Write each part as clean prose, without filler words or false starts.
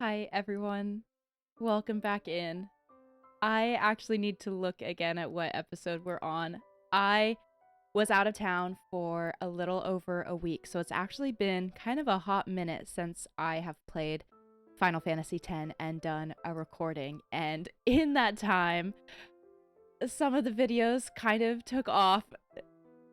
Hi everyone, welcome back in. I actually need to look again at what episode we're on. I was out of town for a little over a week, so it's actually been kind of a hot minute since I have played Final Fantasy X and done a recording. And in that time, some of the videos kind of took off.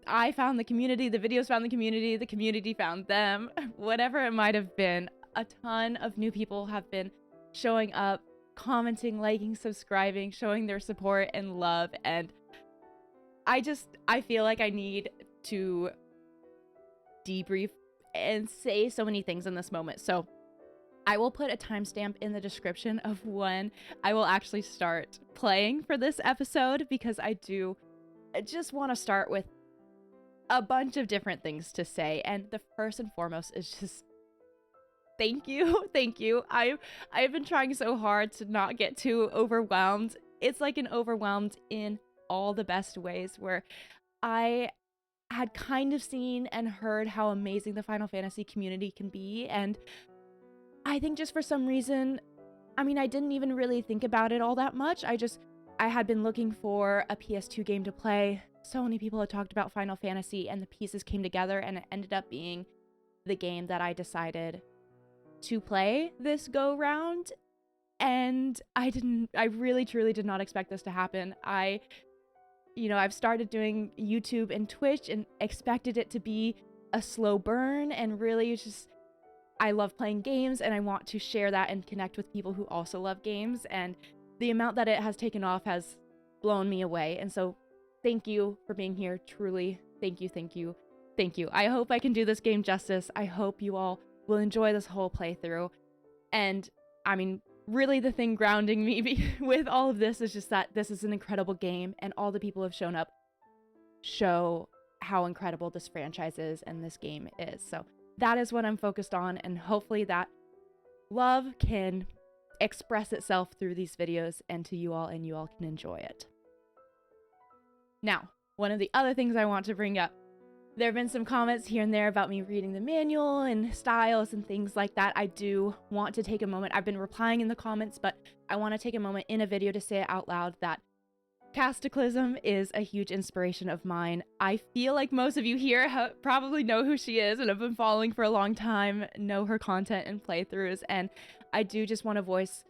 I found the community, the videos found the community found them, whatever it might have been. A ton of new people have been showing up, commenting, liking, subscribing, showing their support and love, and I feel like I need to debrief and say so many things in this moment. So I will put a timestamp in the description of when I will actually start playing for this episode, because I just want to start with a bunch of different things to say. And the first and foremost is just thank you. Thank you. I've been trying so hard to not get too overwhelmed. It's like an overwhelmed in all the best ways, where I had kind of seen and heard how amazing the Final Fantasy community can be, and I think just for some reason, I mean, I didn't even really think about it all that much. I had been looking for a PS2 game to play. So many people had talked about Final Fantasy, and the pieces came together, and it ended up being the game that I decided to play this go round. And I really truly did not expect this to happen. I've started doing YouTube and Twitch and expected it to be a slow burn, and really just, I love playing games and I want to share that and connect with people who also love games, and the amount that it has taken off has blown me away. And so thank you for being here, truly. Thank you, thank you, thank you. I hope I can do this game justice. I hope you all will enjoy this whole playthrough. And I mean, really the thing grounding me with all of this is just that this is an incredible game, and all the people who have shown up show how incredible this franchise is and this game is. So that is what I'm focused on, and hopefully that love can express itself through these videos and to you all, and you all can enjoy it. Now, one of the other things I want to bring up, there have been some comments here and there about me reading the manual and styles and things like that. I do want to take a moment. I've been replying in the comments, but I want to take a moment in a video to say it out loud that Cataclysm is a huge inspiration of mine. I feel like most of you here probably know who she is and have been following for a long time, know her content and playthroughs, and I do just want to voice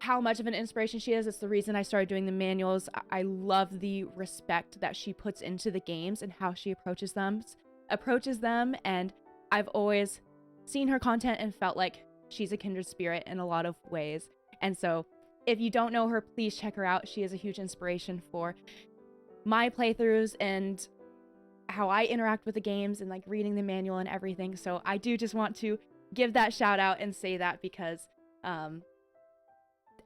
how much of an inspiration she is. It's the reason I started doing the manuals. I love the respect that she puts into the games and how she approaches them, and I've always seen her content and felt like she's a kindred spirit in a lot of ways. And so if you don't know her, please check her out. She is a huge inspiration for my playthroughs and how I interact with the games and like reading the manual and everything. So I do just want to give that shout out and say that, because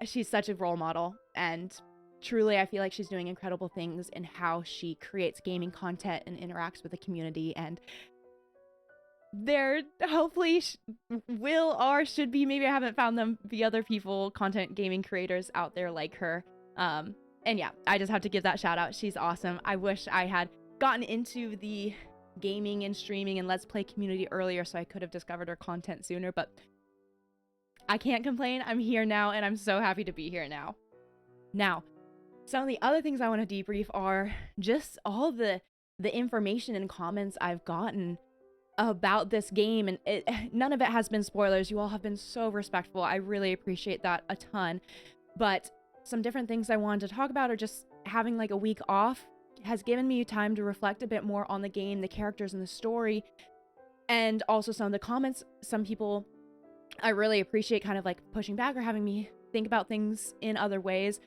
she's such a role model, and truly I feel like she's doing incredible things in how she creates gaming content and interacts with the community. And there hopefully will or should be, maybe I haven't found them, be other people, content gaming creators out there like her. And yeah, I just have to give that shout out. She's awesome. I wish I had gotten into the gaming and streaming and let's play community earlier so I could have discovered her content sooner, but I can't complain. I'm here now, and I'm so happy to be here now. Now, some of the other things I want to debrief are just all the information and comments I've gotten about this game, and none of it has been spoilers. You all have been so respectful. I really appreciate that a ton. But some different things I wanted to talk about are just having like a week off has given me time to reflect a bit more on the game, the characters, and the story, and also some of the comments. Some people I really appreciate kind of like pushing back or having me think about things in other ways.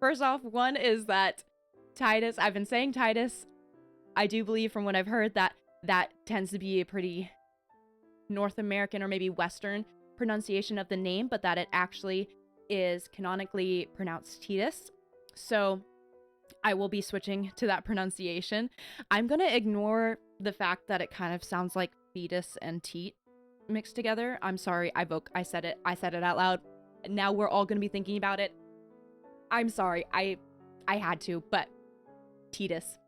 First off, one is that Titus, I've been saying Titus, I do believe from what I've heard that tends to be a pretty North American or maybe Western pronunciation of the name, but that it actually is canonically pronounced Titus. So I will be switching to that pronunciation. I'm going to ignore the fact that it kind of sounds like fetus and teat mixed together. I'm sorry, I said it out loud. Now we're all gonna be thinking about it. I'm sorry, I had to, but Titus.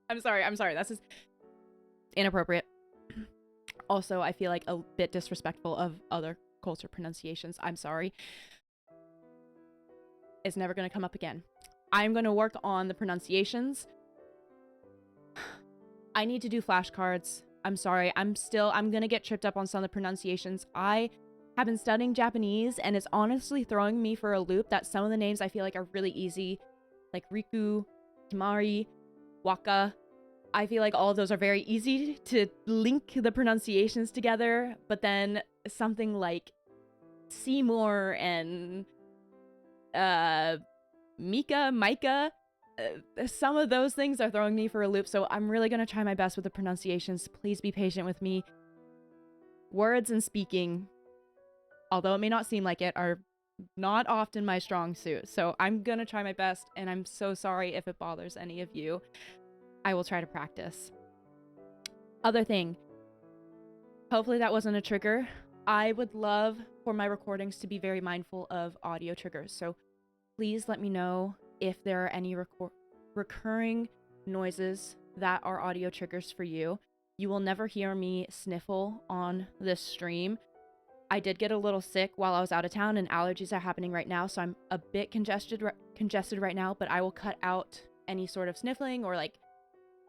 I'm sorry, that's just inappropriate. Also, I feel like a bit disrespectful of other culture pronunciations. I'm sorry. It's never going to come up again. I'm going to work on the pronunciations. I need to do flashcards. I'm sorry. I'm going to get tripped up on some of the pronunciations. I have been studying Japanese, and it's honestly throwing me for a loop that some of the names I feel like are really easy, like Riku, Himari, Waka. I feel like all of those are very easy to link the pronunciations together, but then something like Seymour and Micah, some of those things are throwing me for a loop, so I'm really going to try my best with the pronunciations. Please be patient with me. Words and speaking, although it may not seem like it, are not often my strong suit, so I'm going to try my best, and I'm so sorry if it bothers any of you. I will try to practice. Other thing, hopefully that wasn't a trigger. I would love for my recordings to be very mindful of audio triggers, so please let me know if there are any recurring noises that are audio triggers for you. You will never hear me sniffle on this stream. I did get a little sick while I was out of town, and allergies are happening right now, so I'm a bit congested right now, but I will cut out any sort of sniffling, or like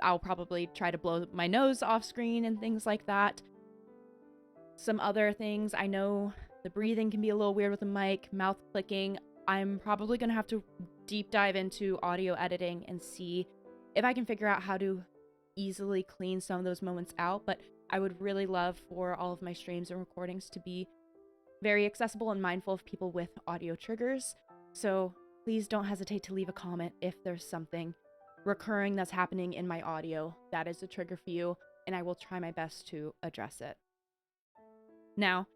I'll probably try to blow my nose off screen and things like that. Some other things, I know the breathing can be a little weird with the mic, mouth clicking. I'm probably going to have to deep dive into audio editing and see if I can figure out how to easily clean some of those moments out, but I would really love for all of my streams and recordings to be very accessible and mindful of people with audio triggers. So please don't hesitate to leave a comment if there's something recurring that's happening in my audio that is a trigger for you, and I will try my best to address it. Now,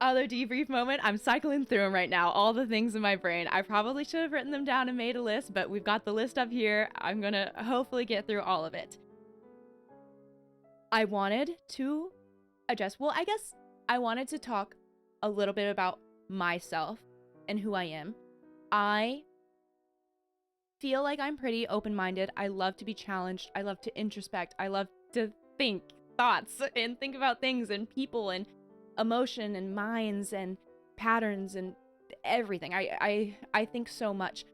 other debrief moment, I'm cycling through them right now, all the things in my brain. I probably should have written them down and made a list, but we've got the list up here. I'm gonna hopefully get through all of it. I wanted to address, well, I guess I wanted to talk a little bit about myself and who I am. I feel like I'm pretty open-minded. I love to be challenged. I love to introspect. I love to think thoughts and think about things and people and emotion and minds and patterns and everything. I think so much.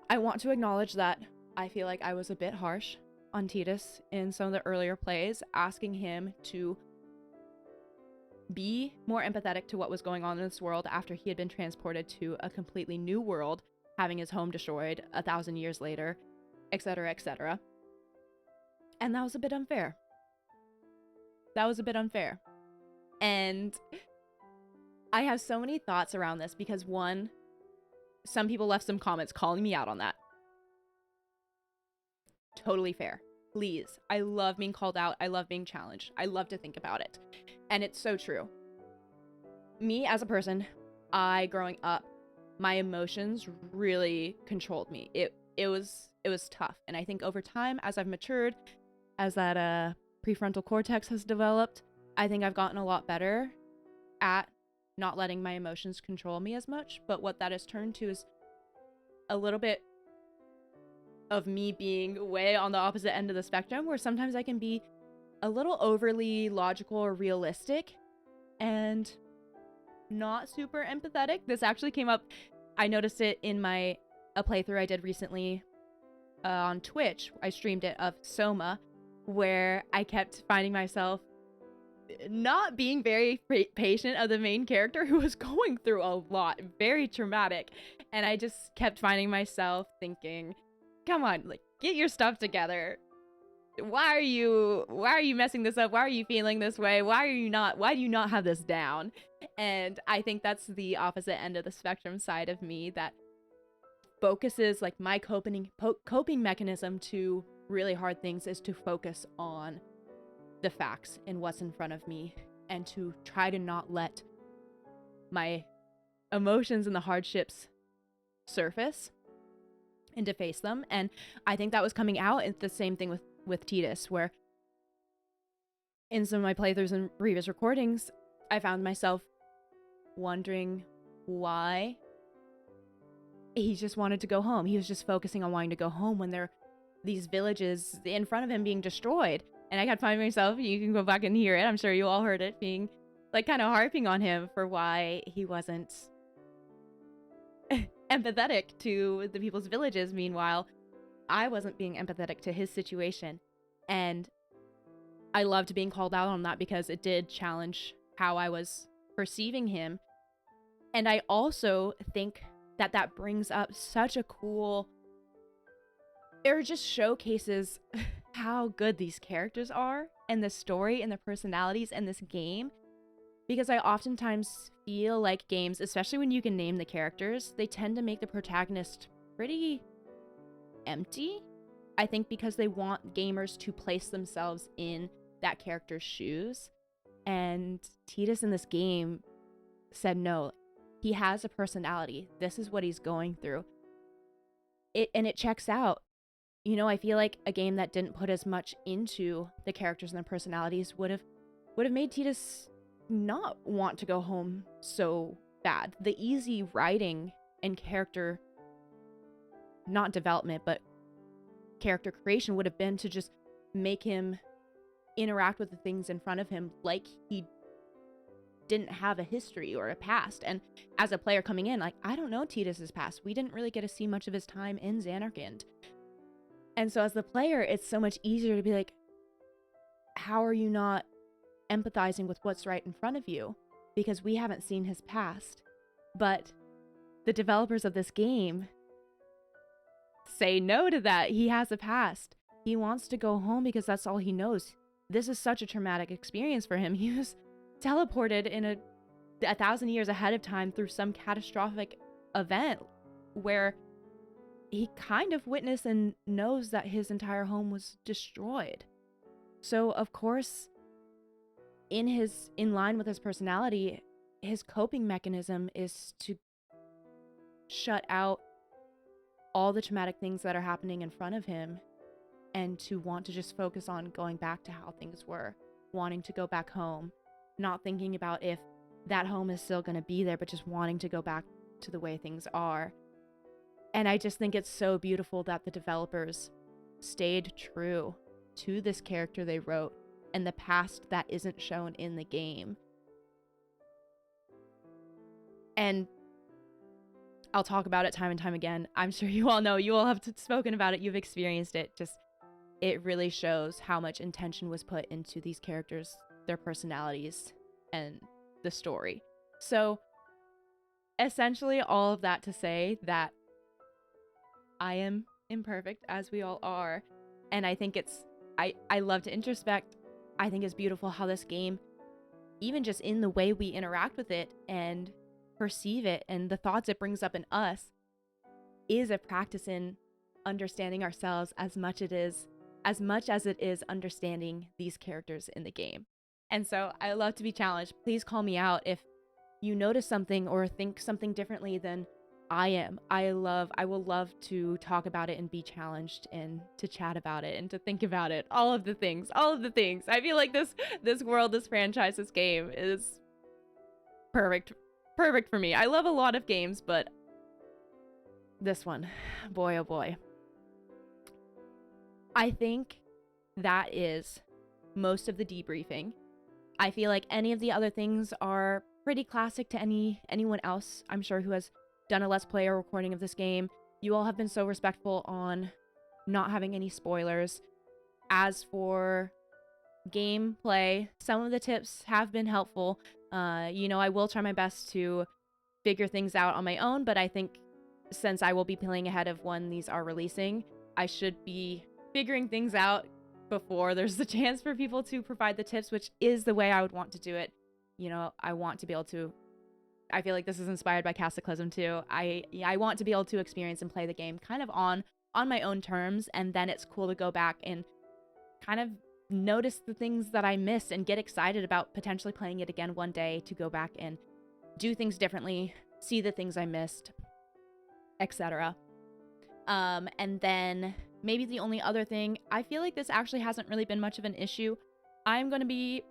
I want to acknowledge that I feel like I was a bit harsh on Titus in some of the earlier plays, asking him to be more empathetic to what was going on in this world after he had been transported to a completely new world, having his home destroyed 1,000 years later, etc., etc. And that was a bit unfair. And I have so many thoughts around this because, one, some people left some comments calling me out on that. Totally fair. Please. I love being called out. I love being challenged. I love to think about it. And it's so true. Me as a person, growing up, my emotions really controlled me. It was tough. And I think over time, as I've matured, as that prefrontal cortex has developed, I think I've gotten a lot better at not letting my emotions control me as much. But what that has turned to is a little bit of me being way on the opposite end of the spectrum, where sometimes I can be a little overly logical or realistic and not super empathetic. This actually came up, I noticed it in a playthrough I did recently on Twitch. I streamed it of Soma, where I kept finding myself not being very patient of the main character who was going through a lot, very traumatic, and I just kept finding myself thinking, come on, like, get your stuff together. Why are you messing this up? Why are you feeling this way? Why do you not have this down? And I think that's the opposite end of the spectrum side of me that focuses, like, my coping mechanism to really hard things is to focus on the facts and what's in front of me, and to try to not let my emotions and the hardships surface and to face them. And I think that was coming out. It's the same thing with Titus, where in some of my playthroughs and previous recordings, I found myself wondering why he just wanted to go home. He was just focusing on wanting to go home when there are these villages in front of him being destroyed. And I kept finding myself, you can go back and hear it, I'm sure you all heard it, being like kind of harping on him for why he wasn't empathetic to the people's villages. Meanwhile, I wasn't being empathetic to his situation. And I loved being called out on that because it did challenge how I was perceiving him. And I also think that that brings up such a cool, it just showcases how good these characters are and the story and the personalities in this game. Because I oftentimes feel like games, especially when you can name the characters, they tend to make the protagonist pretty empty. I think because they want gamers to place themselves in that character's shoes. And Tidus in this game said no, he has a personality. This is what he's going through. And it checks out. You know, I feel like a game that didn't put as much into the characters and their personalities would have made Tidus not want to go home so bad. The easy writing and character, not development, but character creation would have been to just make him interact with the things in front of him like he didn't have a history or a past. And as a player coming in, like, I don't know Tidus's past. We didn't really get to see much of his time in Xanarkand. And so as the player, it's so much easier to be like, how are you not empathizing with what's right in front of you? Because we haven't seen his past. But the developers of this game say no to that. He has a past. He wants to go home because that's all he knows. This is such a traumatic experience for him. He was teleported in a 1,000 years ahead of time through some catastrophic event where he kind of witnessed and knows that his entire home was destroyed. So of course, in line with his personality, his coping mechanism is to shut out all the traumatic things that are happening in front of him and to want to just focus on going back to how things were, wanting to go back home, not thinking about if that home is still going to be there, but just wanting to go back to the way things are. And I just think it's so beautiful that the developers stayed true to this character they wrote and the past that isn't shown in the game. And I'll talk about it time and time again. I'm sure you all know, you all have spoken about it, you've experienced it. Just, it really shows how much intention was put into these characters, their personalities, and the story. So essentially all of that to say that I am imperfect, as we all are. And I think I love to introspect. I think it's beautiful how this game, even just in the way we interact with it and perceive it and the thoughts it brings up in us, is a practice in understanding ourselves as much as it is understanding these characters in the game. And so I love to be challenged. Please call me out if you notice something or think something differently than I am. I will love to talk about it and be challenged and to chat about it and to think about it. All of the things. I feel like this world, this franchise, this game is perfect for me. I love a lot of games, but this one, boy, oh boy. I think that is most of the debriefing. I feel like any of the other things are pretty classic to anyone else, I'm sure, who has done a Let's Play or recording of this game. You all have been so respectful on not having any spoilers. As for gameplay, some of the tips have been helpful. I will try my best to figure things out on my own, but I think since I will be playing ahead of when these are releasing, I should be figuring things out before there's the chance for people to provide the tips, which is the way I would want to do it. I want to be able to, I feel like this is inspired by Cataclysm too. I want to be able to experience and play the game kind of on my own terms, and then it's cool to go back and kind of notice the things that I missed and get excited about potentially playing it again one day to go back and do things differently, see the things I missed, etc. And then maybe the only other thing, I feel like this actually hasn't really been much of an issue. I'm going to be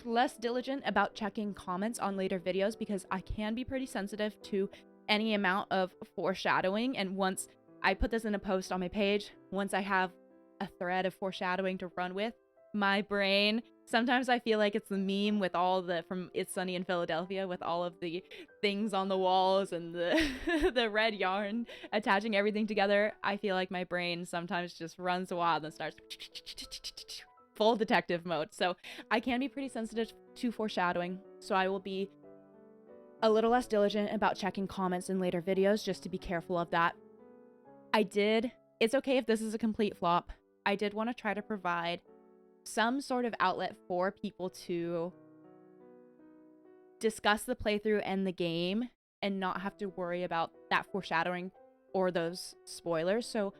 less diligent about checking comments on later videos because I can be pretty sensitive to any amount of foreshadowing. And once I put this in a post on my page, once I have a thread of foreshadowing to run with, My brain, sometimes I feel like it's the meme with all the, from It's Sunny in Philadelphia, with all of the things on the walls and the the red yarn attaching everything together. I feel like my brain sometimes just runs wild and starts full detective mode. So I can be pretty sensitive to foreshadowing. So I will be a little less diligent about checking comments in later videos just to be careful of that. It's okay if this is a complete flop. I did want to try to provide some sort of outlet for people to discuss the playthrough and the game and not have to worry about that foreshadowing or those spoilers. So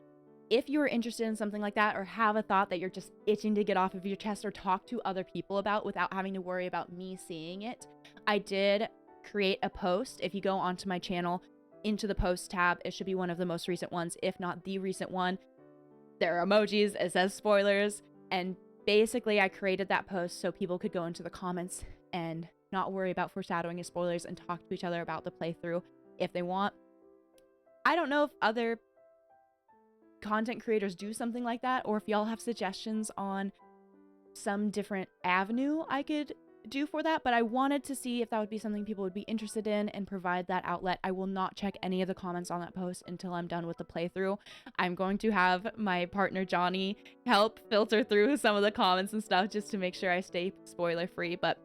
if you're interested in something like that, or have a thought that you're just itching to get off of your chest or talk to other people about without having to worry about me seeing it, I did create a post. If you go onto my channel into the post tab, it should be one of the most recent ones, if not the recent one. There are emojis, it says spoilers, and basically I created that post so people could go into the comments and not worry about foreshadowing and spoilers and talk to each other about the playthrough if they want. I don't know if other content creators do something like that, or if y'all have suggestions on some different avenue I could do for that, but I wanted to see if that would be something people would be interested in and provide that outlet. I will not check any of the comments on that post until I'm done with the playthrough. I'm going to have my partner Johnny help filter through some of the comments and stuff just to make sure I stay spoiler free, but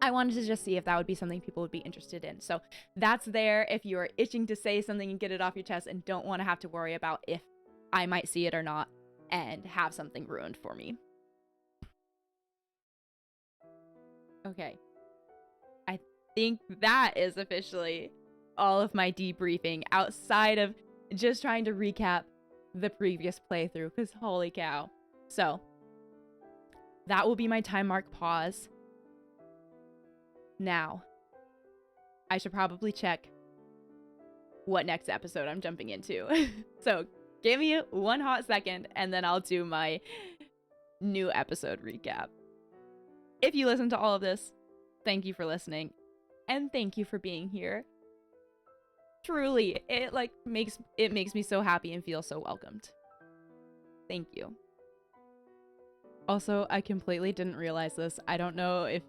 I wanted to just see if that would be something people would be interested in. So that's there if you are itching to say something and get it off your chest and don't want to have to worry about if I might see it or not and have something ruined for me. Okay, I think that is officially all of my debriefing outside of just trying to recap the previous playthrough, because holy cow. So that will be my time mark pause. Now, I should probably check what next episode I'm jumping into. So give me one hot second and then I'll do my new episode recap. If you listen to all of this, thank you for listening, and thank you for being here. Truly, it makes me so happy and feel so welcomed. Thank you. Also, I completely didn't realize this. I don't know if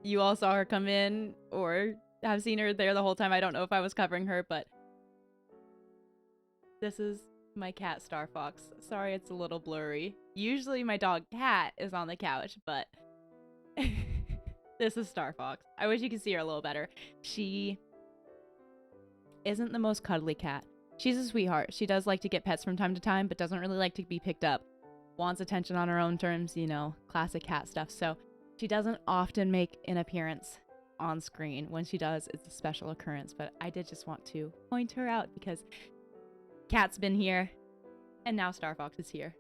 you all saw her come in or have seen her there the whole time. I don't know if I was covering her, but this is my cat Star Fox. Sorry, it's a little blurry. Usually my dog Cat is on the couch, but this is Star Fox. I wish you could see her a little better. She isn't the most cuddly cat. She's a sweetheart. She does like to get pets from time to time, but doesn't really like to be picked up. Wants attention on her own terms, you know, classic cat stuff. So she doesn't often make an appearance on screen. When she does, it's a special occurrence. But I did just want to point her out because Cat's been here, and now Star Fox is here.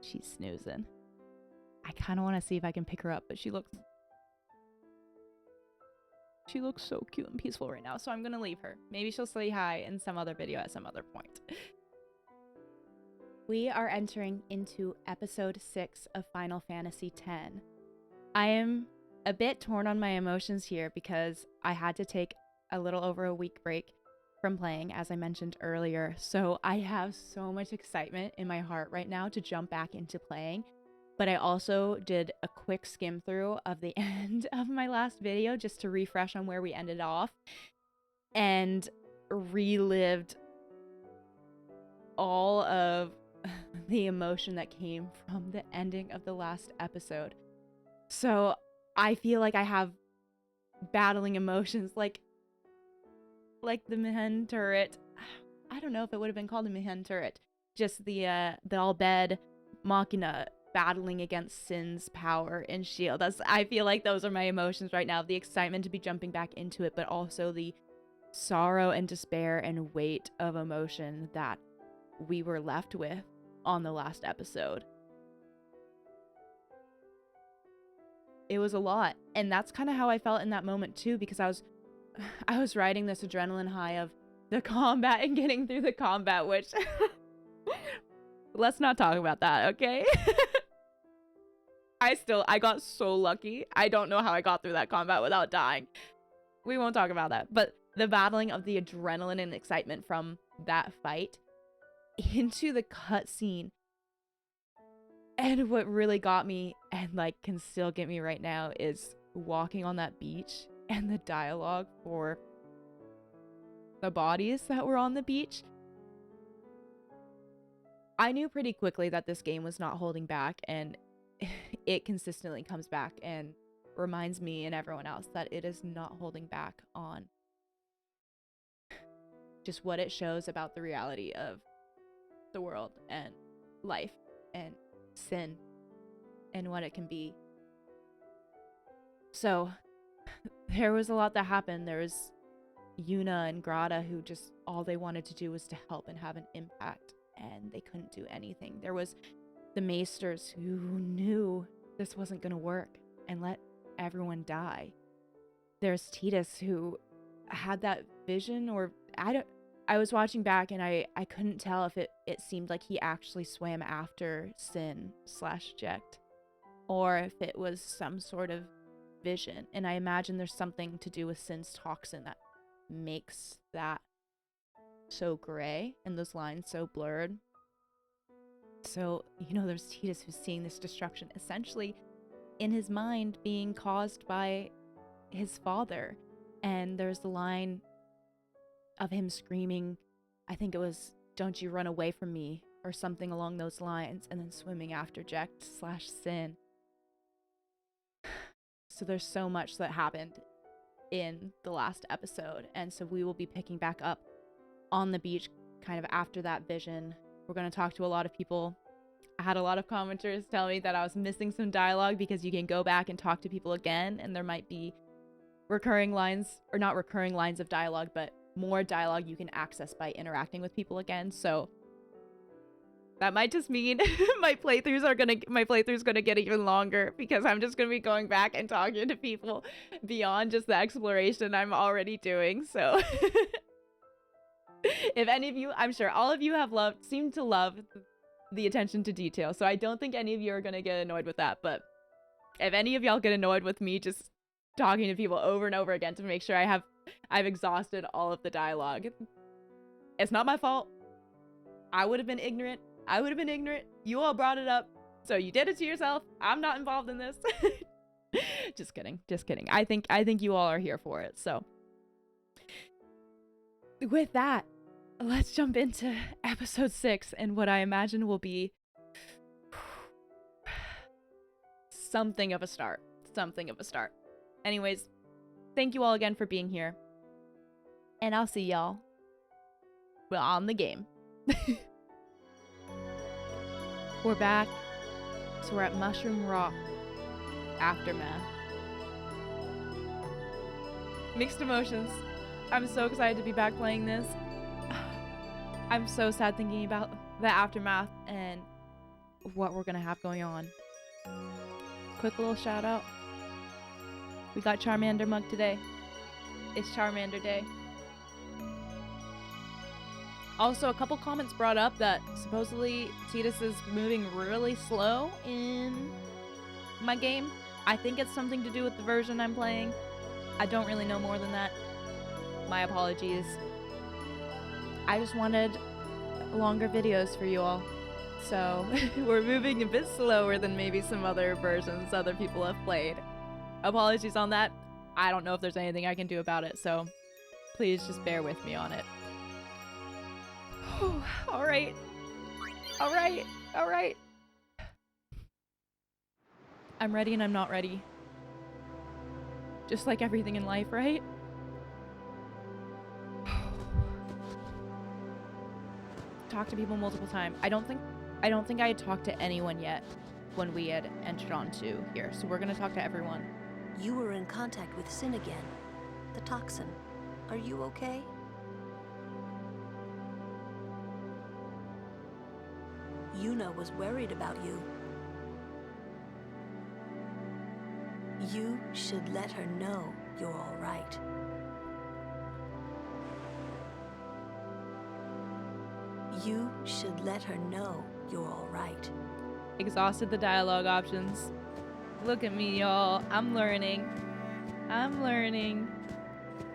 She's snoozing. I kind of want to see if I can pick her up, but she looks so cute and peaceful right now, so I'm gonna leave her. Maybe she'll say hi in some other video at some other point. We are entering into episode 6 of Final Fantasy X. I am a bit torn on my emotions here because I had to take a little over a week break from playing, as I mentioned earlier, so I have so much excitement in my heart right now to jump back into playing. But I also did a quick skim through of the end of my last video just to refresh on where we ended off and relived all of the emotion that came from the ending of the last episode. So I feel like I have battling emotions like the Mihen turret. I don't know if it would have been called a Mihen turret. Just the Albed Machina battling against Sin's power and shield. I feel like those are my emotions right now. The excitement to be jumping back into it, but also the sorrow and despair and weight of emotion that we were left with on the last episode. It was a lot, and that's kind of how I felt in that moment too, because I was riding this adrenaline high of the combat and getting through the combat, which let's not talk about that, okay? I got so lucky. I don't know how I got through that combat without dying. We won't talk about that. But the battling of the adrenaline and excitement from that fight into the cutscene And what really got me, and like can still get me right now, is walking on that beach and the dialogue for the bodies that were on the beach. I knew pretty quickly that this game was not holding back, and it consistently comes back and reminds me and everyone else that it is not holding back on just what it shows about the reality of the world and life and sin and what it can be. So there was a lot that happened. There was Yuna and Grata who just all they wanted to do was to help and have an impact, and they couldn't do anything. There was the Maesters who knew this wasn't going to work and let everyone die. There's Titus who had that vision, or I was watching back and I couldn't tell if it seemed like he actually swam after Sin/Jekt, or if it was some sort of vision. And I imagine there's something to do with Sin's toxin that makes that so gray and those lines so blurred. So, you know, there's Titus who's seeing this destruction essentially in his mind being caused by his father. And there's the line of him screaming, I think it was, "Don't you run away from me," or something along those lines, and then swimming after Jekt/Sin. So there's so much that happened in the last episode, and so we will be picking back up on the beach kind of after that vision. We're going to talk to a lot of people. I had a lot of commenters tell me that I was missing some dialogue because you can go back and talk to people again, and there might be recurring lines, or not recurring lines of dialogue, but more dialogue you can access by interacting with people again. So that might just mean my playthrough's gonna get even longer, because I'm just gonna be going back and talking to people beyond just the exploration I'm already doing. So if any of you, I'm sure all of you seem to love the attention to detail, so I don't think any of you are gonna get annoyed with that. But if any of y'all get annoyed with me just talking to people over and over again to make sure I've exhausted all of the dialogue, it's not my fault. I would have been ignorant. You all brought it up, so you did it to yourself. I'm not involved in this. Just kidding. I think you all are here for it. So with that, let's jump into episode 6 and what I imagine will be something of a start. Anyways, thank you all again for being here, and I'll see y'all on the game. We're back, so we're at Mushroom Rock Aftermath. Mixed emotions. I'm so excited to be back playing this. I'm so sad thinking about the aftermath and what we're gonna have going on. Quick little shout out. We got Charmander mug today. It's Charmander Day. Also, a couple comments brought up that supposedly Titus is moving really slow in my game. I think it's something to do with the version I'm playing. I don't really know more than that. My apologies. I just wanted longer videos for you all. So we're moving a bit slower than maybe some other versions other people have played. Apologies on that. I don't know if there's anything I can do about it, so please just bear with me on it. All right. I'm ready and I'm not ready. Just like everything in life, right? Talk to people multiple times. I don't think I had talked to anyone yet when we had entered onto here. So we're gonna talk to everyone. You were in contact with Sin again. The toxin. Are you okay? Yuna was worried about you. You should let her know you're all right. You should let her know you're all right. Exhausted the dialogue options. Look at me, y'all. I'm learning.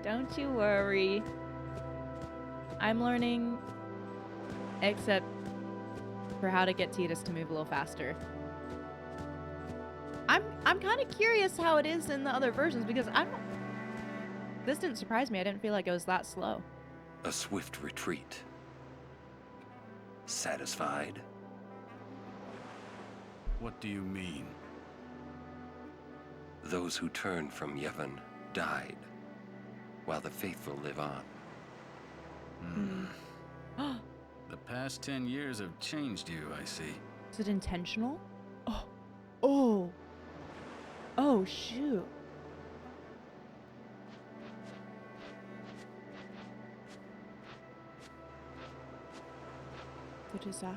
Don't you worry. I'm learning, except for how to get Titus to move a little faster. I'm kind of curious how it is in the other versions because I don't. This didn't surprise me. I didn't feel like it was that slow. A swift retreat. Satisfied? What do you mean? Those who turned from Yevon died, while the faithful live on. The past 10 years have changed you, I see. Is it intentional? Oh. Oh, shoot. What is that?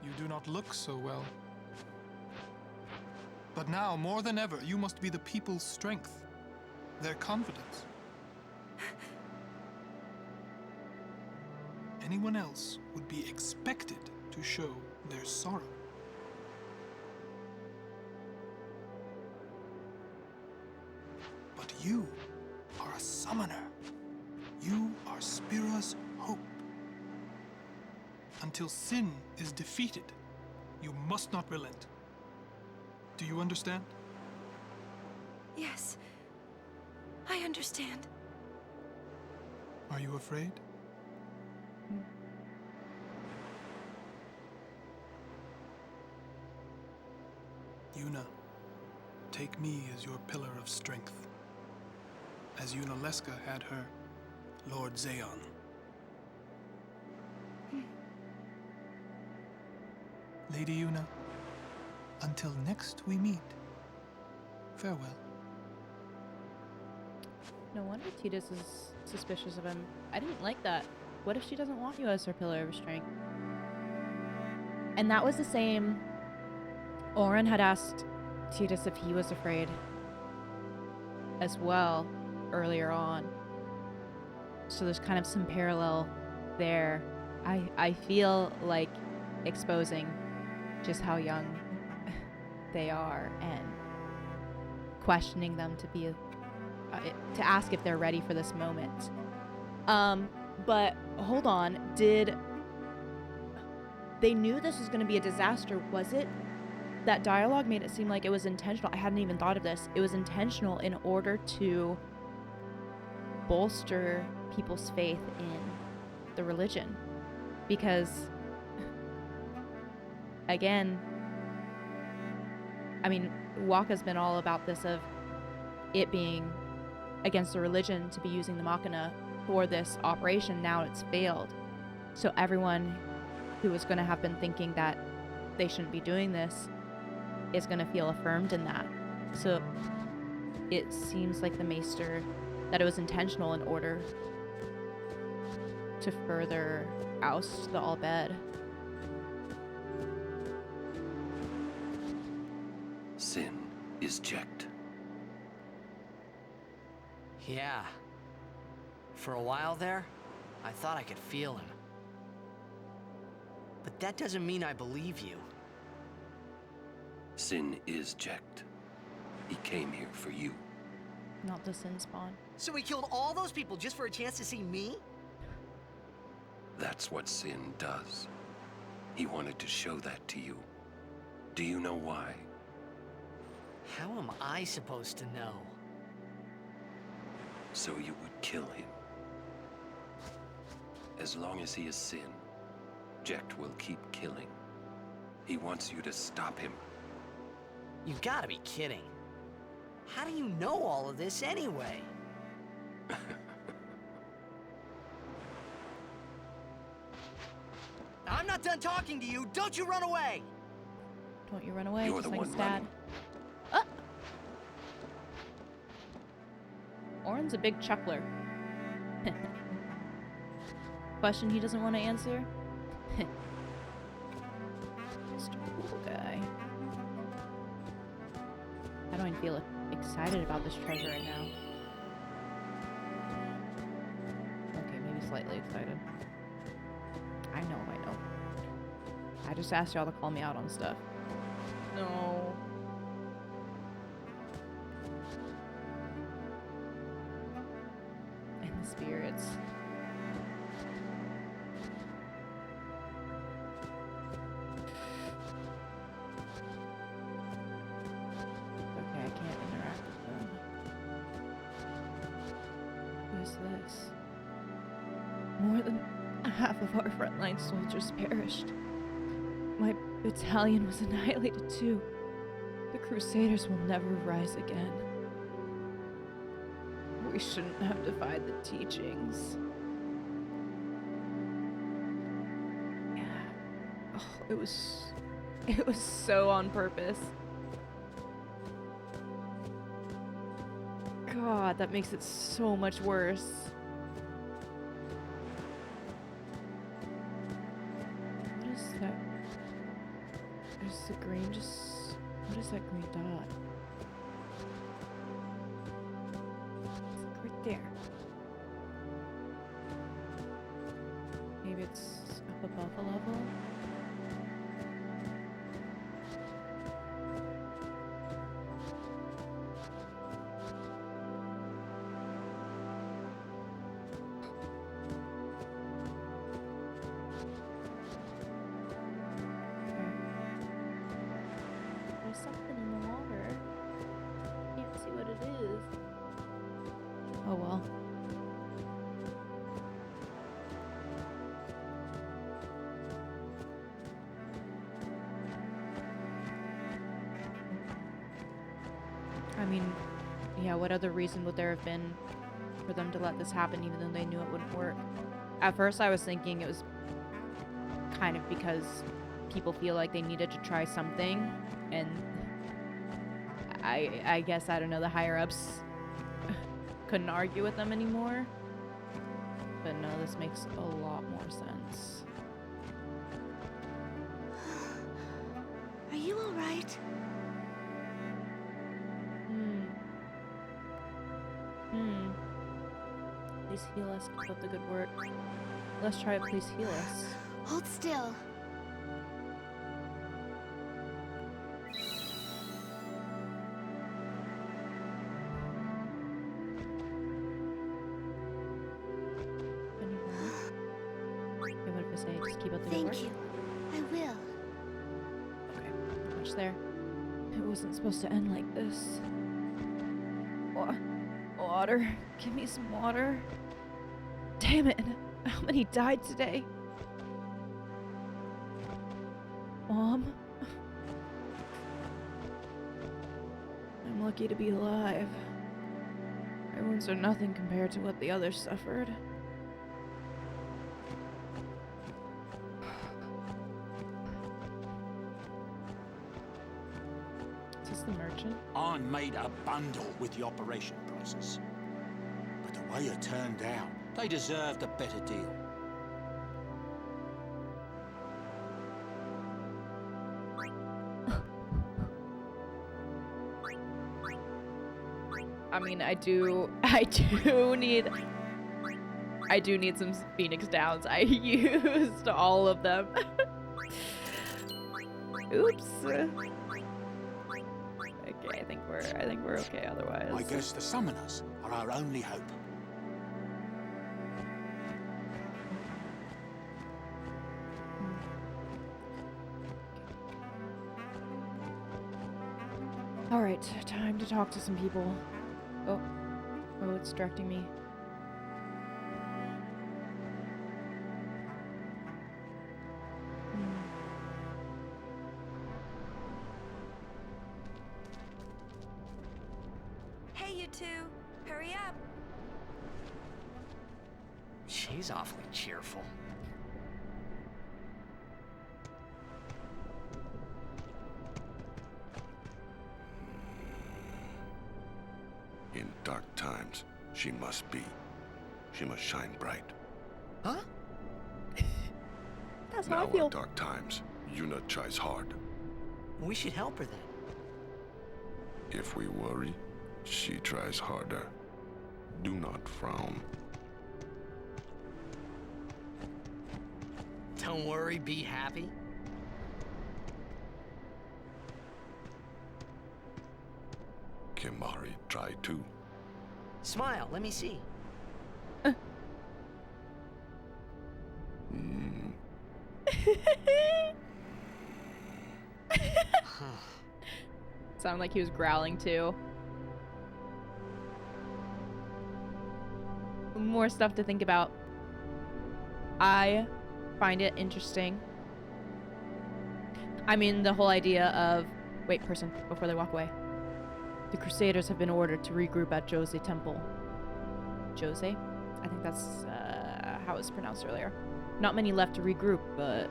You do not look so well. But now, more than ever, you must be the people's strength, their confidence. Anyone else would be expected to show their sorrow. But you are a summoner. You are Spira's hope. Until sin is defeated, you must not relent. Do you understand? Yes, I understand. Are you afraid? Yuna, take me as your pillar of strength, as Yunalesca had her Lord Zayon. Lady Yuna, until next we meet, farewell. No wonder Tidus is suspicious of him. I didn't like that. What if she doesn't want you as her pillar of strength? And that was the same. Oren had asked Tidus if he was afraid as well earlier on. So there's kind of some parallel there. I feel like exposing just how young they are and questioning them to be to ask if they're ready for this moment. But hold on, they knew this was going to be a disaster? Was it that dialogue made it seem like it was intentional? I hadn't even thought of this. It was intentional in order to bolster people's faith in the religion, because again, I mean, Waka's been all about this of it being against the religion to be using the Machina for this operation. Now it's failed. So everyone who was going to have been thinking that they shouldn't be doing this is going to feel affirmed in that. So it seems like the Maester, that it was intentional in order to further oust the Al-Bhed. Sin is checked. Yeah. For a while there, I thought I could feel him. But that doesn't mean I believe you. Sin is checked. He came here for you. Not the Sin spawn. So he killed all those people just for a chance to see me? That's what Sin does. He wanted to show that to you. Do you know why? How am I supposed to know? So you would kill him. As long as he is Sin, Jecht will keep killing. He wants you to stop him. You gotta be kidding. How do you know all of this anyway? I'm not done talking to you. Don't you run away! Don't you run away, You're just the like one his dad. running. Oren's a big chuckler. Question he doesn't want to answer? Mr. Cool Guy. I don't even feel excited about this treasure right now. Okay, maybe slightly excited. I know. I just asked y'all to call me out on stuff. No. And the spirits. this? More than half of our frontline soldiers perished. My battalion was annihilated too. The Crusaders will never rise again. We shouldn't have defied the teachings. Yeah. Oh, it was so on purpose. God, that makes it so much worse. What is that? There's the green just... What is that green dot? It's like right there. Maybe it's up above a level? Something in the water. Can't see what it is. Oh well. I mean, yeah, what other reason would there have been for them to let this happen even though they knew it wouldn't work? At first I was thinking it was kind of because people feel like they needed to try something, and I guess, I don't know, the higher-ups couldn't argue with them anymore. But no, this makes a lot more sense. Are you alright? Please heal us. Keep up the good work. Let's try it. Please heal us. Hold still. Just keep up the good work. Thank you. I will. Okay, not much there. It wasn't supposed to end like this. Water. Give me some water. Damn it. How many died today? Mom? I'm lucky to be alive. My wounds are nothing compared to what the others suffered. The merchant? I made a bundle with the operation prices. But the way it turned out, they deserved a better deal. I mean, I do need some Phoenix Downs. I used all of them. Oops. Okay, I think we're okay otherwise. I guess the summoners are our only hope. All right, time to talk to some people. Oh, it's directing me. Hey, you two. Hurry up. She's awfully cheerful. In dark times, she must shine bright. Huh? That's how Now I feel. in dark times, Yuna tries hard. We should help her then. If we worry, she tries harder. Do not frown. Don't worry, be happy. Kimahri try too. Smile, let me see. Sounded like he was growling too. more stuff to think about. I find it interesting. I mean, the whole idea of... Wait, person, before they walk away. The Crusaders have been ordered to regroup at Djose Temple. Djose? I think that's how it was pronounced earlier. Not many left to regroup, but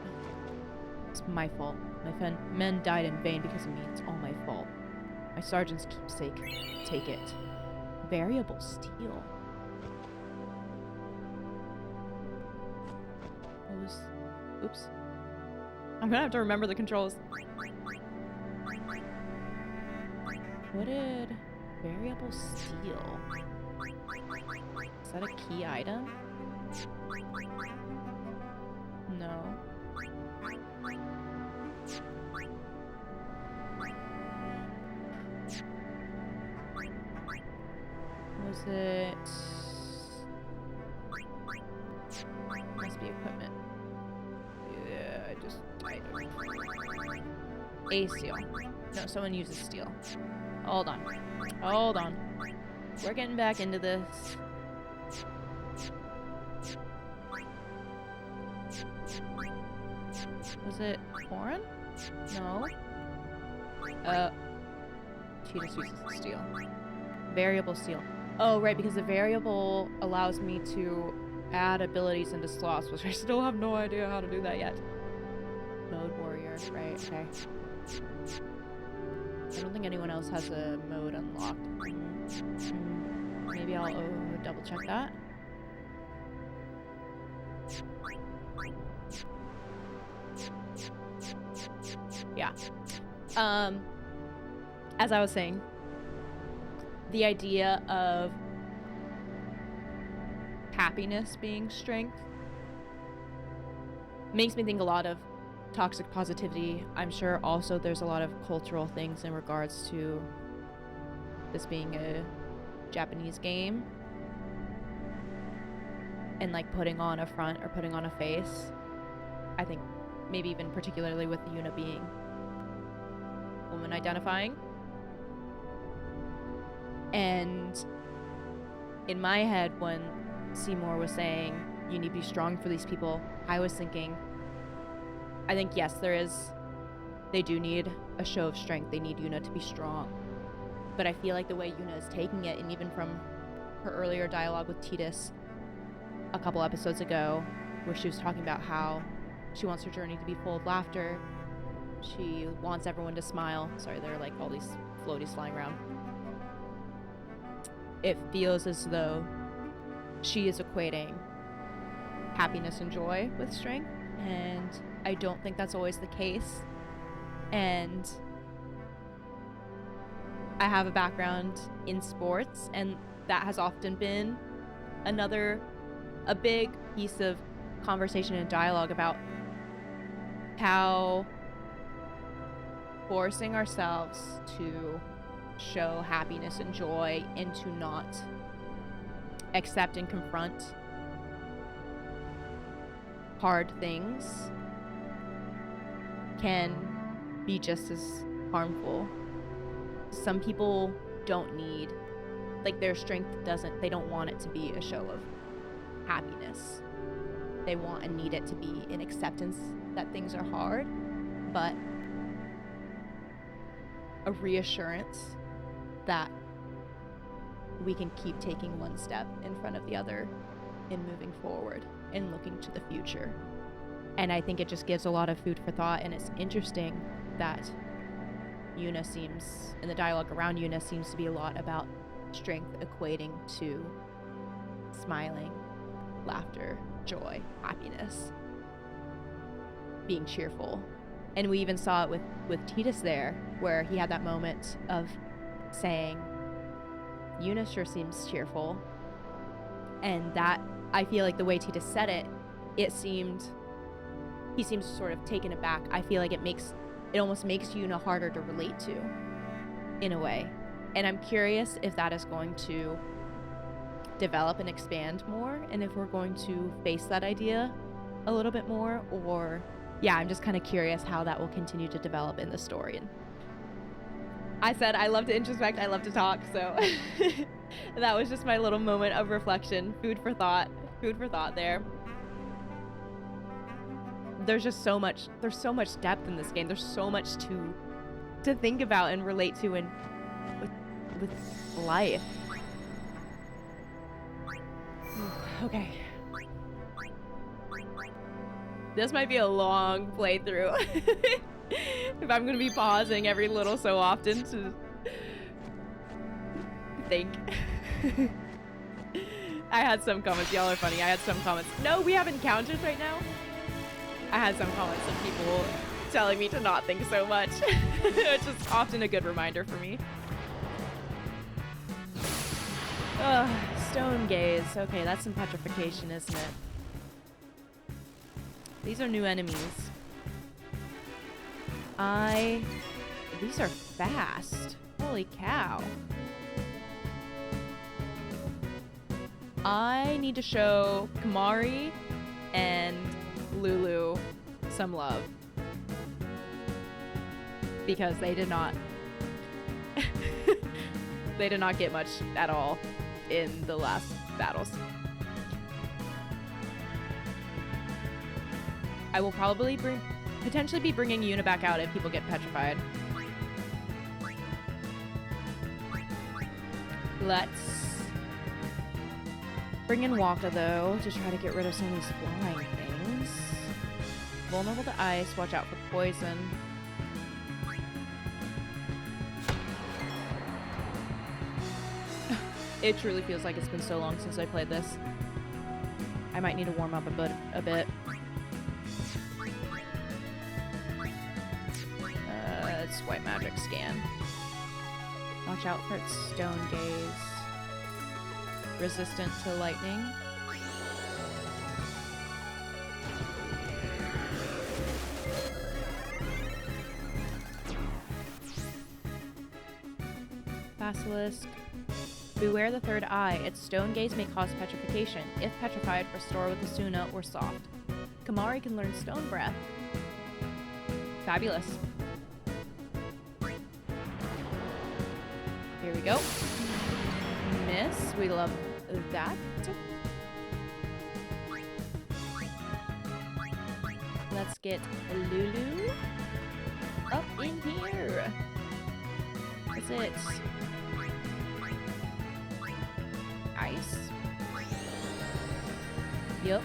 it's my fault. My men died in vain because of me. It's all my fault. My sergeant's keepsake. Take it. Variable steel. What was... Oops. I'm gonna have to remember the controls. What did... Variable steel... Is that a key item? No. Was it... Must be equipment. Yeah, I just died. A steel. No, someone uses steel. Hold on. Hold on. We're getting back into this. Was it Orin? No. Tjose uses the steel. Variable steel. Oh, right, because the variable allows me to add abilities into slots, which I still have no idea how to do that yet. Mode warrior, right, okay. I don't think anyone else has a mode unlocked. Maybe I'll double check that. Yeah. As I was saying, the idea of happiness being strength makes me think a lot of toxic positivity. I'm sure also there's a lot of cultural things in regards to this being a Japanese game and like putting on a front or putting on a face. I think maybe even particularly with Yuna being woman identifying. And in my head, when Seymour was saying you need to be strong for these people, I was thinking, I think yes, they do need a show of strength. They need Yuna to be strong. But I feel like the way Yuna is taking it, and even from her earlier dialogue with Tidus a couple episodes ago, where she was talking about how she wants her journey to be full of laughter. She wants everyone to smile. Sorry, there are like all these floaties flying around. It feels as though she is equating happiness and joy with strength, and I don't think that's always the case. And I have a background in sports, and that has often been a big piece of conversation and dialogue about how forcing ourselves to show happiness and joy and to not accept and confront hard things can be just as harmful. Some people don't need, like, their strength they don't want it to be a show of happiness. They want and need it to be an acceptance that things are hard, but a reassurance that we can keep taking one step in front of the other in moving forward and looking to the future. And I think it just gives a lot of food for thought, and it's interesting that Yuna seems, and the dialogue around Yuna seems to be a lot about strength equating to smiling, laughter, joy, happiness, being cheerful. And we even saw it with Tidus there, where he had that moment of saying, Yuna sure seems cheerful. And that, I feel like the way Tidus said it, he seems sort of taken aback. I feel like it almost makes Yuna harder to relate to, in a way. And I'm curious if that is going to develop and expand more, and if we're going to face that idea a little bit more, or yeah, I'm just kind of curious how that will continue to develop in the story. And I said I love to introspect, I love to talk, so that was just my little moment of reflection. Food for thought. Food for thought there. There's just so much, there's so much depth in this game. There's so much to think about and relate to and with life. Okay. This might be a long playthrough. If I'm gonna be pausing every little so often to think. I had some comments. Y'all are funny. I had some comments. No, we have encounters right now. I had some comments of people telling me to not think so much. Which is often a good reminder for me. Ugh, stone gaze. Okay, that's some petrification, isn't it? These are new enemies. These are fast. Holy cow. I need to show Kamari and Lulu some love. Because they did not they did not get much at all in the last battles. I will probably potentially be bringing Yuna back out if people get petrified. Let's bring in Waka though to try to get rid of some of these flying things. Vulnerable to ice, watch out for poison. It truly feels like it's been so long since I played this. I might need to warm up a bit. It's white magic scan. Watch out for its stone gaze. Resistant to lightning. Basilisk. Beware the third eye. Its stone gaze may cause petrification. If petrified, restore with Asuna or soft. Kamari can learn stone breath. Fabulous. Here we go. Miss. We love that. Let's get Lulu up in here. What's it? Ice. Yep.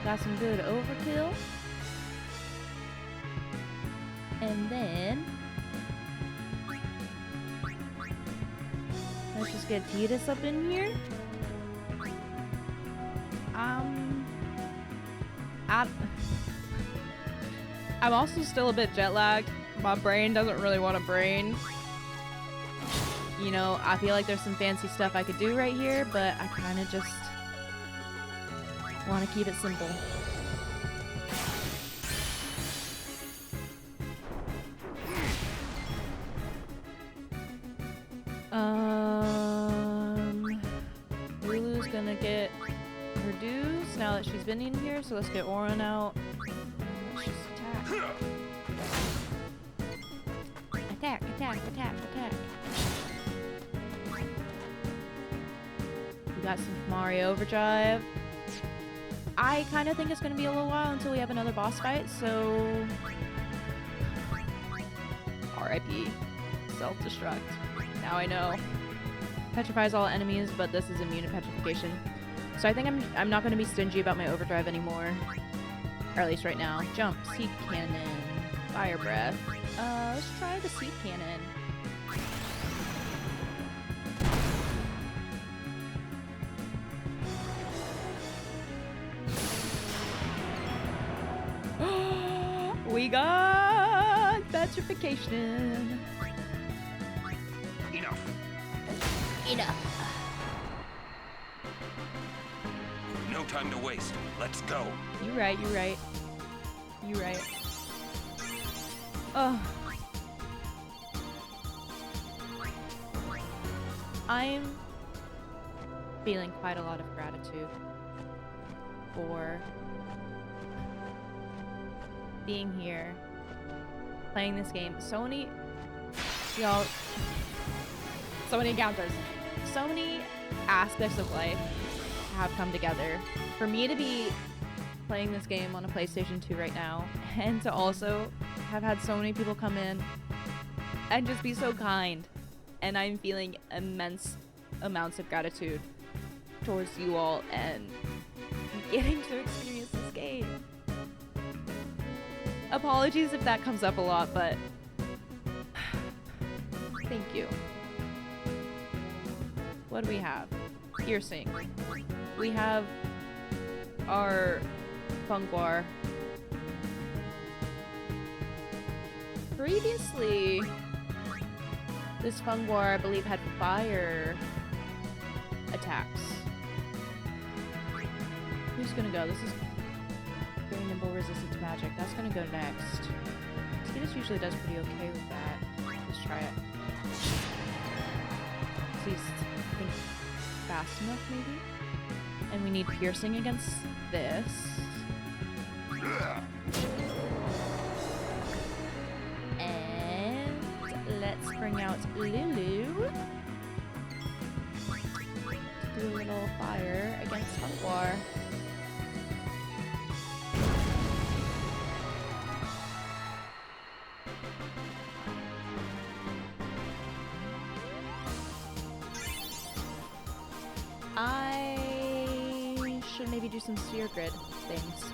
Got some good overkill. And then let's just get Tidus up in here. I'm also still a bit jet lagged. My brain doesn't really want to brain. You know, I feel like there's some fancy stuff I could do right here, but I kind of just want to keep it simple. Lulu's gonna get her dues now that she's been in here, so let's get Orin out. Let's just attack. Attack, attack, attack, attack. We got some Kamari Overdrive. I kind of think it's going to be a little while until we have another boss fight, so RIP. Self-destruct. Now I know. Petrifies all enemies, but this is immune to petrification. So I think I'm not going to be stingy about my overdrive anymore. Or at least right now. Jump, seed cannon, fire breath. Let's try the seed cannon. We got petrification. Enough. Enough. No time to waste. Let's go. You right, you right. You right. Oh. I'm feeling quite a lot of gratitude for being here playing this game. So many, y'all, so many encounters. So many aspects of life have come together for me to be playing this game on a PlayStation 2 right now, and to also have had so many people come in and just be so kind. And I'm feeling immense amounts of gratitude towards you all and getting to experience this game. Apologies if that comes up a lot, but thank you. What do we have? Piercing. We have our Funguar. Previously, this Funguar, I believe, had fire attacks. Who's gonna go? This is very nimble, resistant to magic. That's gonna go next. Tidus usually does pretty okay with that. Let's try it. Please think fast enough, maybe? And we need piercing against this. And let's bring out Lulu to do a little fire against Funguar. I should maybe do some sphere grid things.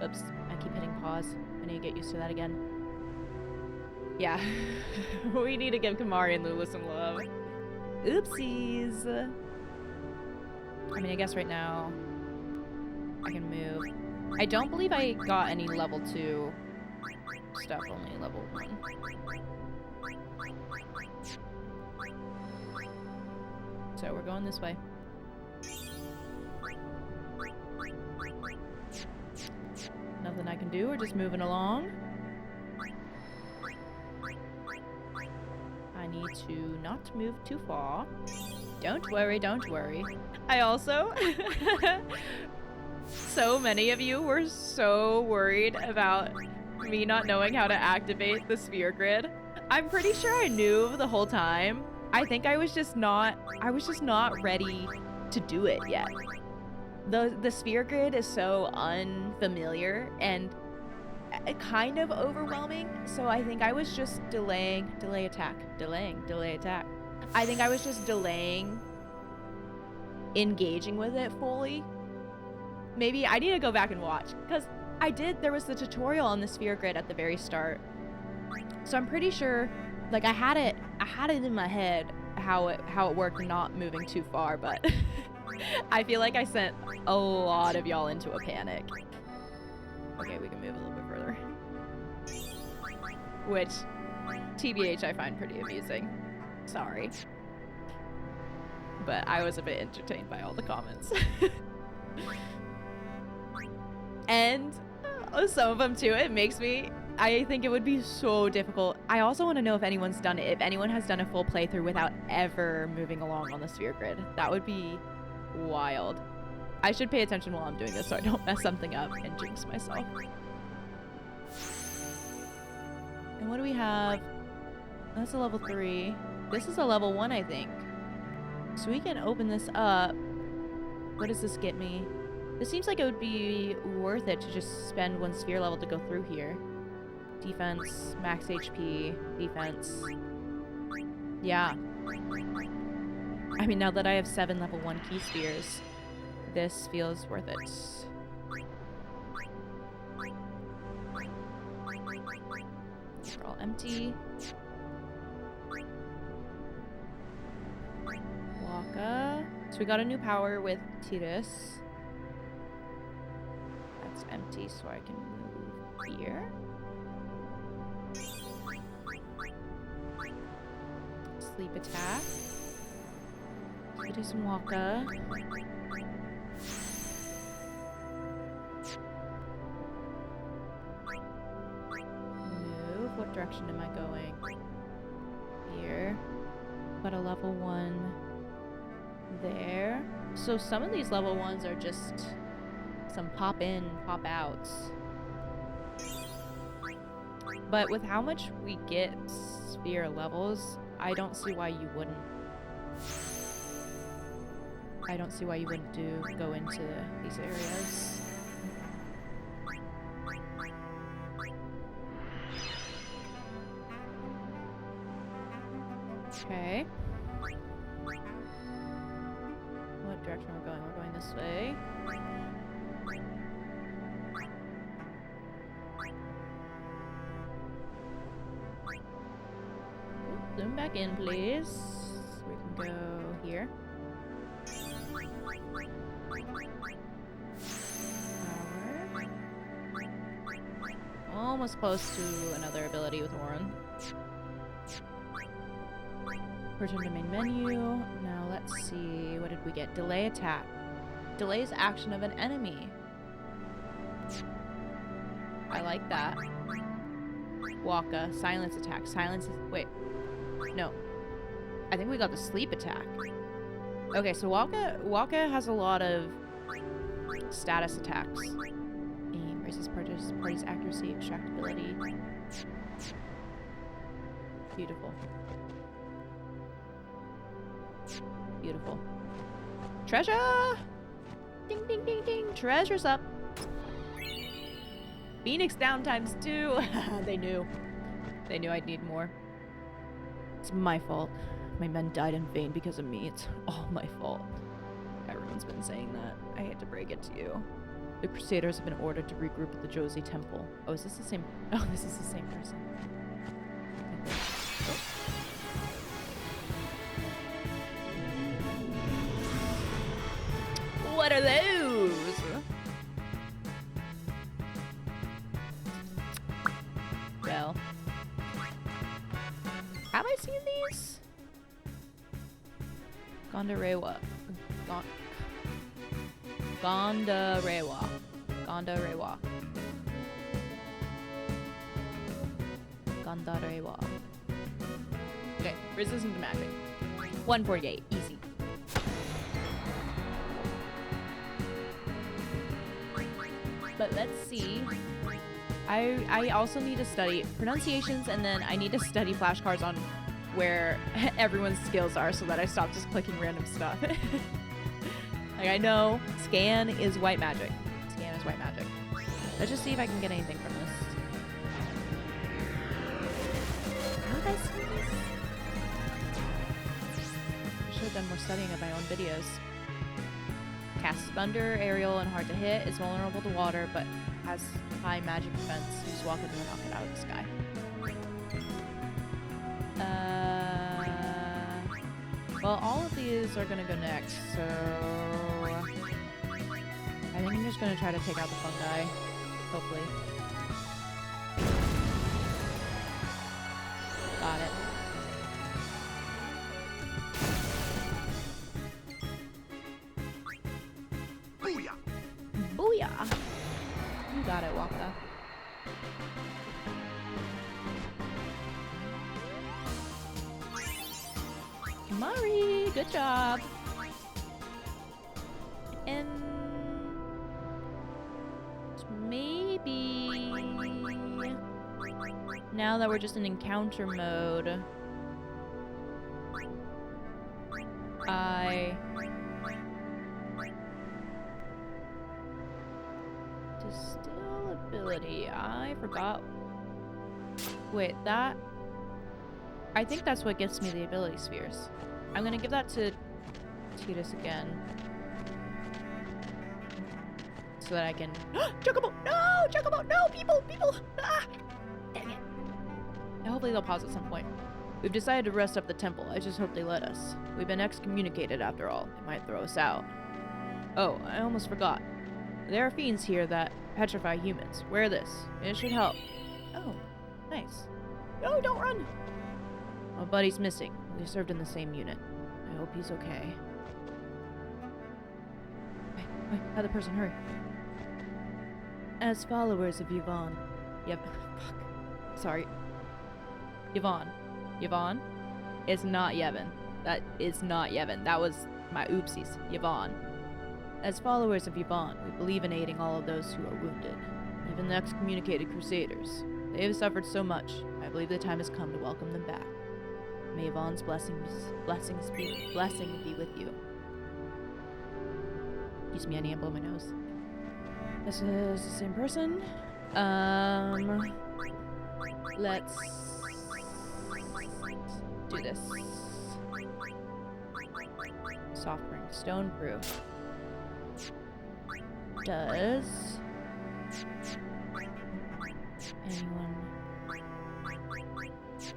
Oops, I keep hitting pause. I need to get used to that again. Yeah, we need to give Kamari and Lulu some love. Oopsies. I mean, I guess right now I can move. I don't believe I got any level 2 stuff, only level 1. So we're going this way. Nothing I can do, we're just moving along. I need to not move too far. Don't worry, don't worry. I also... So many of you were so worried about me not knowing how to activate the sphere grid. I'm pretty sure I knew the whole time. I think I was just not ready to do it yet. The sphere grid is so unfamiliar and kind of overwhelming, so I think I was just delaying attack. I think I was just delaying engaging with it fully. Maybe I need to go back and watch, because there was the tutorial on the sphere grid at the very start. So I'm pretty sure, like, I had it in my head how it worked not moving too far, but I feel like I sent a lot of y'all into a panic. Okay, we can move a little bit further. Which, TBH, I find pretty amusing. Sorry. But I was a bit entertained by all the comments. And some of them too, I think it would be so difficult. I also want to know if anyone's done it, if anyone has done a full playthrough without ever moving along on the sphere grid. That would be wild. I should pay attention while I'm doing this so I don't mess something up and jinx myself. And what do we have? That's a level 3. This is a level 1, I think. So we can open this up. What does this get me? This seems like it would be worth it to just spend 1 sphere level to go through here. Defense, max HP, defense. Yeah. I mean, now that I have 7 level 1 key spheres, this feels worth it. These are all empty. Waka. So we got a new power with Tidus. That's empty, so I can move here. Sleep attack. We do some Waka. Move. What direction am I going? Here. Got a level 1 there. So some of these level 1s are just some pop in, pop outs. But with how much we get sphere levels, I don't see why you wouldn't. I don't see why you wouldn't go into these areas. Okay. What direction we're going? We're going this way. Zoom back in, please. We can go here. Almost close to another ability with Orin. Return to main menu. Now let's see. What did we get? Delay attack. Delays action of an enemy. I like that. Waka. Silence attack. Silence is... Wait. No. I think we got the sleep attack. Okay, so Waka has a lot of status attacks. Aim. Raises party's accuracy, extractability. Beautiful. Beautiful. Treasure! Ding, ding, ding, ding. Treasure's up. Phoenix down ×2. They knew. They knew I'd need more. It's my fault. My men died in vain because of me. It's all my fault. Everyone's been saying that. I hate to break it to you. The Crusaders have been ordered to regroup at the Djose temple. Oh, is this the same? Oh, this is the same person. What are those? Well, have I seen these? Gondarewa. Gondarewa. Gondarewa. Gondarewa. Okay, resistance to magic. 148, easy. But let's see. I also need to study pronunciations, and then I need to study flashcards on where everyone's skills are so that I stop just clicking random stuff. Like, I know scan is white magic. Scan is white magic. Let's just see if I can get anything from this. How did I see this? I should have done more studying of my own videos. Casts thunder, aerial, and hard to hit. Is vulnerable to water, but has high magic defense. Use walk and knock it out of the sky. Well, all of these are gonna go next, so I think I'm just gonna try to take out the fungi, hopefully. Got it. Booyah! Booyah! You got it, Waka. Mari, good job. And maybe now that we're just in encounter mode, distill ability. I forgot. Wait, that. I think that's what gets me the ability spheres. I'm gonna give that to Titus again. So that I can... Chocobo! No! Chocobo! No! People! People! Ah! Dang it. And hopefully they'll pause at some point. We've decided to rest up the temple. I just hope they let us. We've been excommunicated after all. They might throw us out. Oh, I almost forgot. There are fiends here that petrify humans. Wear this. It should help. Oh, nice. No, don't run! My buddy's missing. We served in the same unit. I hope he's okay. Wait, other person, hurry. As followers of Yevon... Fuck. Sorry. Yevon. Yevon is not Yevon. That is not Yevon. That was My oopsies, Yevon. As followers of Yevon, we believe in aiding all of those who are wounded, even the excommunicated crusaders. They have suffered so much. I believe the time has come to welcome them back. May Yevon's blessing be with you. Excuse me, I need to blow my nose. This is the same person. Let's do this. Soft ring, stone proof. Does anyone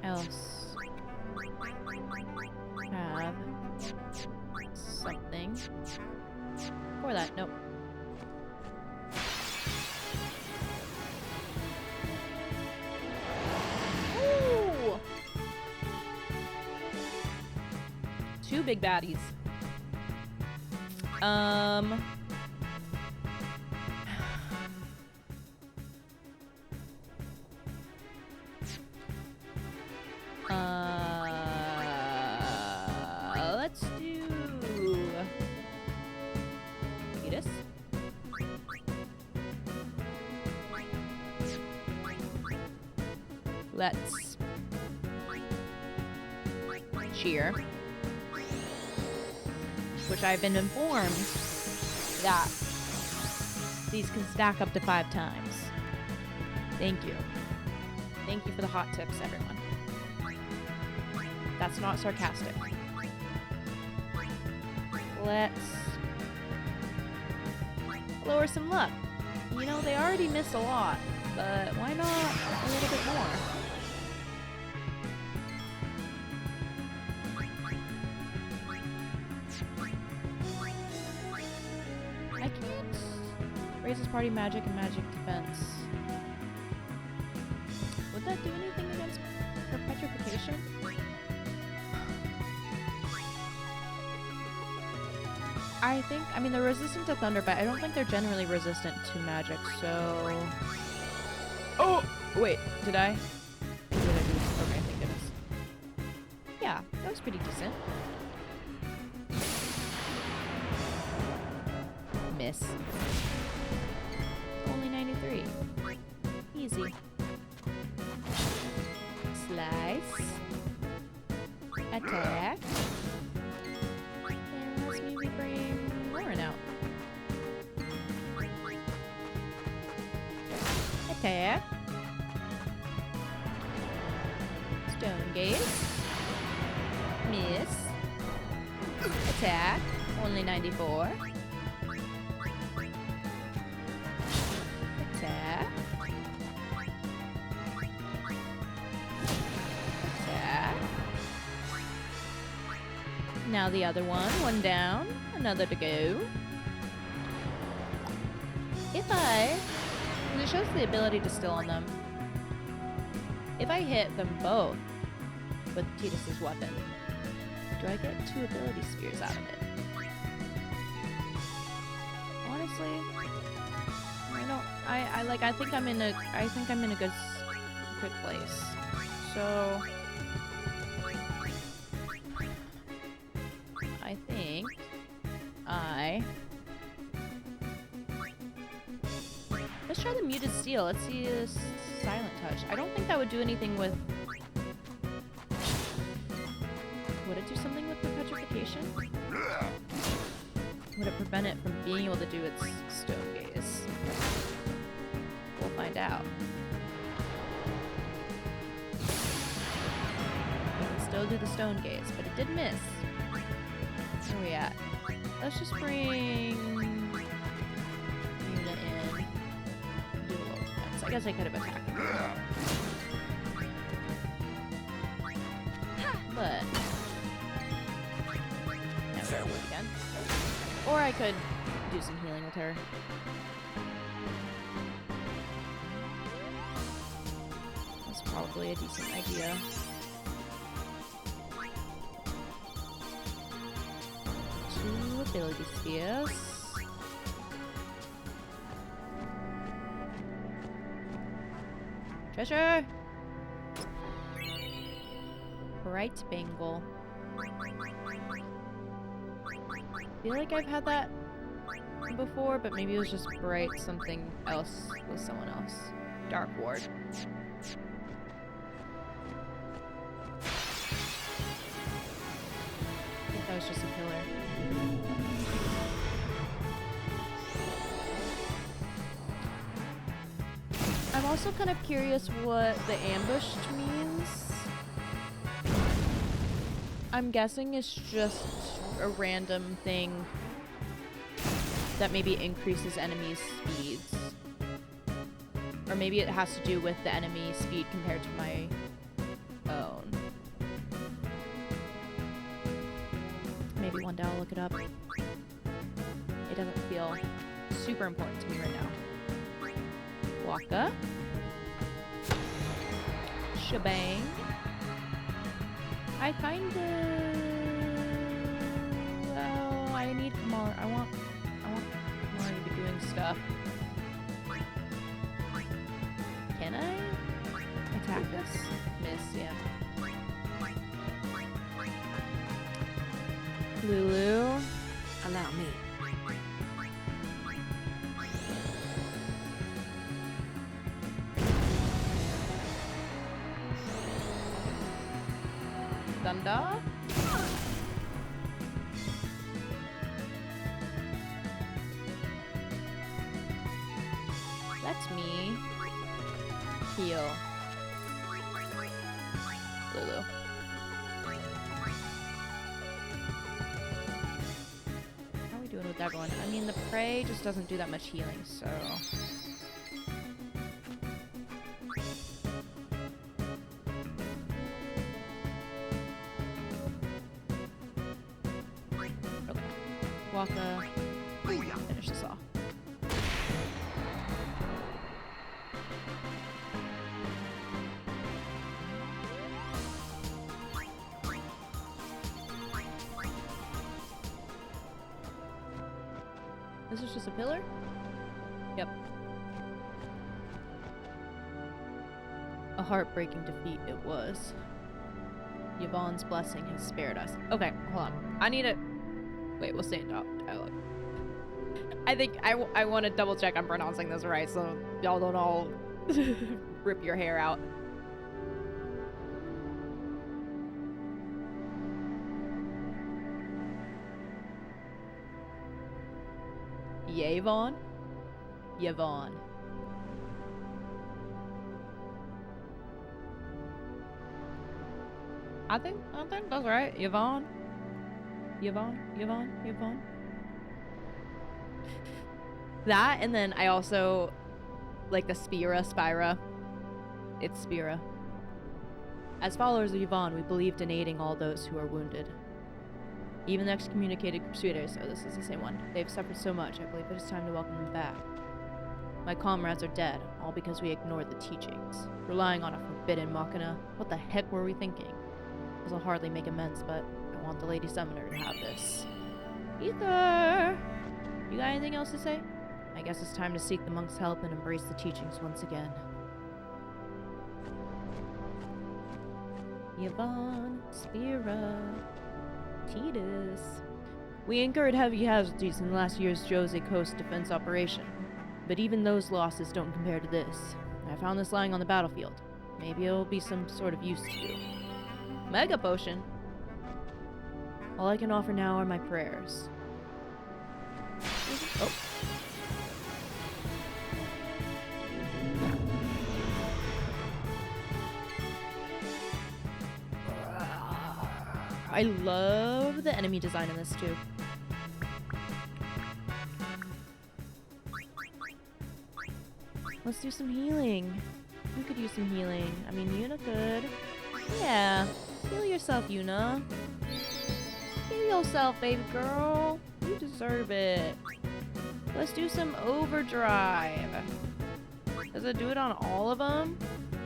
else have something for that? Nope. Ooh! 2 big baddies. Let's do Fetus. Let's cheer. Which I've been informed that these can stack up to 5 times. Thank you. Thank you for the hot tips, everyone. That's not sarcastic. Let's lower some luck. You know, they already miss a lot, but why not a little bit more? I can't. Raises party magic and magic defense. Would that do anything against petrification? I mean, they're resistant to thunder, but I don't think they're generally resistant to magic, so... Oh! Wait, did I? Did I do this? Okay, thank goodness. Yeah, that was pretty decent. Miss. Only 93. Easy. Slice. Attack. And let's maybe bring Lauren out. Attack. Stone gaze. Miss. Attack. Only 94. Attack. Attack. Now the other one down, another to go. It shows the ability to still on them. If I hit them both with Titus's weapon, do I get 2 ability spheres out of it? Honestly, I think I'm in a good place. So I think let's try the muted steel. Let's see this silent touch. I don't think that would do anything with. Would it do something with the petrification? Would it prevent it from being able to do its stone gaze? We'll find out. We can still do the stone gaze, but it did miss. Where are we at? Let's just bring Yuna in. Do a little defense. I guess I could have attacked her. But now we're going again. Or I could do some healing with her. That's probably a decent idea. Two ability spheres. Treasure! Bright bangle. feel like I've had that before, but maybe it was just bright something else with someone else. Dark Ward. I think that was just a pillar. I'm also kind of curious what the ambushed means. I'm guessing it's just a random thing that maybe increases enemies' speeds. Or maybe it has to do with the enemy speed compared to my own. Maybe one day I'll look it up. It doesn't feel super important to me right now. Waka. Shebang. I kinda... Well, I need more. I want more to be doing stuff. Can I attack this? Miss, yeah. Lulu. Allow me. Thunder. Let me heal Lulu. How are we doing with everyone? I mean, the prey just doesn't do that much healing, so... Waka. Finish this off. This is just a pillar? Yep. A heartbreaking defeat it was. Yevon's blessing has spared us. Okay, hold on. I need to... Wait, we'll stay in dialogue. I think I want to double check I'm pronouncing this right so y'all don't all rip your hair out. Yevon? Yevon. I think that's right. Yevon. Yevon. That, and then I also like the Spira. It's Spira. As followers of Yevon, we believed in aiding all those who are wounded. Even the excommunicated crusaders, oh, this is the same one. They've suffered so much, I believe it is time to welcome them back. My comrades are dead, all because we ignored the teachings. Relying on a forbidden machina. What the heck were we thinking? This will hardly make amends, but I want the Lady Summoner to have this. Ether! You got anything else to say? I guess it's time to seek the monk's help and embrace the teachings once again. Yevon, Spira, Titus. We incurred heavy casualties in last year's Djose Coast defense operation, but even those losses don't compare to this. I found this lying on the battlefield. Maybe it'll be some sort of use to you. Mega potion? All I can offer now are my prayers. Oh. I love the enemy design in this too. Let's do some healing. You could use some healing. I mean, Yuna could. Yeah. Heal yourself, Yuna. Heal yourself, baby girl. You deserve it. Let's do some overdrive. Does it do it on all of them?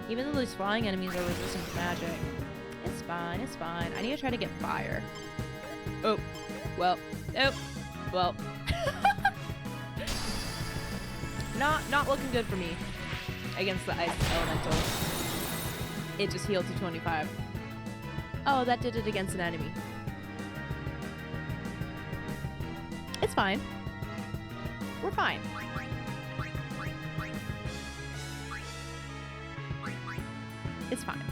Even though these flying enemies are resistant to magic. It's fine, it's fine. I need to try to get fire. Oh. Well. Oh. Well. Not looking good for me against the ice elemental. It just healed to 25. Oh, that did it against an enemy. It's fine. We're fine. It's fine.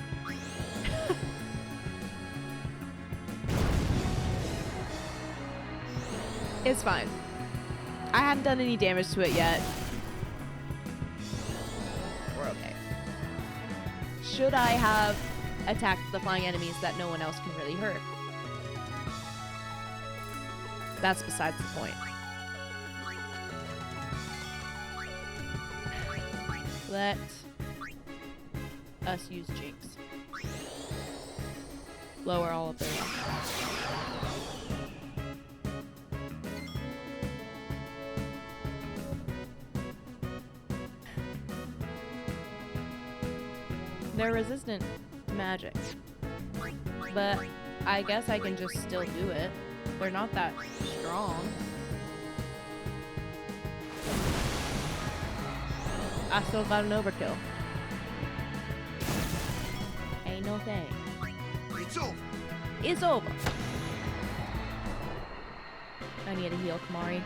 It's fine. I haven't done any damage to it yet. We're okay. Should I have attacked the flying enemies that no one else can really hurt? That's besides the point. Let us use Jinx. Lower all of their weapons. They're resistant to magic. But I guess I can just still do it. They're not that strong. I still got an overkill. Ain't no thing. It's over. It's over. I need a heal, Kamari.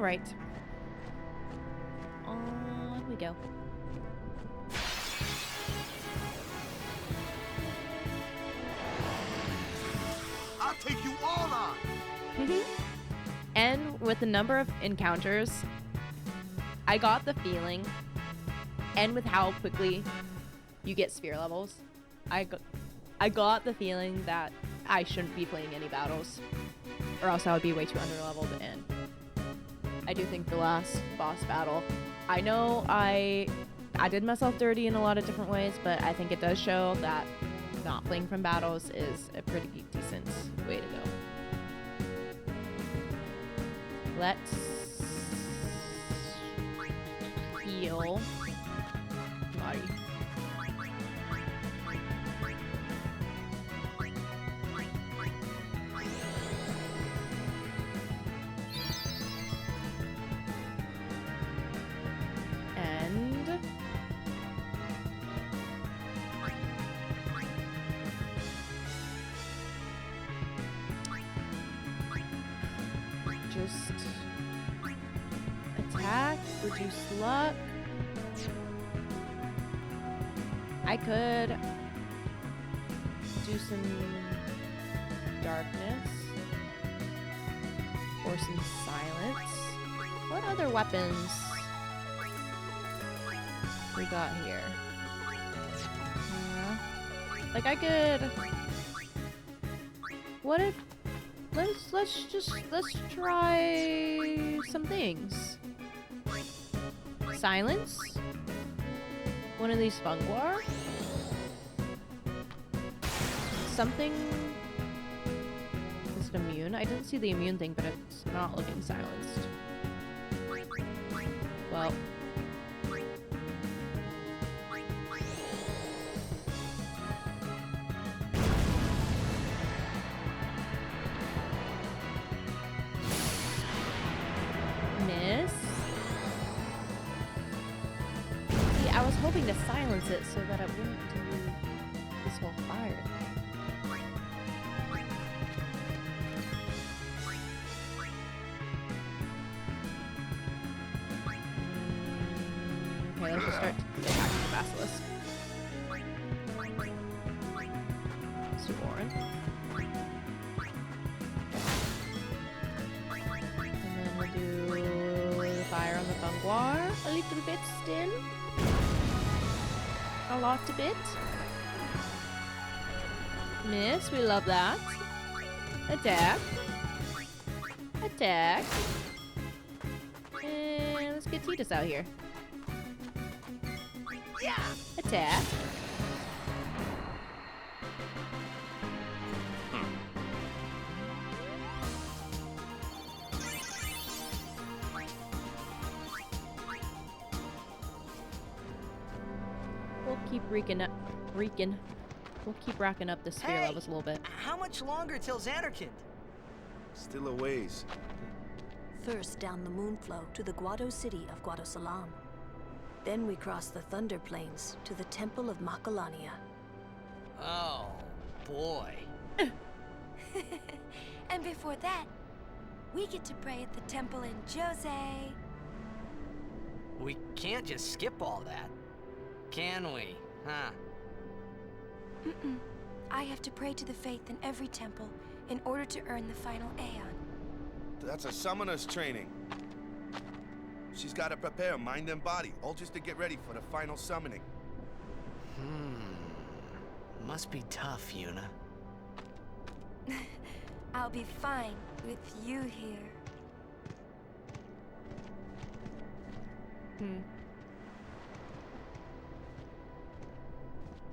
Right. On we go. I'll take you all on. And with the number of encounters, I got the feeling, and with how quickly you get sphere levels, I got the feeling that I shouldn't be playing any battles, or else I would be way too underleveled. And I do think the last boss battle, I know I did myself dirty in a lot of different ways, but I think it does show that not playing from battles is a pretty decent way to go. Let's heal Mari. And just attack, reduce luck. I could do some darkness or some silence. What other weapons we got here? Like I could. What if? Let's try some things. Silence. One of these Fungwar. Something. Is it immune? I didn't see the immune thing, but it's not looking silenced. Well. Miss. See, I was hoping to silence it so that it wouldn't do this whole fire thing. Okay, let's just start attacking the basilisk. Let's do Orin. And then we'll do the fire on the Fungwar a little bit still. A lot a bit. Miss, we love that. Attack. Attack. And let's get Titus out here. Yeah. Attack. We'll keep We'll keep racking up the sphere levels a little bit. How much longer till Xanarkand? Still a ways. First down the Moonflow to the Guado city of Guadosalam. Then we cross the Thunder Plains to the Temple of Makalania. Oh, boy. And before that, we get to pray at the temple in Djose. We can't just skip all that, can we? Huh? Mm-mm. I have to pray to the faith in every temple in order to earn the final aaaaand. That's a summoner's training. She's got to prepare mind and body, all just to get ready for the final summoning. Must be tough, Yuna. I'll be fine with you here.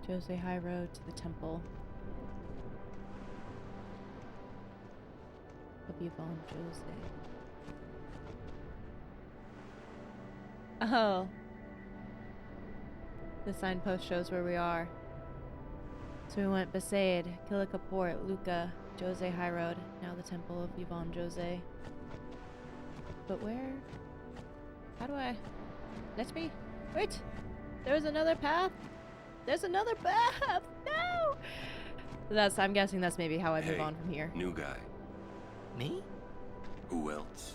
Djose High Road to the temple of Yevon Djose. Oh. The signpost shows where we are. So we went Besaid, Kilikaport, Luca, Djose High Road, now the temple of Yevon Djose. But where? How do I? Let me. Wait! There's another path! There's another path! No! I'm guessing that's maybe how I move on from here. New guy. Me? Who else?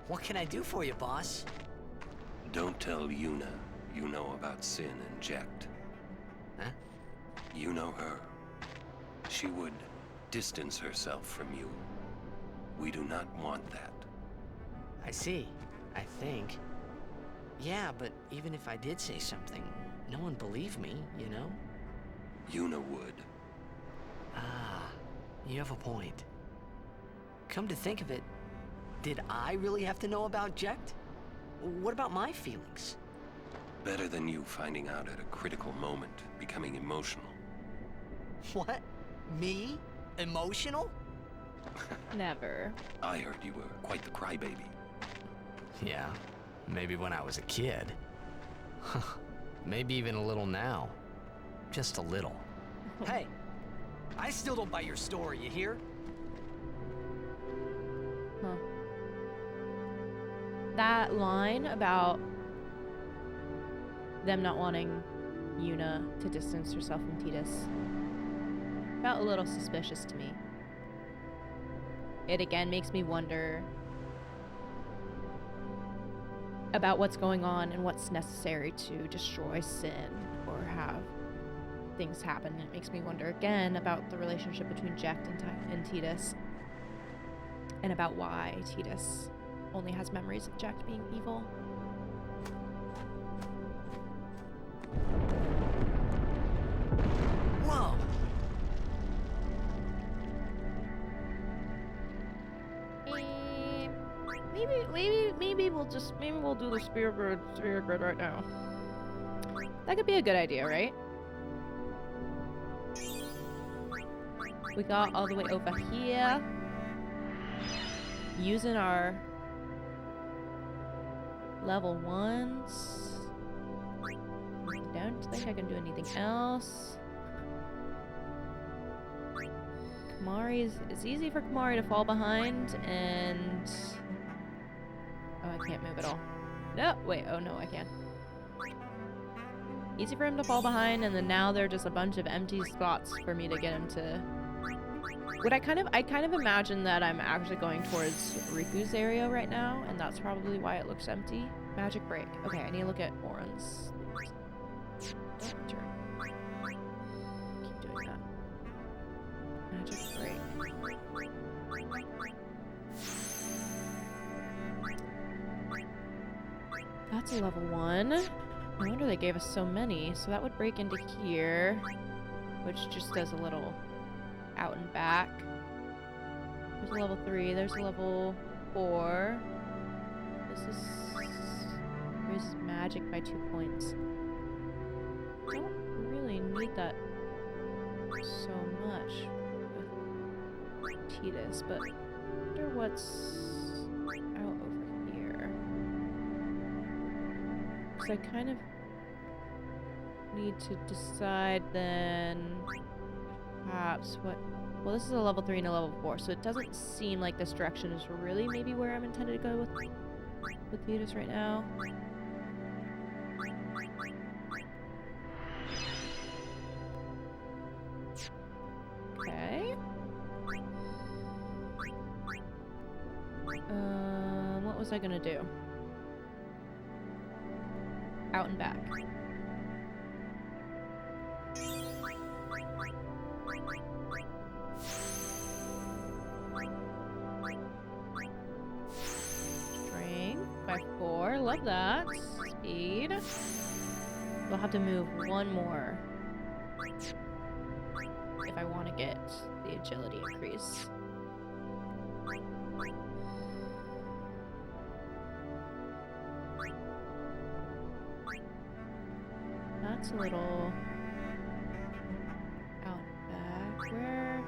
What can I do for you, boss? Don't tell Yuna you know about Sin and Jekt. Huh? You know her. She would distance herself from you. We do not want that. I see. I think. Yeah, but even if I did say something, no one believed me, you know? Yuna would. Ah, you have a point. Come to think of it, did I really have to know about Jekt? What about my feelings? Better than you finding out at a critical moment, becoming emotional. What? Me? Emotional? Never. I heard you were quite the crybaby. Yeah, maybe when I was a kid. Maybe even a little now. Just a little. Hey, I still don't buy your story, you hear? Huh. That line about them not wanting Yuna to distance herself from Tidus felt a little suspicious to me. It again makes me wonder about what's going on and what's necessary to destroy Sin or have things happen. It makes me wonder again about the relationship between Jekt and Tidus, and about why Tidus only has memories of Jekt being evil. Whoa! Maybe we'll do the sphere grid right now. That could be a good idea, right? We got all the way over here. Using our level 1s. Don't think I can do anything else. It's easy for Kamari to fall behind, and oh, I can't move at all. No, wait, oh no, I can. Easy for him to fall behind, and then now there are just a bunch of empty spots for me to get him to. I kind of imagine that I'm actually going towards Riku's area right now, and that's probably why it looks empty. Magic break. Okay, I need to look at Oren's. Don't return. Keep doing that. Magic break. That's a level 1. No wonder they gave us so many. So that would break into here, which just does a little out and back. There's a level 3. There's a level 4. This is raises magic by 2 points. Don't really need that so much with Tidus, but I wonder what's out over here. Because I kind of need to decide then perhaps what. Well, this is a level 3 and a level 4, so it doesn't seem like this direction is really maybe where I'm intended to go with Tidus right now. was I gonna do? Out and back. Strength by 4. Love that. Speed. We'll have to move one more if I want to get the agility increase. That's a little out back. Where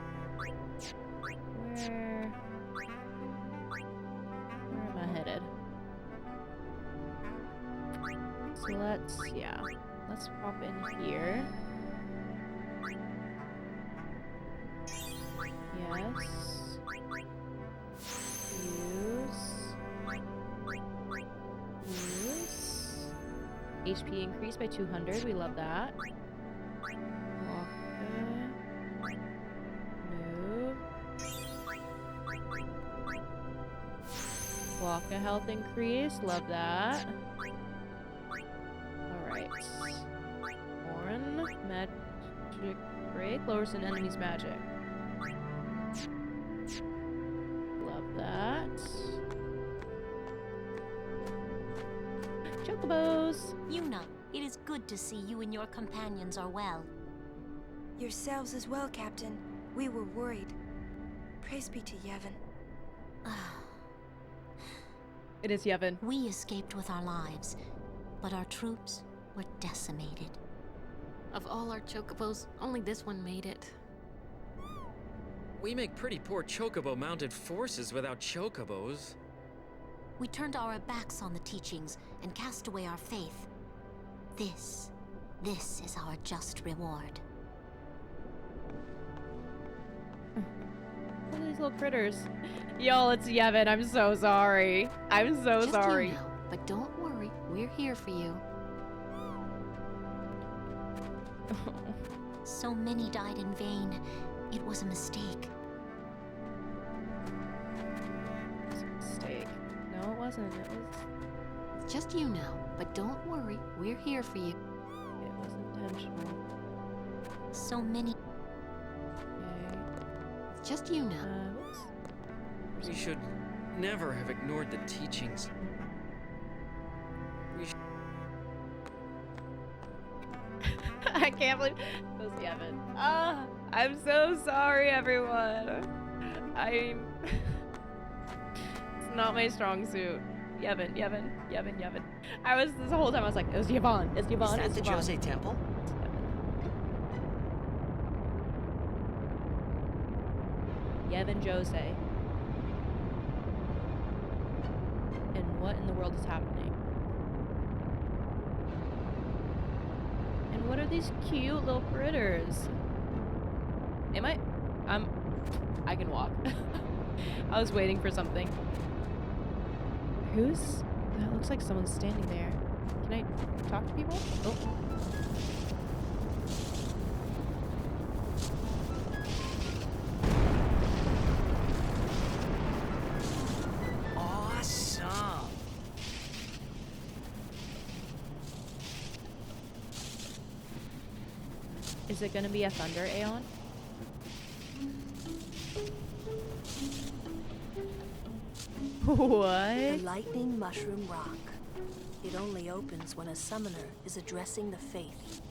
am I headed? So let's pop in here. Yes. Use. HP increased by 200. We love that. Move. Waka health increase. Love that. Alright. Orin. Magic break. Lowers an enemy's magic. Love that. Chocobos! Yuna, it is good to see you and your companions are well. Yourselves as well, Captain. We were worried. Praise be to Yevon. It is Yevon. We escaped with our lives, but our troops were decimated. Of all our chocobos, only this one made it. We make pretty poor chocobo-mounted forces without chocobos. We turned our backs on the teachings and cast away our faith. This is our just reward. Look at these little critters. Y'all, it's Yevon. I'm so sorry. I'm so sorry. You know, but don't worry, we're here for you. So many died in vain. It was a mistake. It's a mistake. No, it wasn't. It was... It's just you now, but don't worry, we're here for you. It was intentional. So many... Okay. It's just you now. Whoops. We should never have ignored the teachings. I can't believe it was Yevon. Ah, I'm so sorry, everyone. It's not my strong suit. Yevon. I was this whole time I was like, it was Yevon. It's Yevon. Is that the Djose temple? Yevon Djose. And what in the world is happening? And what are these cute little critters? I can walk. I was waiting for something. That looks like someone's standing there. Can I talk to people? Oh. Awesome. Is it gonna be a thunder aeon? What? The lightning mushroom rock. It only opens when a summoner is addressing the faith.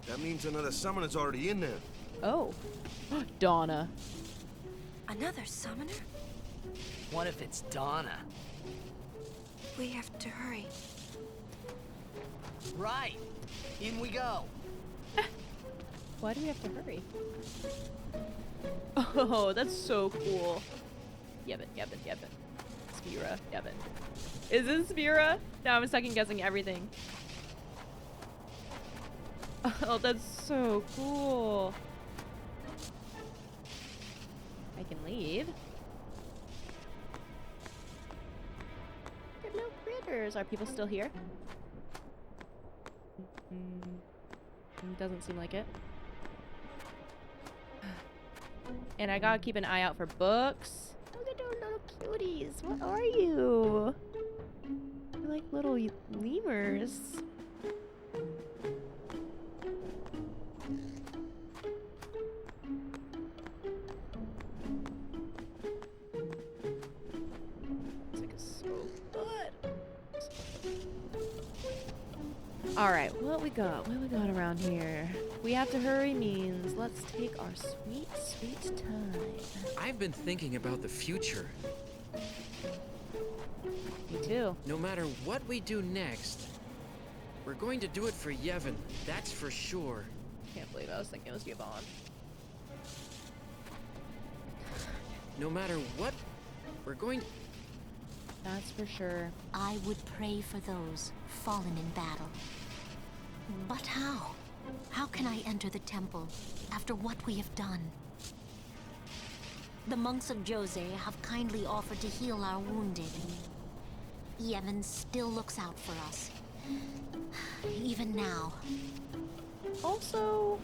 That means another summoner's already in there. Oh. Donna. Another summoner? What if it's Donna? We have to hurry. Right. In we go. Why do we have to hurry? Oh, that's so cool. Yevon. Spira, Yevon. Is it Spira? No, I'm second guessing everything. Oh, that's so cool. I can leave. Good little critters. Are people still here? Doesn't seem like it. And I gotta keep an eye out for books. Look at those little cuties. What are you? like little lemurs. It's like so good. Alright, what we got? What we got around here? We have to hurry means let's take our sweet, sweet time. I've been thinking about the future. Me too. No matter what we do next, we're going to do it for Yevon, that's for sure. Can't believe I was thinking it was Yevon. No matter what, we're going... That's for sure. I would pray for those fallen in battle. But how? How can I enter the temple after what we have done? The monks of Djose have kindly offered to heal our wounded. Yevon still looks out for us. Even now. Also,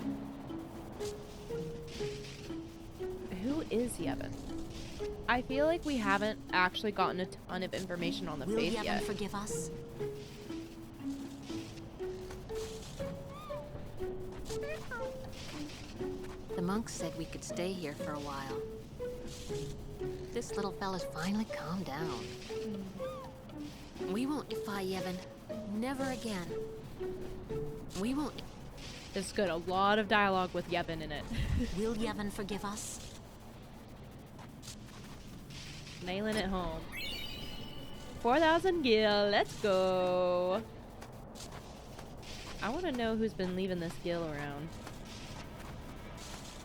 who is Yevon? I feel like we haven't actually gotten a ton of information on the Will faith Yevon yet. forgive us? The monks said we could stay here for a while. This little fella's finally calmed down. We won't defy Yevon. Never again. We won't... It's good. A lot of dialogue with Yevon in it. Will Yevon forgive us? Nailing it home. 4,000 gil. Let's go. I want to know who's been leaving this gil around.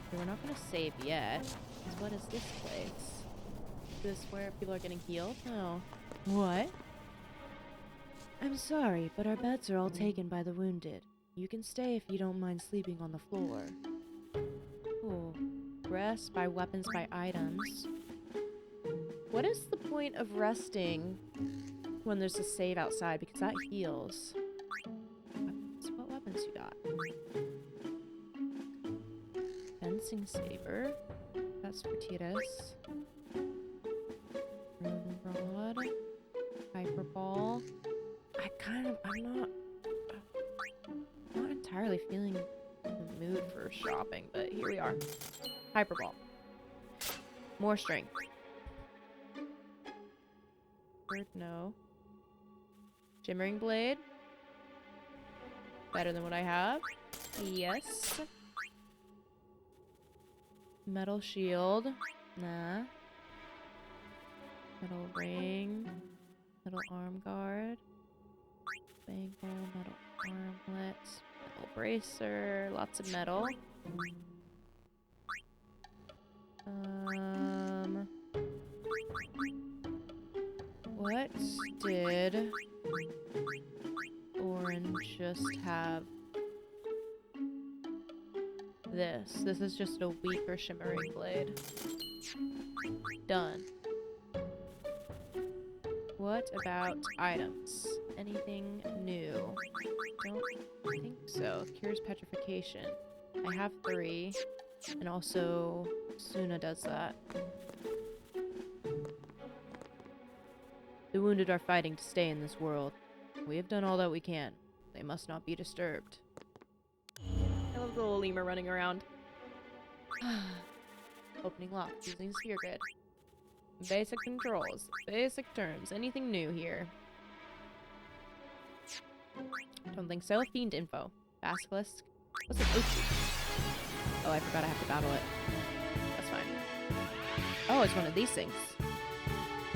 Okay, we're not going to save yet. 'Cause what is this place? Is this where people are getting healed? No. What? I'm sorry, but our beds are all taken by the wounded. You can stay if you don't mind sleeping on the floor. Oh. Rest by weapons by items. What is the point of resting when there's a save outside? Because that heals. Weapons. What weapons you got? Fencing saber. That's for Tiras. Rune rod. Hyper ball. I'm not entirely feeling in the mood for shopping, but here we are. Hyper ball. More strength. No. Shimmering blade. Better than what I have. Yes. Metal shield. Nah. Metal ring. Metal arm guard. Bangle. Metal armlet. Metal bracer. Lots of metal. What did Orange just have? This. This is just a weaker shimmering blade. Done. What about items? Anything new? Don't think so. Cures petrification. I have 3. And also, Suna does that. The wounded are fighting to stay in this world. We have done all that we can. They must not be disturbed. I love the little lemur running around. Opening lock, using sphere grid. Basic controls, basic terms, anything new here? Don't think so. Fiend info. Basilisk. What's an Ochi? Oh, I forgot I have to battle it. That's fine. Oh, it's one of these things.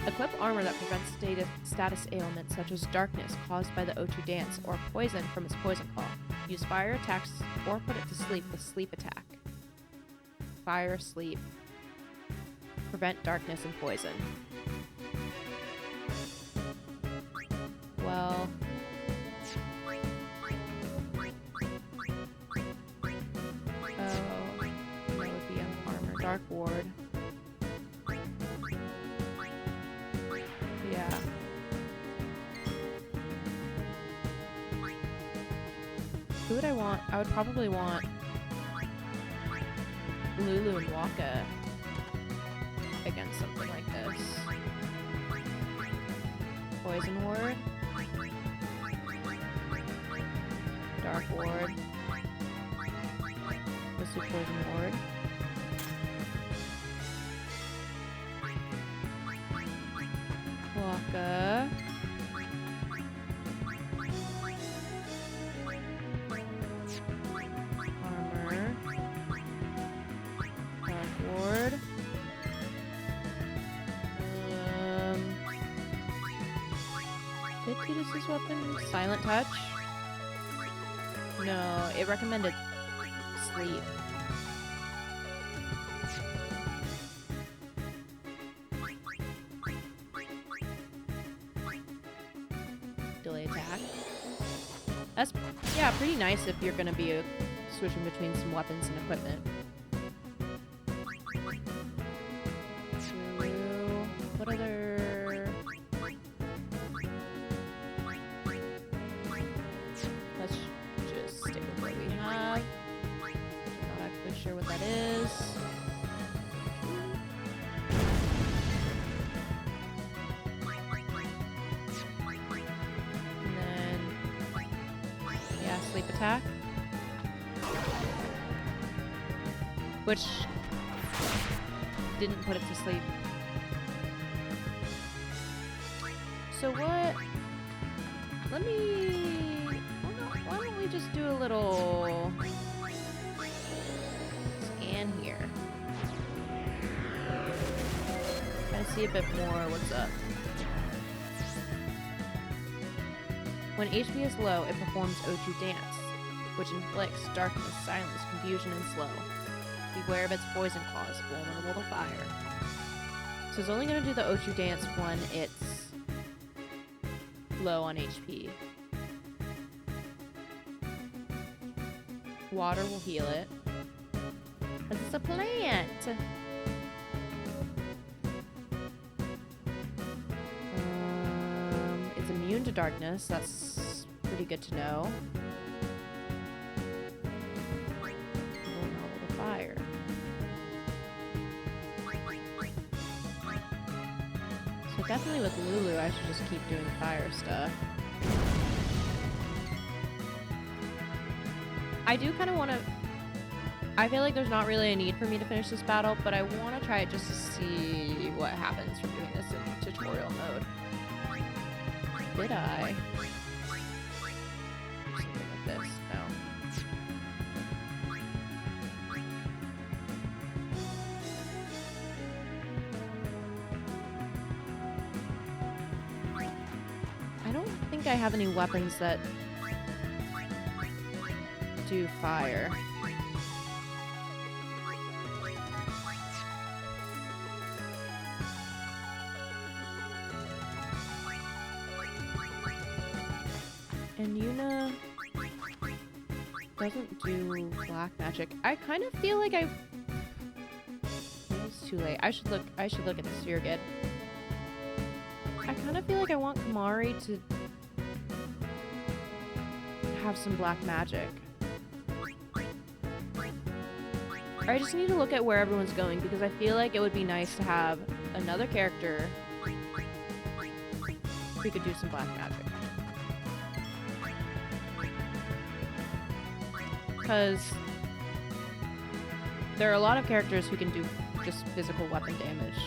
Equip armor that prevents status ailments such as darkness caused by the O2 dance or poison from its poison call. Use fire attacks or put it to sleep with sleep attack. Fire, sleep. Prevent darkness and poison. Well... Oh, that would be an armor. Dark ward. Yeah. Who would I want? I would probably want Lulu and Waka against something like this. Poison ward. Dark Ward. Twisted Poison Ward. Waka. Armor. Dark Ward. Did Tidus's weapon Silent Touch? No, it recommended Sleep. Delay attack. That's, yeah, pretty nice if you're gonna be switching between some weapons and equipment. True. What other... Let's just stick with what we have. Not actually sure what that is. And then, yeah, sleep attack. Which didn't put it to sleep. So what? Let me... Why don't we just do a little scan here? Kind of see a bit more what's up. When HP is low, it performs O2 Dance, which inflicts darkness, silence, confusion, and slow. Beware of its poison claws, vulnerable to fire. So it's only going to do the O2 Dance when it's low on HP. Water will heal it. Because it's a plant! It's immune to darkness. That's pretty good to know. Vulnerable to fire. So definitely with Lulu, I should just keep doing fire stuff. I do kind of want to... I feel like there's not really a need for me to finish this battle, but I want to try it just to see what happens from doing this in tutorial mode. Did I? Something like this. No. I don't think I have any weapons that do fire. And Yuna doesn't do black magic. I kind of feel like maybe it's too late. I should look at this. You're good. I kind of feel like I want Kamari to have some black magic. I just need to look at where everyone's going because I feel like it would be nice to have another character who could do some black magic. Because there are a lot of characters who can do just physical weapon damage.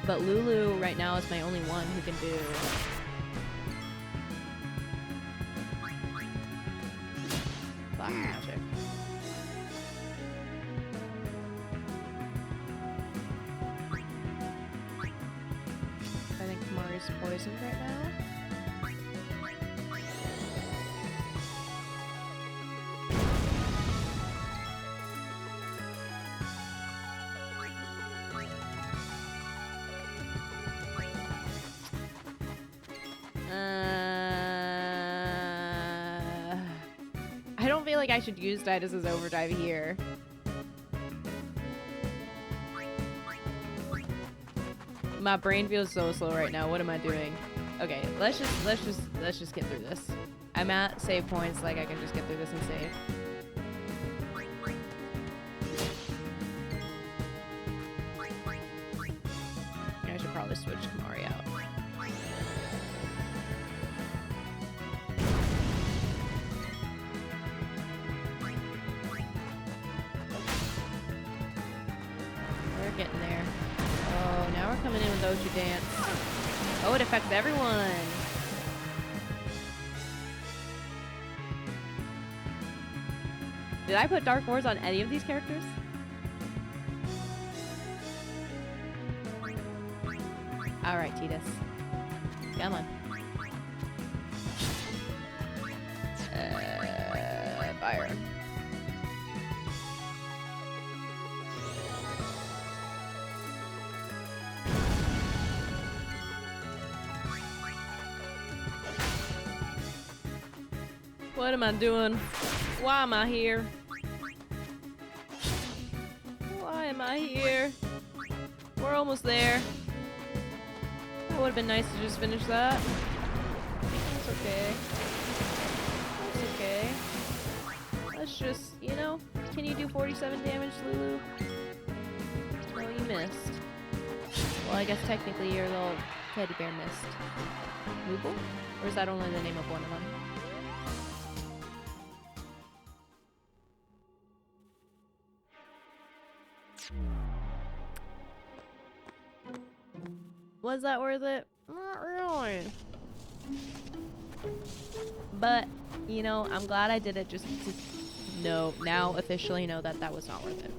But Lulu right now is my only one who can do black magic. I think Kamari's poisoned right now. I don't feel like I should use Didus's overdrive here. My brain feels so slow right now. What am I doing? Okay, let's just get through this. I'm at save points, like I can just get through this and save. I should probably switch getting there. Oh, now we're coming in with Oju Dance. Oh, it affects everyone. Did I put Dark Wars on any of these characters? Alright, Titus. Come on. Fire. What am I doing? Why am I here? Why am I here? We're almost there. It would have been nice to just finish that. That's okay. That's okay. Let's just, you know, can you do 47 damage, Lulu? No, you missed. Well, I guess technically your little teddy bear missed. Moogle? Or is that only the name of one of them? Was that worth it? Not really. But, you know, I'm glad I did it just to know, now officially know that that was not worth it.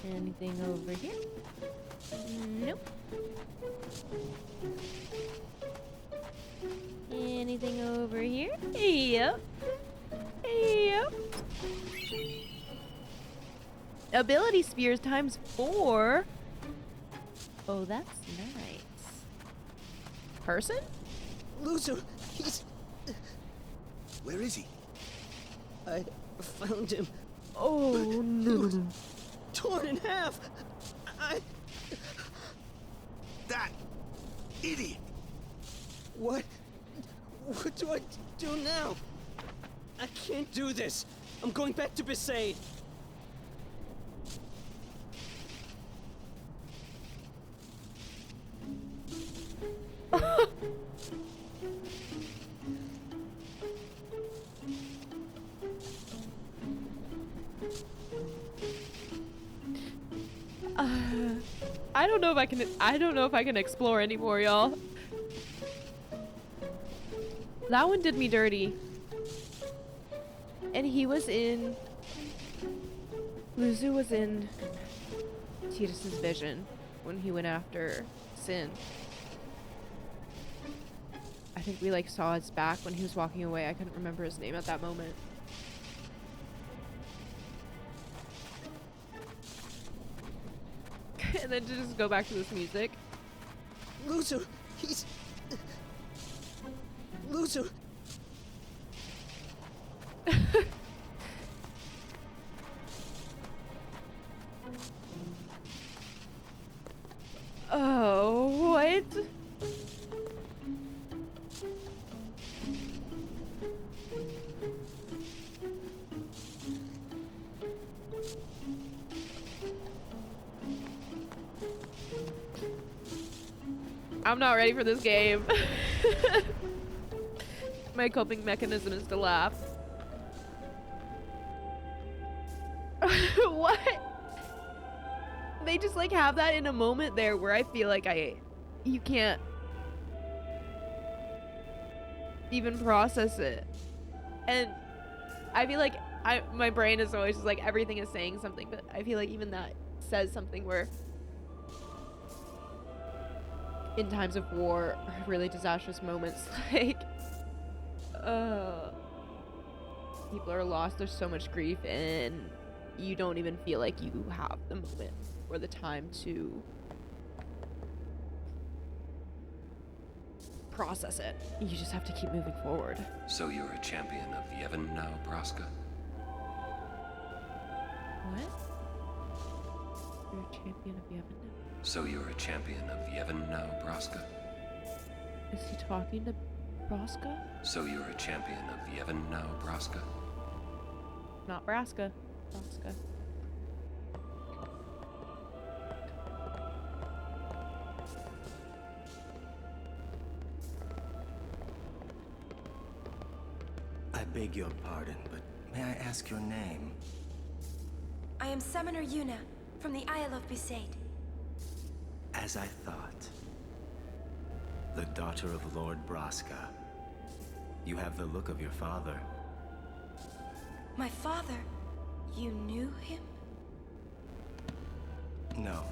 Anything over here? Nope. Anything over here? Yep. Yep. Ability spheres times 4. Oh, that's nice. Person? Loser, he's... Where is he? I found him. Oh, no. Torn in half. That idiot! What do I do now? I can't do this. I'm going back to Besaid. I don't know if I can explore anymore, y'all. That one did me dirty. And he was in... Luzu was in Titus's vision when he went after Sin. I think we like saw his back when he was walking away. I couldn't remember his name at that moment. And then to just go back to this music. Loser, he's... Loser. Oh, what? I'm not ready for this game. My coping mechanism is to laugh. What? They just like have that in a moment there where I feel like you can't even process it. And I feel like my brain is always just like everything is saying something, but I feel like even that says something where in times of war or really disastrous moments, like people are lost, there's so much grief, and you don't even feel like you have the moment or the time to process it. You just have to keep moving forward. So you're a champion of Yevon now, Braska? What? You're a champion of Yevon now? So you're a champion of Yevon now, Braska? Is he talking to Braska? So you're a champion of Yevon now, Braska? Not Braska. Braska. beg your pardon, but may I ask your name? I am Summoner Yuna, from the Isle of Besaid. As I thought. The daughter of Lord Braska. You have the look of your father. My father? You knew him? No,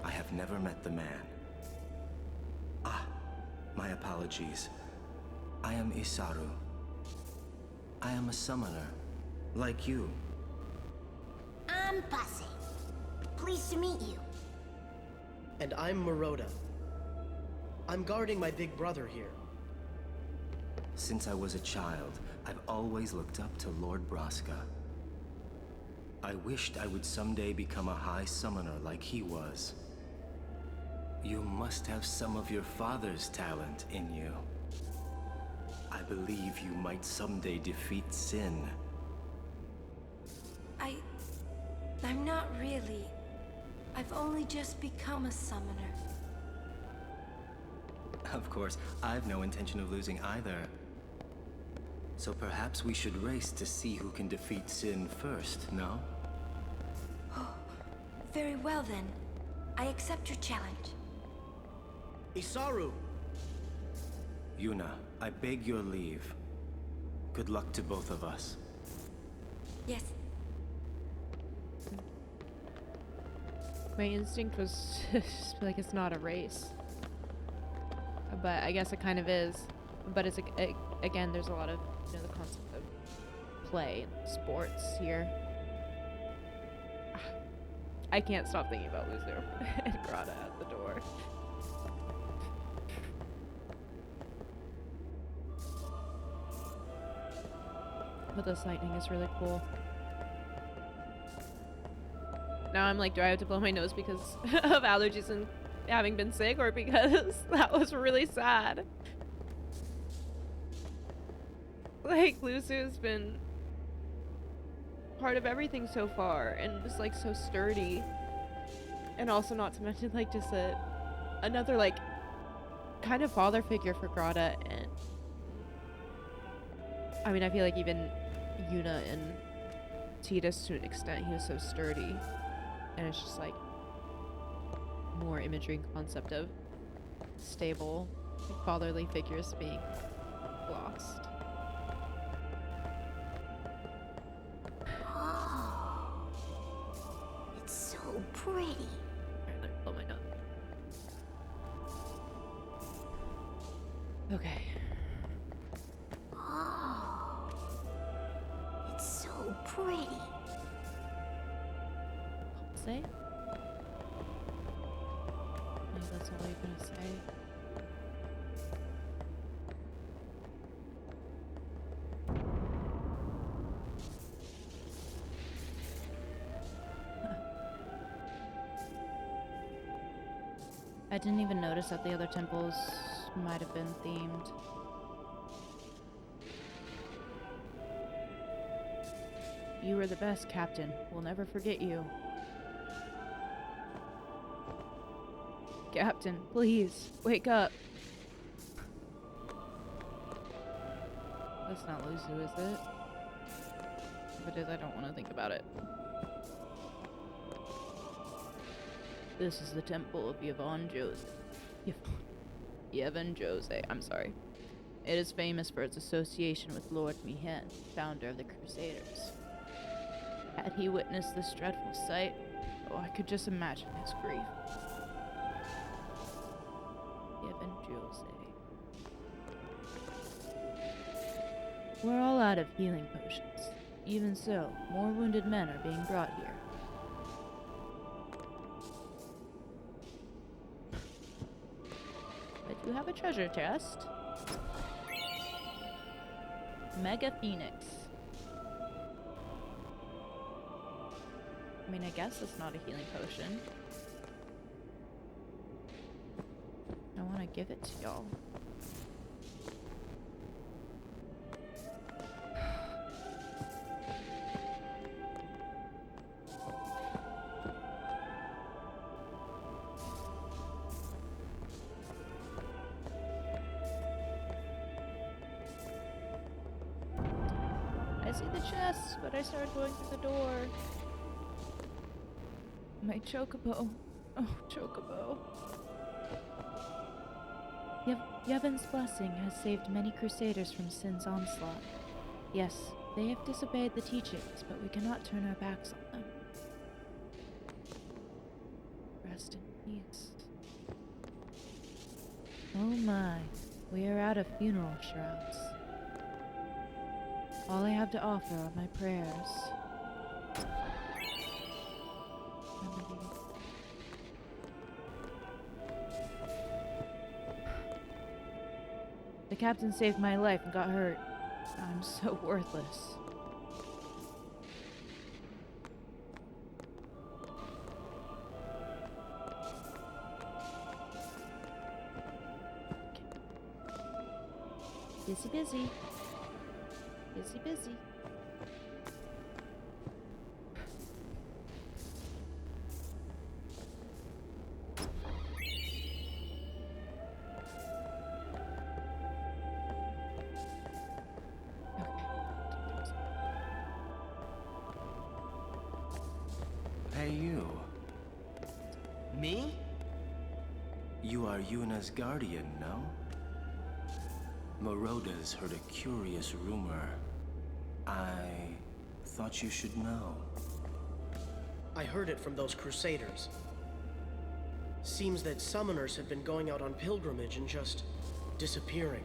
I have never met the man. Ah, my apologies. I am Isaru. I am a summoner, like you. I'm Pase. Pleased to meet you. And I'm Maroda. I'm guarding my big brother here. Since I was a child, I've always looked up to Lord Braska. I wished I would someday become a high summoner like he was. You must have some of your father's talent in you. I believe you might someday defeat Sin. I'm not really. I've only just become a summoner. Of course, I've no intention of losing either. So perhaps we should race to see who can defeat Sin first, no? Oh, very well then. I accept your challenge. Isaru! Yuna, I beg your leave. Good luck to both of us. Yes. My instinct was just like it's not a race. But I guess it kind of is. But it's again, there's a lot of, you know, the concept of play and sports here. I can't stop thinking about Luzu and Grata at the door. But this lightning is really cool. Now I'm like, do I have to blow my nose because of allergies and having been sick, or because that was really sad? Like, Luzu's been part of everything so far, and just like so sturdy. And also, not to mention, like, just another like kind of father figure for Grata. And I mean, I feel like even Yuna and Tidus, to an extent, he was so sturdy. And it's just like more imagery and concept of stable fatherly figures being lost. Oh, it's so pretty. Alright, let me blow my nose. Okay. Oh, it's so pretty. Say? Maybe that's all you're gonna say. I didn't even notice that the other temples might have been themed. You were the best, Captain. We'll never forget you. Captain, please, wake up. That's not Luzu, is it? If it is, I don't want to think about it. This is the temple of Yevon Djose. Yevon Djose, I'm sorry. It is famous for its association with Lord Mihen, founder of the Crusaders. Had he witnessed this dreadful sight, oh, I could just imagine his grief. Yevon Djose. We're all out of healing potions. Even so, more wounded men are being brought here. But you have a treasure chest. Mega Phoenix. I mean, I guess it's not a healing potion. I want to give it to y'all. see the chest, but I started going through the door. My chocobo. Oh, chocobo. Yevon's blessing has saved many crusaders from sin's onslaught. Yes, they have disobeyed the teachings, but we cannot turn our backs on them. Rest in peace. Oh my, we are out of funeral shrouds. All I have to offer are my prayers. The captain saved my life and got hurt. I'm so worthless. Busy, busy. Busy, busy. Hey, you. Me? You are Yuna's guardian, no? Moroda's heard a curious rumor. I thought you should know. I heard it from those crusaders. Seems that summoners have been going out on pilgrimage and just disappearing.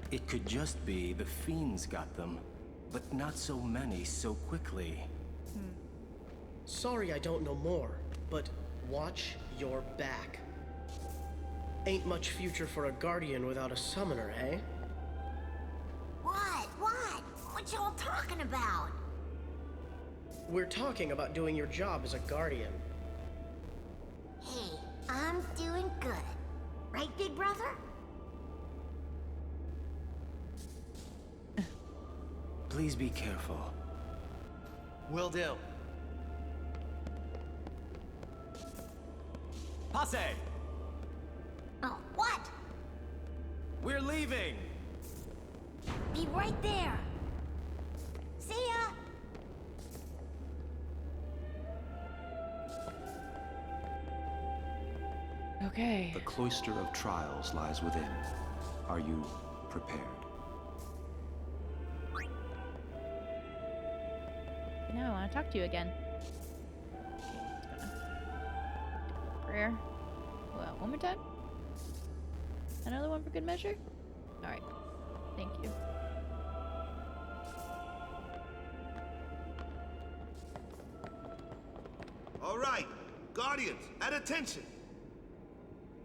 It could just be the fiends got them, but not so many so quickly. Sorry I don't know more, but watch your back. Ain't much future for a guardian without a summoner, eh? What? What y'all talking about? We're talking about doing your job as a guardian. Hey, I'm doing good. Right, big brother? Please be careful. Will do. Passe! Oh, what? We're leaving! Be right there. See ya. Okay. The cloister of trials lies within. Are you prepared? Now I want to talk to you again. Prayer. Well, one more time. Another one for good measure? Alright. Thank you. All right, Guardians, at attention.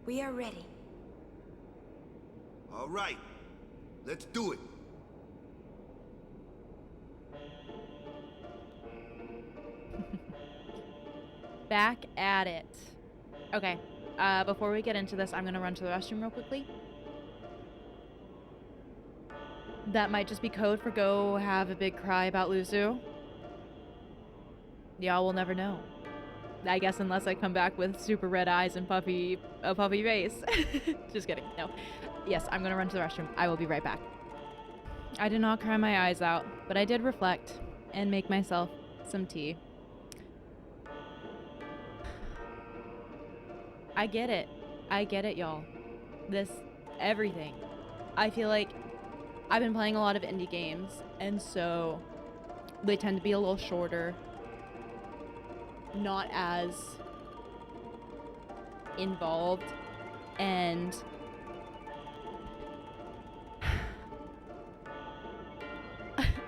We are ready. All right, let's do it. Back at it. Okay. Before we get into this, I'm gonna run to the restroom real quickly. That might just be code for go have a big cry about Luzu. Y'all will never know. I guess unless I come back with super red eyes and a puffy face. Just kidding. No. Yes, I'm gonna run to the restroom. I will be right back. I did not cry my eyes out, but I did reflect and make myself some tea. I get it. I get it, y'all. Everything. I feel like I've been playing a lot of indie games, and so they tend to be a little shorter. Not as involved, and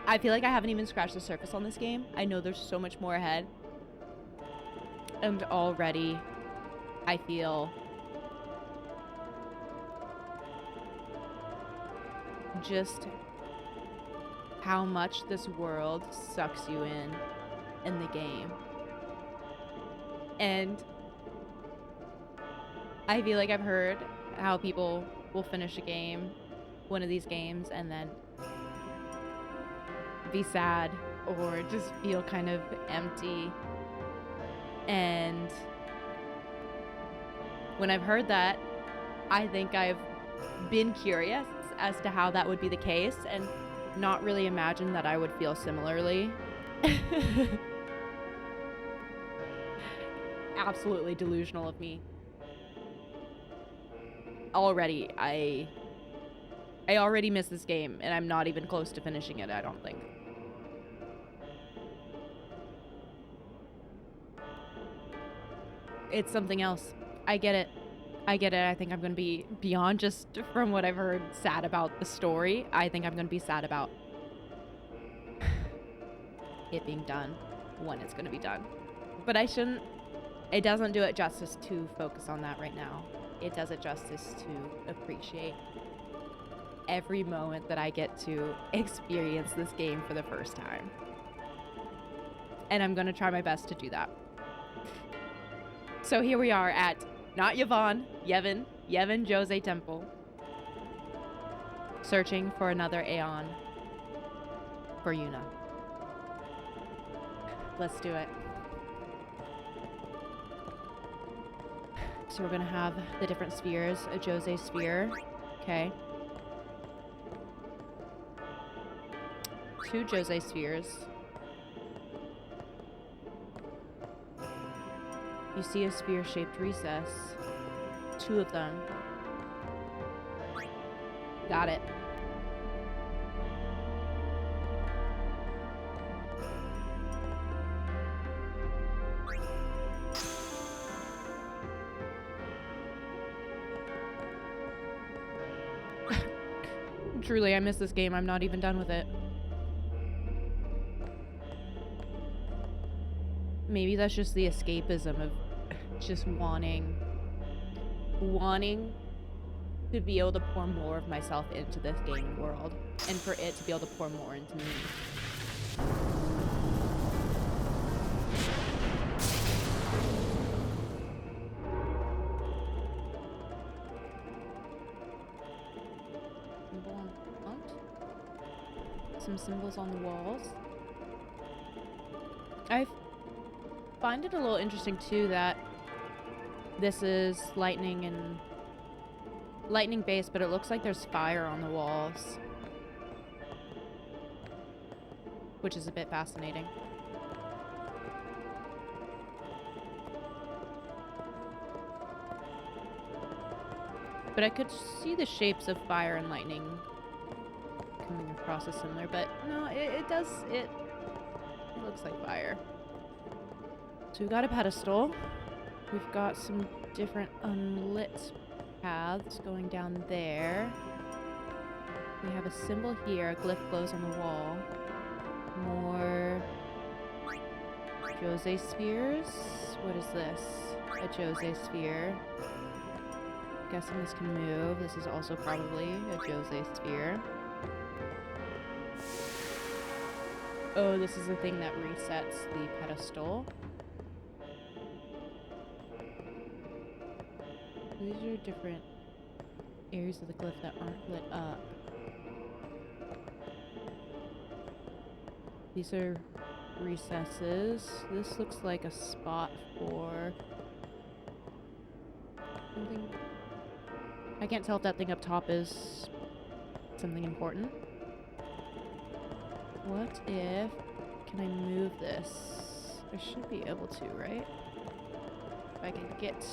I feel like I haven't even scratched the surface on this game. I know there's so much more ahead, and already I feel just how much this world sucks you in the game. And I feel like I've heard how people will finish one of these games, and then be sad or just feel kind of empty. And when I've heard that, I think I've been curious as to how that would be the case and not really imagined that I would feel similarly. Absolutely delusional of me. Already, I already missed this game, and I'm not even close to finishing it, I don't think. It's something else. I get it. I get it. I think I'm going to be, beyond just from what I've heard, sad about the story. I think I'm going to be sad about it being done, when it's going to be done. But I shouldn't, it doesn't do it justice to focus on that right now. It does it justice to appreciate every moment that I get to experience this game for the first time. And I'm going to try my best to do that. So here we are at, not Yevon, Yevon Djose Temple. Searching for another aaaaand for Yuna. Let's do it. So we're gonna have the different spheres. A Djose sphere. Okay. 2 Djose spheres. You see a sphere-shaped recess. 2 of them. Got it. Truly, I miss this game. I'm not even done with it. Maybe that's just the escapism of just wanting to be able to pour more of myself into this gaming world, and for it to be able to pour more into me. Symbol on the front. Some symbols on the walls. I find it a little interesting too that this is lightning based, but it looks like there's fire on the walls, which is a bit fascinating. But I could see the shapes of fire and lightning coming across as similar, but no, it looks like fire. So we've got a pedestal. We've got some different unlit paths going down there. We have a symbol here. A glyph glows on the wall. More Djose spheres. What is this? A Djose sphere. Guessing this can move. This is also probably a Djose sphere. Oh, this is the thing that resets the pedestal. These are different areas of the glyph that aren't lit up. These are recesses. This looks like a spot for something. I can't tell if that thing up top is something important. What if... Can I move this? I should be able to, right? If I can get...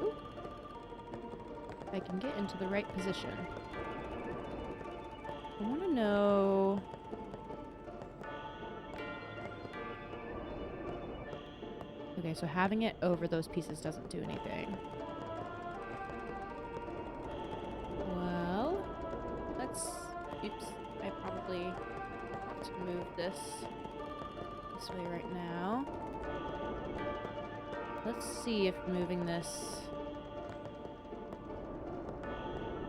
Ooh. If I can get into the right position. I want to know... Okay, so having it over those pieces doesn't do anything. Well, let's... Oops. I probably want to move this way right now. Let's see if moving this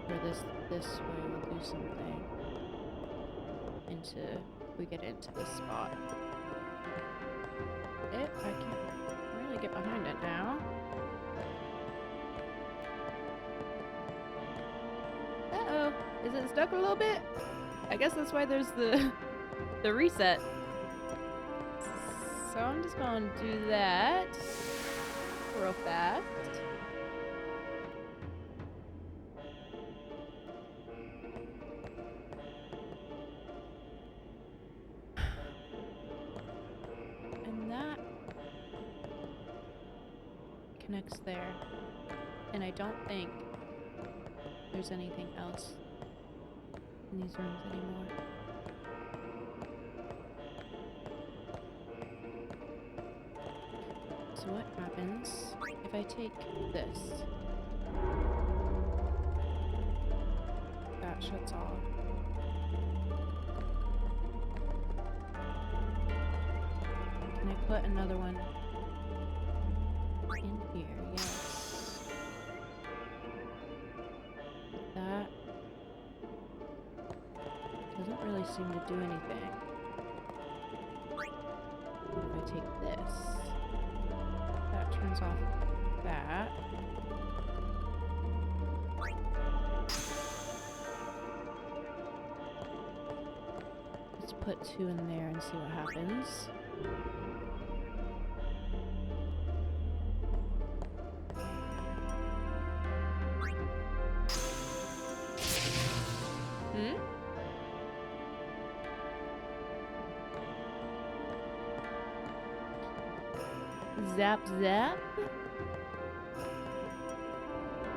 or this way will do something. We get into this spot. I can't really get behind it now. Uh-oh. Is it stuck a little bit? I guess that's why there's the reset. So I'm just going to do that real fast. connects there. And I don't think there's anything else in these rooms anymore. So what happens if I take this? That shuts off. Can I put another one in here? Yes. That doesn't really seem to do anything. What if I take this? That turns off that. Let's put 2 in there and see what happens. Zap zap.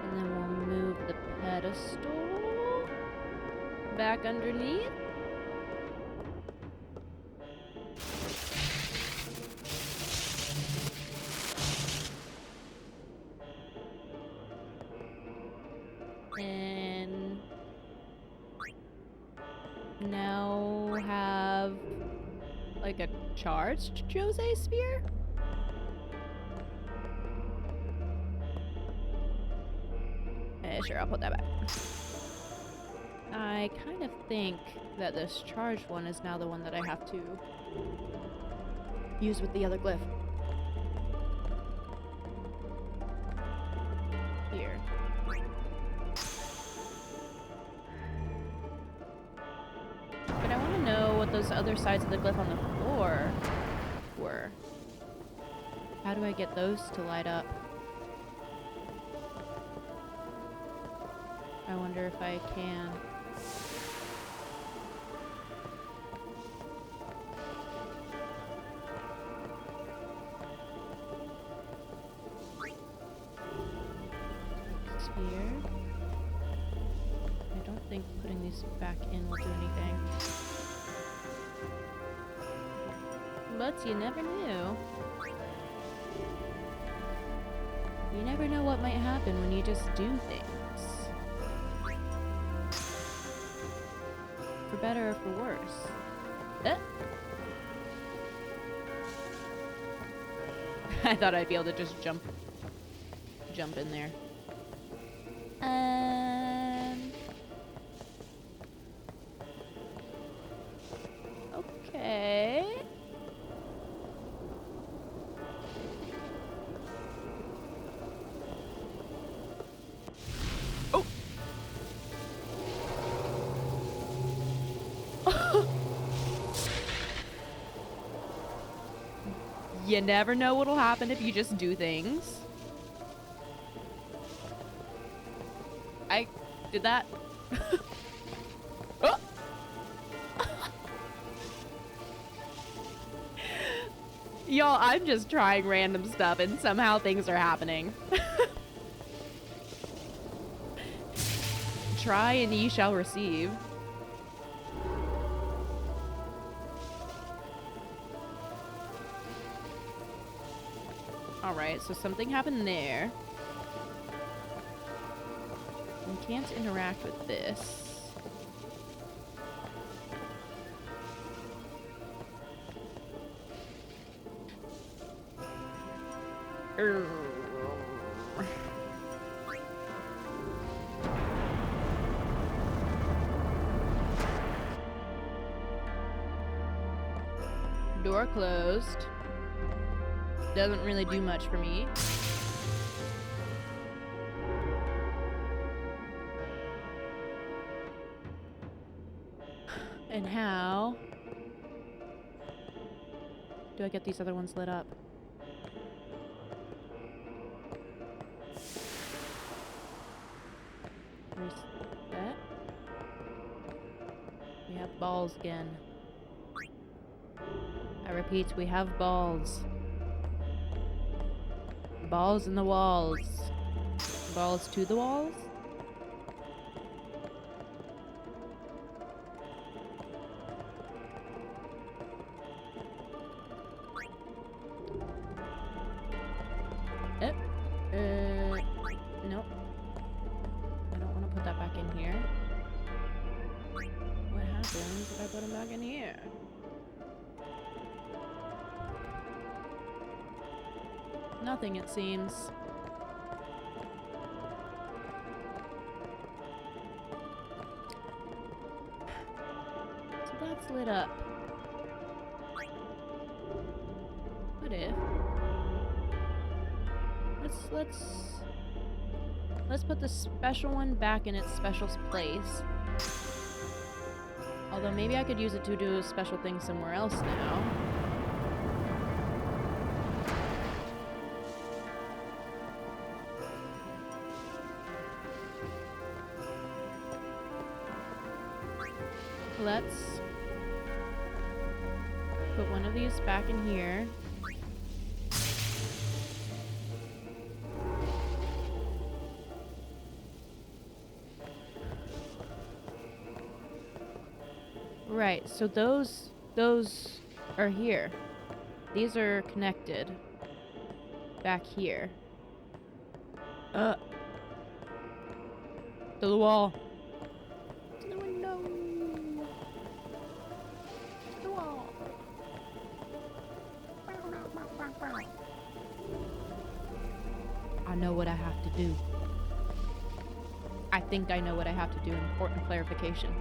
And then we'll move the pedestal back underneath. And now have like a charged Djose spear? Sure, I'll put that back. I kind of think that this charged one is now the one that I have to use with the other glyph. Here. But I want to know what those other sides of the glyph on the floor were. How do I get those to light up? I wonder if I can. Sphere. I don't think putting these back in will do anything. But you never knew. You never know what might happen when you just do things. For better or for worse. I thought I'd be able to just jump in there. Okay. You never know what'll happen if you just do things. I did that. Oh! Y'all, I'm just trying random stuff and somehow things are happening. Try and ye shall receive. Alright, so something happened there. We can't interact with this. Door closed. Doesn't really do much for me. And how do I get these other ones lit up? Reset. We have balls again. I repeat, we have balls. Balls in the walls. Balls to the walls? Nope. I don't want to put that back in here. What happens if I put them back in here? Nothing, it seems. So that's lit up. What if? Let's put the special one back in its special place. Although maybe I could use it to do a special thing somewhere else now. Let's put one of these back in here. Right, so those are here. These are connected. Back here. To the wall. To the window. To the wall. I know what I have to do. I think I know what I have to do. Important clarification.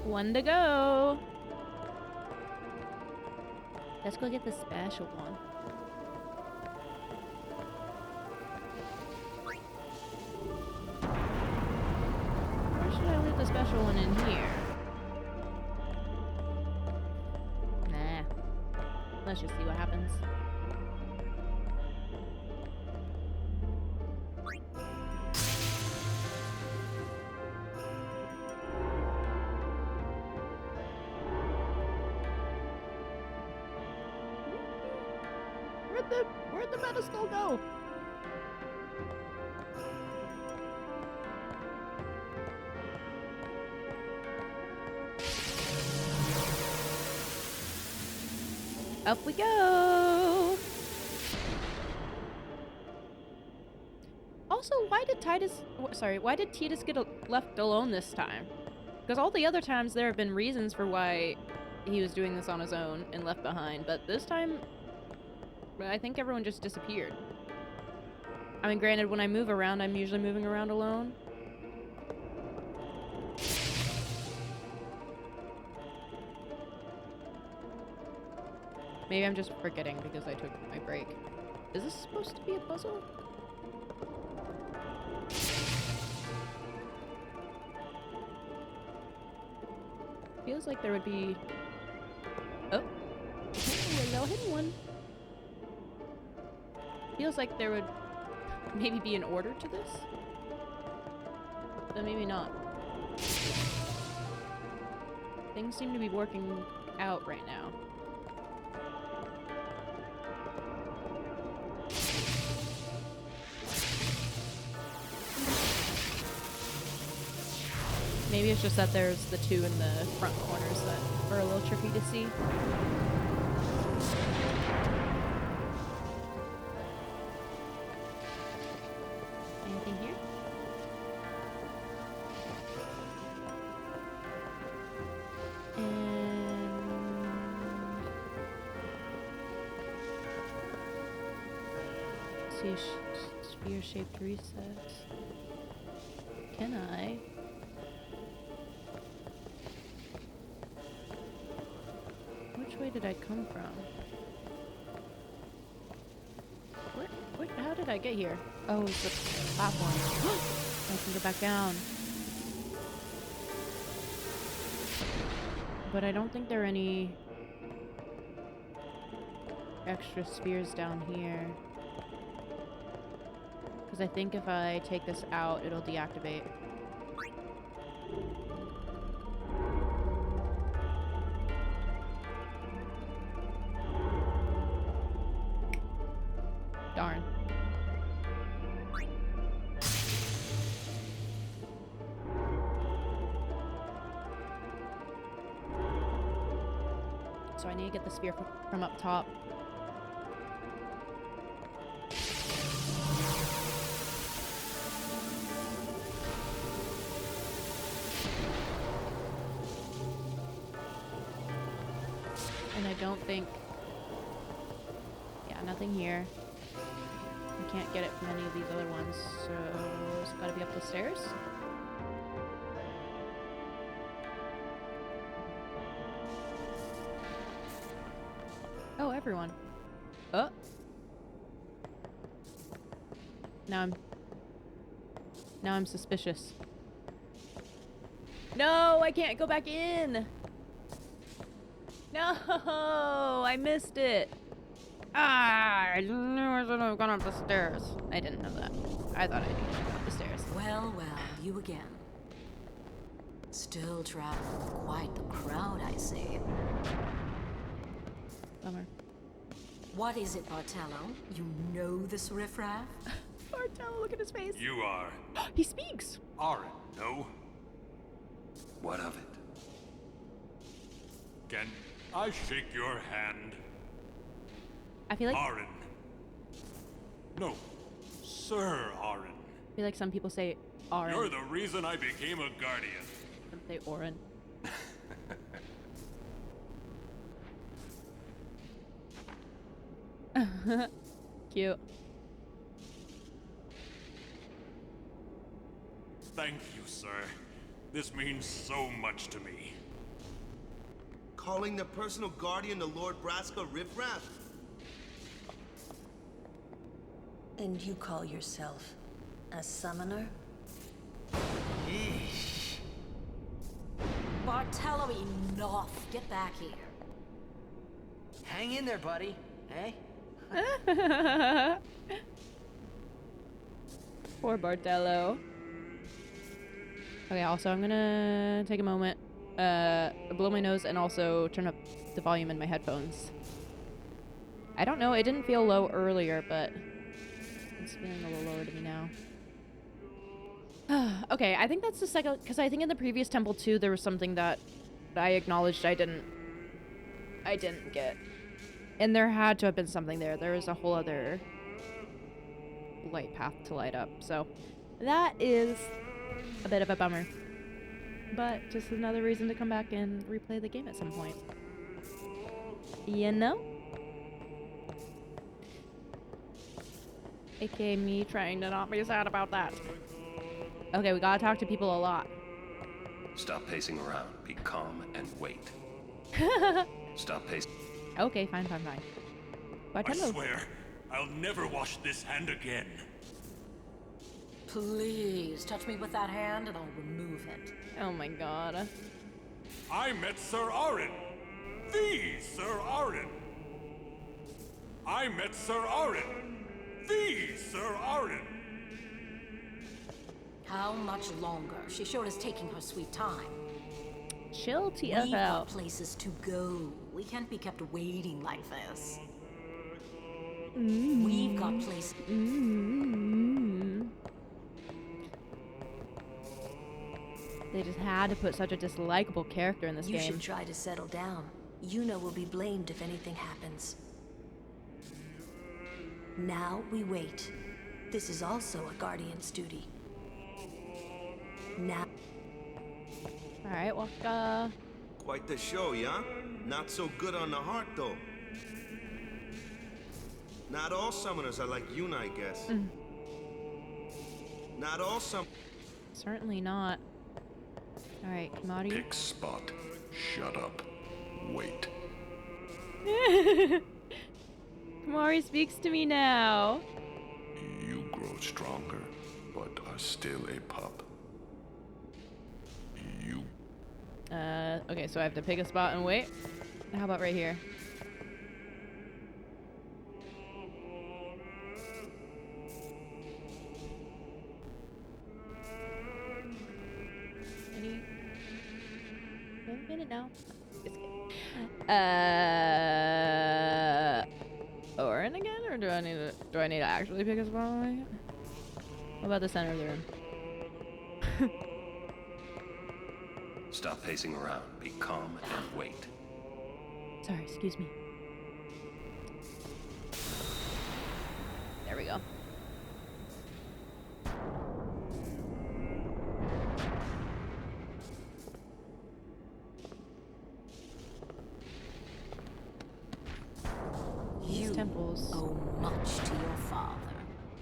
One to go. Let's go get the special one. Or should I leave the special one in here? Nah. Let's just see what happens. Where'd the pedestal go? Up we go! Also, why did Titus get left alone this time? Because all the other times there have been reasons for why he was doing this on his own and left behind, but this time I think everyone just disappeared. I mean, granted, when I move around, I'm usually moving around alone. Maybe I'm just forgetting because I took my break. Is this supposed to be a puzzle? Feels like there would be... Oh! A little hidden one. Feels like there would maybe be an order to this, but maybe not. Things seem to be working out right now. Maybe it's just that there's the two in the front corners that are a little tricky to see. Sphere-shaped recess. Can I? Which way did I come from? How did I get here? Oh, it's the platform. I can go back down. But I don't think there are any extra spheres down here. Because I think if I take this out, it'll deactivate. so I need to get the spear from up top. And I don't think... Yeah, nothing here. I can't get it from any of these other ones, so it's gotta be up the stairs. Oh, everyone. Oh. Now I'm suspicious. No, I can't go back in. No, I missed it. Ah, I knew I should have gone up the stairs. I didn't know that. I thought I knew to go up the stairs. Well, you again. Still traveling with quite the crowd, I see. Bummer. What is it, Bartello? You know this riffraff? Bartello, look at his face. You are. He speaks. Aaand, no? What of it? Can I shake your hand? I feel like... Aaand. No, Sir Aaand. I feel like some people say Aaand. You're the reason I became a guardian. Some say Oren. Cute. Thank you, sir. This means so much to me. Calling the personal guardian to Lord Braska riffraff? And you call yourself a summoner? Eesh. Bartello, enough. Get back here. Hang in there, buddy. Hey? Poor Bartello. Okay, also I'm gonna take a moment, blow my nose and also turn up the volume in my headphones. I don't know, it didn't feel low earlier, but it's feeling a little lower to me now. Okay, I think that's the second, because I think in the previous temple too, there was something that I acknowledged I didn't get. And there had to have been something there. There was a whole other light path to light up. So that is a bit of a bummer. But just another reason to come back and replay the game at some point. You know? AKA me trying to not be sad about that. Okay, we gotta talk to people a lot. Stop pacing around. Be calm and wait. Stop pacing. Okay, fine. I swear, I'll never wash this hand again. Please, touch me with that hand and I'll remove it. Oh my god. I met Sir Aaand. The Sir Aaand. I met Sir Aaand. The Sir Aaand. How much longer? She sure is taking her sweet time. Chill, TFL. We've got places to go. We can't be kept waiting like this. We've got places. They just had to put such a dislikable character in this game. You should try to settle down. Yuna will be blamed if anything happens. Now we wait. This is also a guardian's duty. Now. Alright, well, Quite the show, yeah? Not so good on the heart, though. Not all summoners are like Yuna, I guess. Not all certainly not. Alright, Mari. Pick spot. Shut up. Wait. Mari speaks to me now. You grow stronger, but are still a pup. You. Okay, so I have to pick a spot and wait. How about right here? Don't get it now. Just kidding. Oren again, or do I need to actually pick a spot? What about the center of the room? Stop pacing around. Be calm and wait. Sorry, excuse me. There we go. These temples owe much to your father.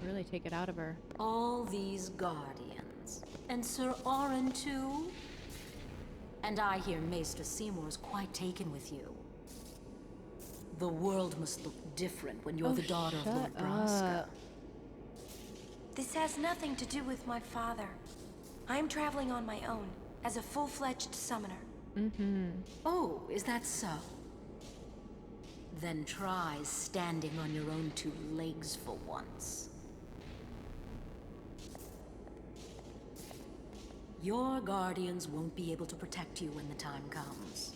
Really take it out of her. All these guardians. And Sir Orin too? And I hear Maester Seymour's quite taken with you. The world must look different when you're the daughter of Lord Braska. This has nothing to do with my father. I am traveling on my own, as a full-fledged summoner. Oh, is that so? Then try standing on your own two legs for once. Your guardians won't be able to protect you when the time comes.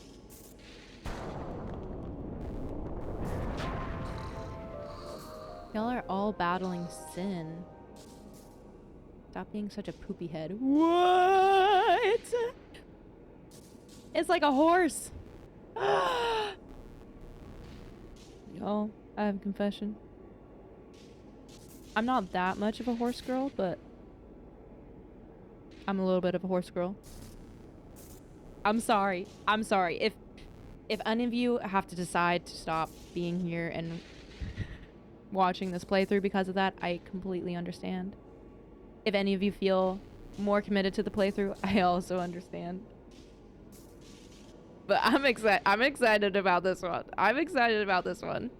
Y'all are all battling sin. Stop being such a poopy head. What? It's like a horse. Y'all, I have a confession. I'm not that much of a horse girl, but I'm a little bit of a horse girl. I'm sorry. I'm sorry. If any of you have to decide to stop being here and watching this playthrough because of that, I completely understand. If any of you feel more committed to the playthrough, I also understand. But I'm excited about this one. I'm excited about this one.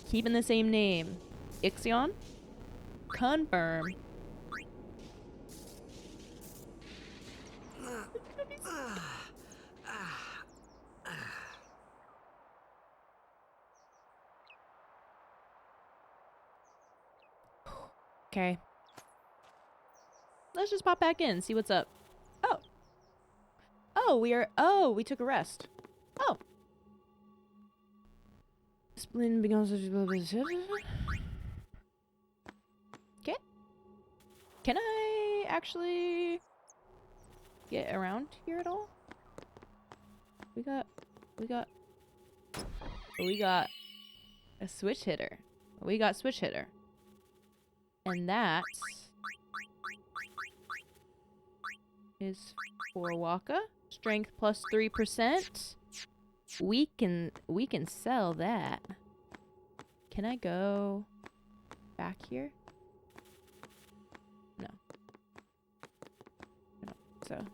Keeping the same name. Ixion? Confirm. Okay. Let's just pop back in, see what's up. Oh. Oh, we took a rest. Oh. Spleen becomes... Okay. Can I actually get around here at all? We got a switch hitter. We got switch hitter. And that is for Waka. Strength plus 3%. We can sell that. Can I go back here? No. I don't think so.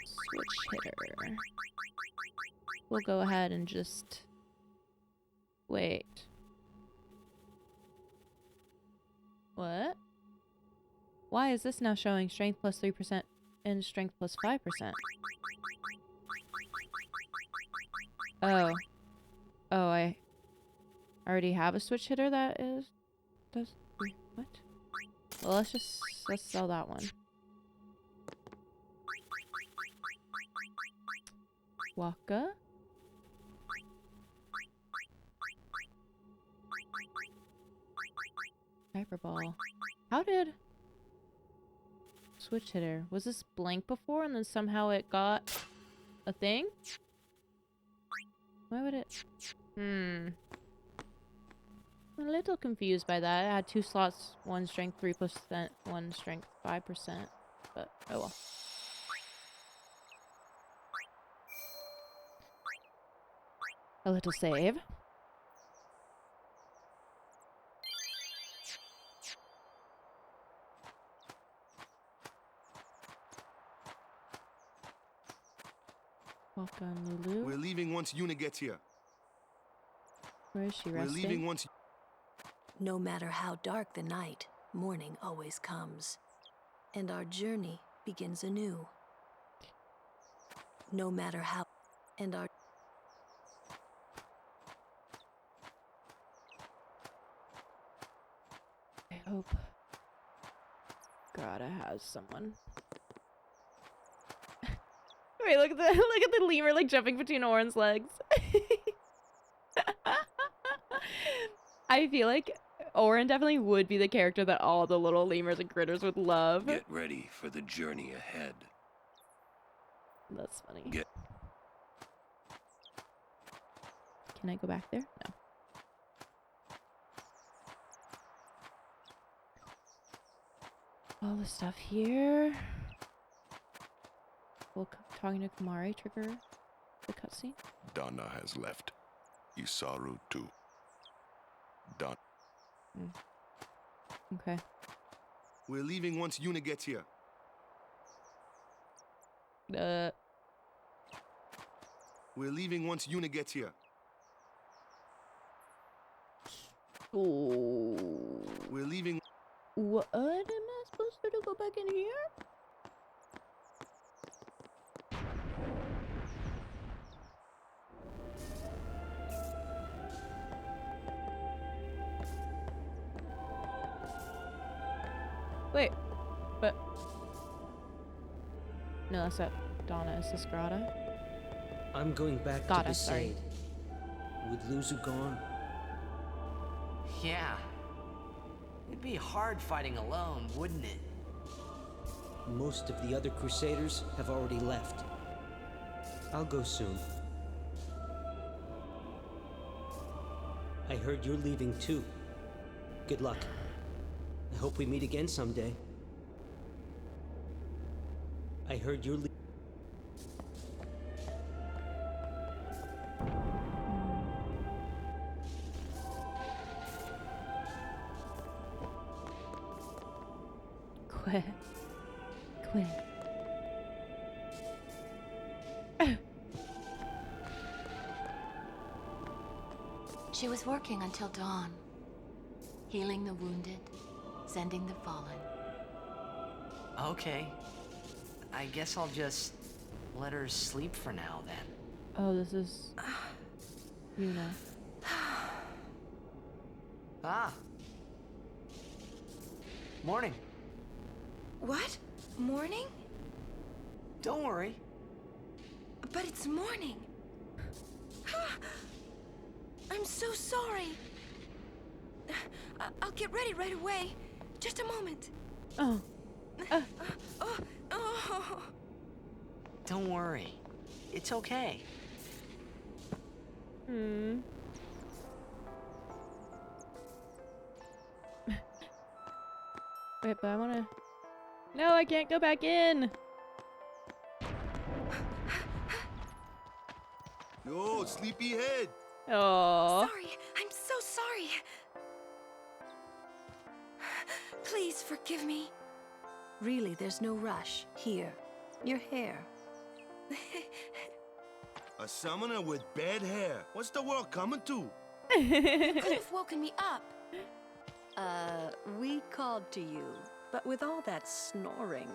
Switch hitter. We'll go ahead and just wait. What? Why is this now showing strength plus 3% and strength plus 5%? Oh. Oh, I already have a switch hitter that does what? Well, let's sell that one. Waka. Hyperball. How did switch hitter? Was this blank before and then somehow it got a thing? Why would it? I'm a little confused by that. I had 2 slots, 1 strength 3%, 1 strength 5%. But oh well. A little save. Welcome, Lulu. We're leaving once Yuna gets here. Where is she resting? We're leaving once. No matter how dark the night, morning always comes. And our journey begins anew. No matter how... And our... I hope Grata has someone. Wait, look at the lemur like jumping between Orin's legs. I feel like Orin definitely would be the character that all the little lemurs and critters would love. Get ready for the journey ahead. That's funny. Get. Can I go back there? No. All the stuff here. Will talking to Kumari trigger the cutscene? Donna has left. Isaru too. Done. Okay. We're leaving once Yuna gets here. We're leaving once Yuna gets here. Oh. We're leaving. What am I supposed to do? Go back in here? Wait, but no, that's not Donna. It's this Grata. I'm going back to Besaid. With Luzu gone. Yeah. It'd be hard fighting alone, wouldn't it? Most of the other Crusaders have already left. I'll go soon. I heard you're leaving too. Good luck. I hope we meet again someday. I heard you're leaving. Quit. She was working until dawn, healing the wounded, sending the fallen. Okay. I guess I'll just let her sleep for now then. Oh, this is Yuna. Ah. Morning. What? Morning? Don't worry. But it's morning. I'm so sorry. I'll get ready right away. Just a moment. Oh. Don't worry. It's okay. Wait, but I wanna... No, I can't go back in! Yo, sleepyhead! Oh. Sorry, I'm so sorry. Please forgive me. Really, there's no rush. Here, your hair. A summoner with bad hair. What's the world coming to? You could have woken me up. We called to you, but with all that snoring.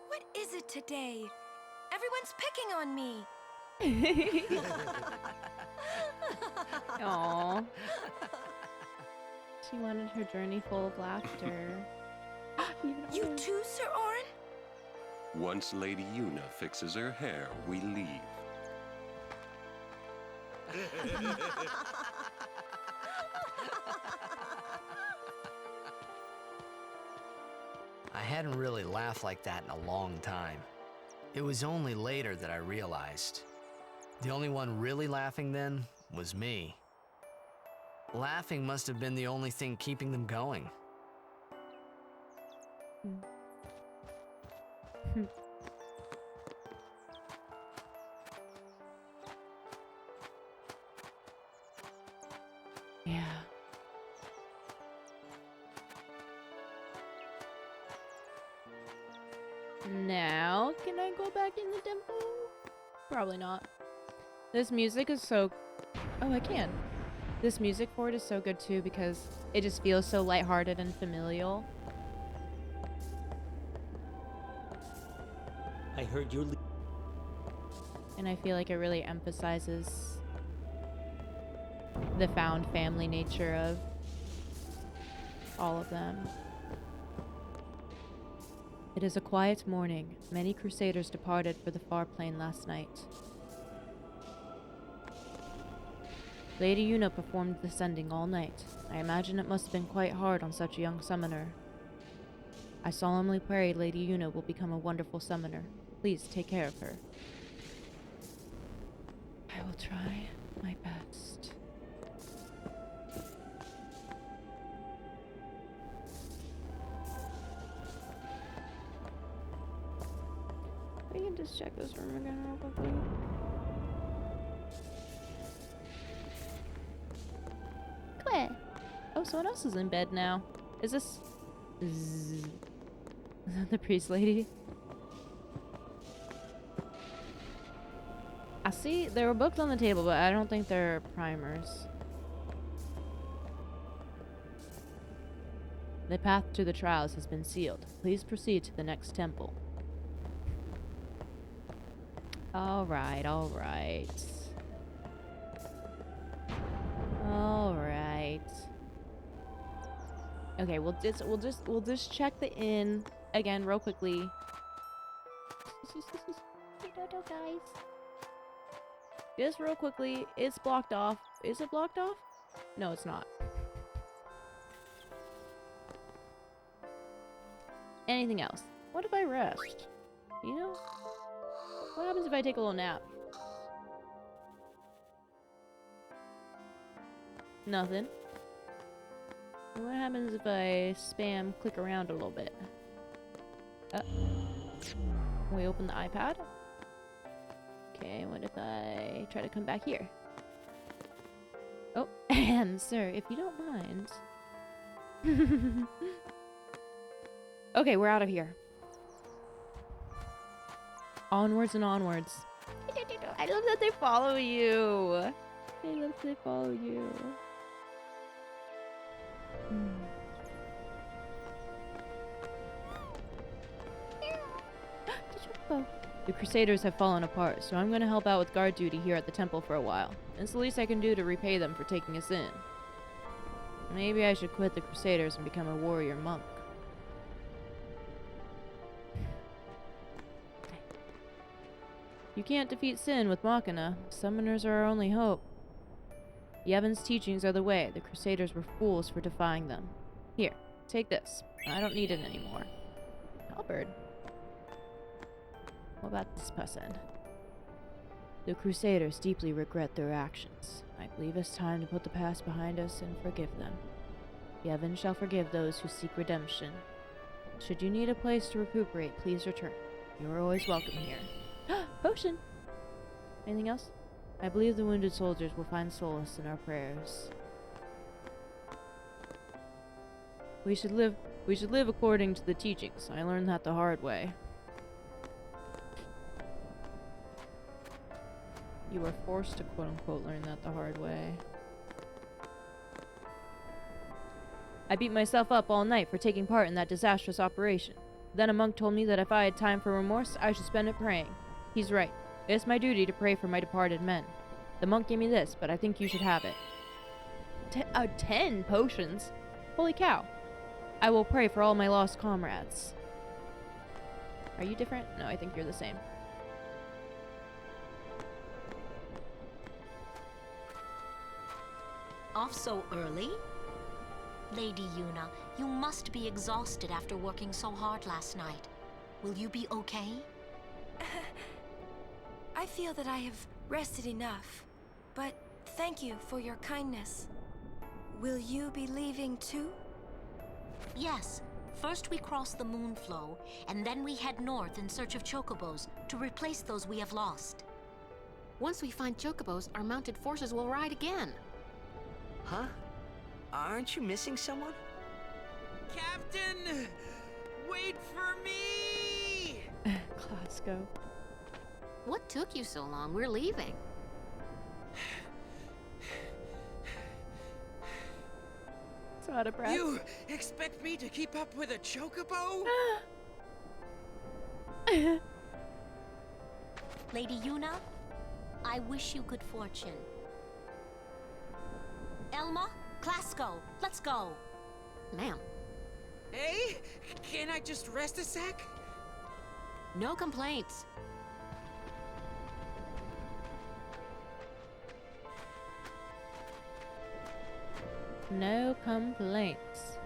What is it today? Everyone's picking on me. Aww. She wanted her journey full of laughter. You too, Sir Orin? Once Lady Yuna fixes her hair, we leave. I hadn't really laughed like that in a long time. It was only later that I realized. The only one really laughing then was me. Laughing must have been the only thing keeping them going. Yeah. Now, can I go back in the temple? Probably not. This music is so... Oh, I can. This music for it is so good too because it just feels so lighthearted and familial. I heard you're And I feel like it really emphasizes the found family nature of all of them. It is a quiet morning. Many crusaders departed for the far plain last night. Lady Yuna performed the sending all night. I imagine it must have been quite hard on such a young summoner. I solemnly pray Lady Yuna will become a wonderful summoner. Please take care of her. I will try my best. We can just check this room again real quickly. Quit. Oh, someone else is in bed now. Is this... Is that the priest lady? I see there were books on the table, but I don't think they're primers. The path to the trials has been sealed. Please proceed to the next temple. Alright, alright. Alright. Okay, we'll just check the inn again real quickly. Guys. Just real quickly, it's blocked off. Is it blocked off? No, it's not. Anything else? What if I rest? You know? What happens if I take a little nap? Nothing. What happens if I spam click around a little bit? Can we open the iPad? Okay, what if I try to come back here? Oh, sir, if you don't mind. Okay, we're out of here. Onwards and onwards. I love that they follow you. I love that they follow you. The Crusaders have fallen apart, so I'm going to help out with guard duty here at the temple for a while. It's the least I can do to repay them for taking us in. Maybe I should quit the Crusaders and become a warrior monk. You can't defeat sin with Machina. Summoners are our only hope. Yevon's teachings are the way. The Crusaders were fools for defying them. Here, take this. I don't need it anymore. Halberd. What about this person? The Crusaders deeply regret their actions. I believe it's time to put the past behind us and forgive them. Yevon shall forgive those who seek redemption. Should you need a place to recuperate, please return. You are always welcome here. Potion! Anything else? I believe the wounded soldiers will find solace in our prayers. We should live according to the teachings. I learned that the hard way. You were forced to quote-unquote learn that the hard way. I beat myself up all night for taking part in that disastrous operation. Then a monk told me that if I had time for remorse, I should spend it praying. He's right. It's my duty to pray for my departed men. The monk gave me this, but I think you should have it. 10 potions? Holy cow. I will pray for all my lost comrades. Are you different? No, I think you're the same. Off so early? Lady Yuna, you must be exhausted after working so hard last night. Will you be okay? I feel that I have rested enough, but thank you for your kindness. Will you be leaving too? Yes. First we cross the Moonflow, and then we head north in search of chocobos to replace those we have lost. Once we find chocobos, our mounted forces will ride again. Huh? Aren't you missing someone? Captain! Wait for me! Glasgow. What took you so long? We're leaving. So out of breath. You expect me to keep up with a chocobo? Lady Yuna, I wish you good fortune. Elma, Glasgow, let's go. Ma'am. Hey, can I just rest a sec? No complaints. No complaints.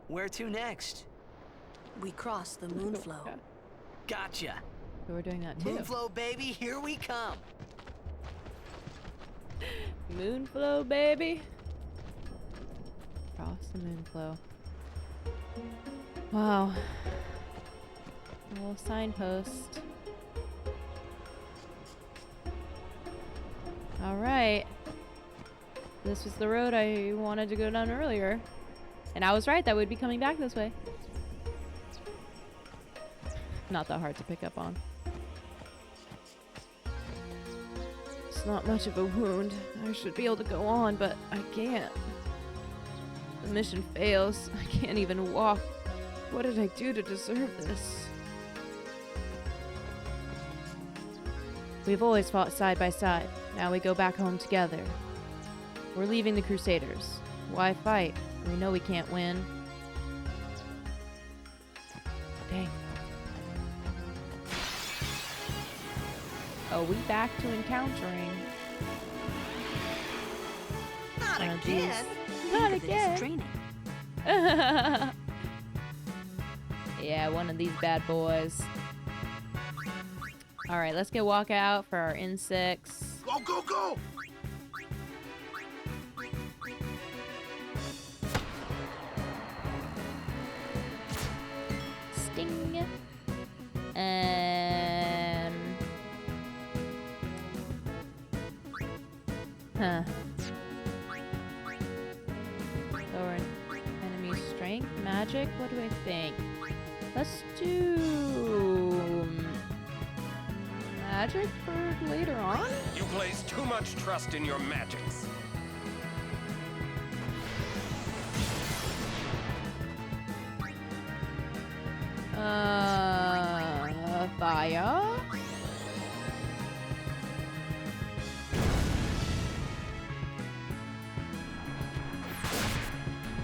Where to next? We cross the Moonflow. Gotcha. So we're doing that too. Moonflow, baby, here we come. Moonflow, baby. Cross the Moonflow. Wow. A little signpost. Alright. This was the road I wanted to go down earlier. And I was right, that would be coming back this way. Not that hard to pick up on. It's not much of a wound. I should be able to go on, but I can't. The mission fails. I can't even walk. What did I do to deserve this? We've always fought side by side. Now we go back home together. We're leaving the Crusaders. Why fight? We know we can't win. Dang. Oh, we back to encountering. Not again. Not Think of it again. as training. Yeah, one of these bad boys. All right, let's get walk out for our insects. Go, go, go! Sting. Huh. Lower enemy strength, magic. What do I think? Let's do magic for later on. You place too much trust in your magics. Fire.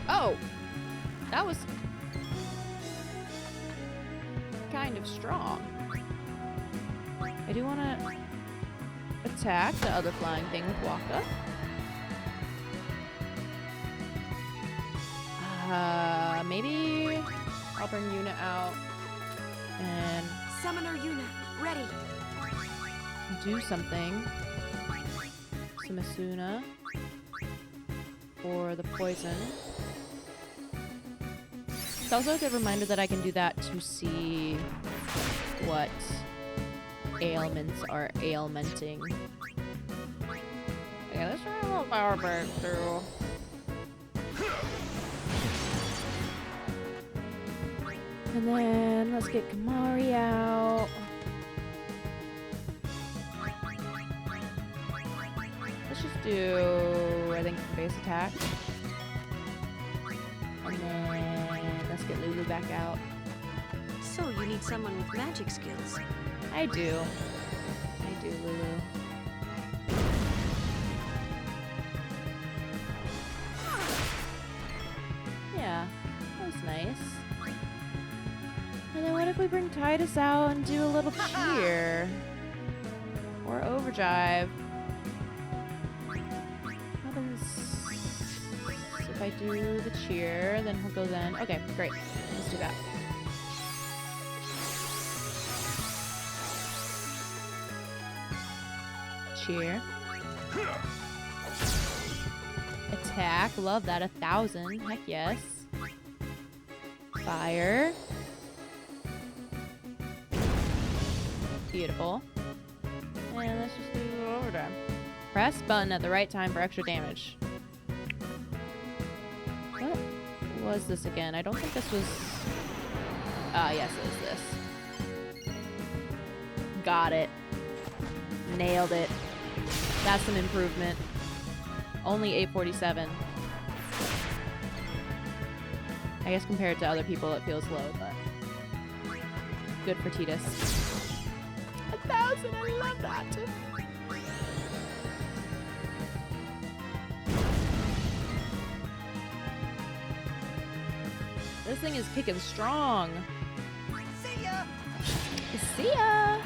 Oh, that was kind of strong. I do want to attack the other flying thing with Waka. Maybe I'll bring Yuna out and Summoner Yuna, ready. do something. Sumasuna for the poison. It's also a good reminder that I can do that to see what ailments are ailmenting. Okay, let's try a little power breakthrough. And then let's get Kamari out. Let's just do, I think, base attack. And then let's get Lulu back out. So you need someone with magic skills. I do, Lulu. Yeah, that was nice. And then what if we bring Titus out and do a little cheer? Or overdrive? If I do the cheer, then he'll go then. Okay, great. Let's do that. Cheer. Attack. Love that. 1,000. Heck yes. Fire. Beautiful. And let's just do a little overdrive. Press button at the right time for extra damage. What was this again? I don't think this was... Ah, yes, it was this. Got it. Nailed it. That's an improvement. Only 847. I guess compared to other people it feels low, but... Good for Titus. 1,000, I love that! This thing is kicking strong. See ya! See ya!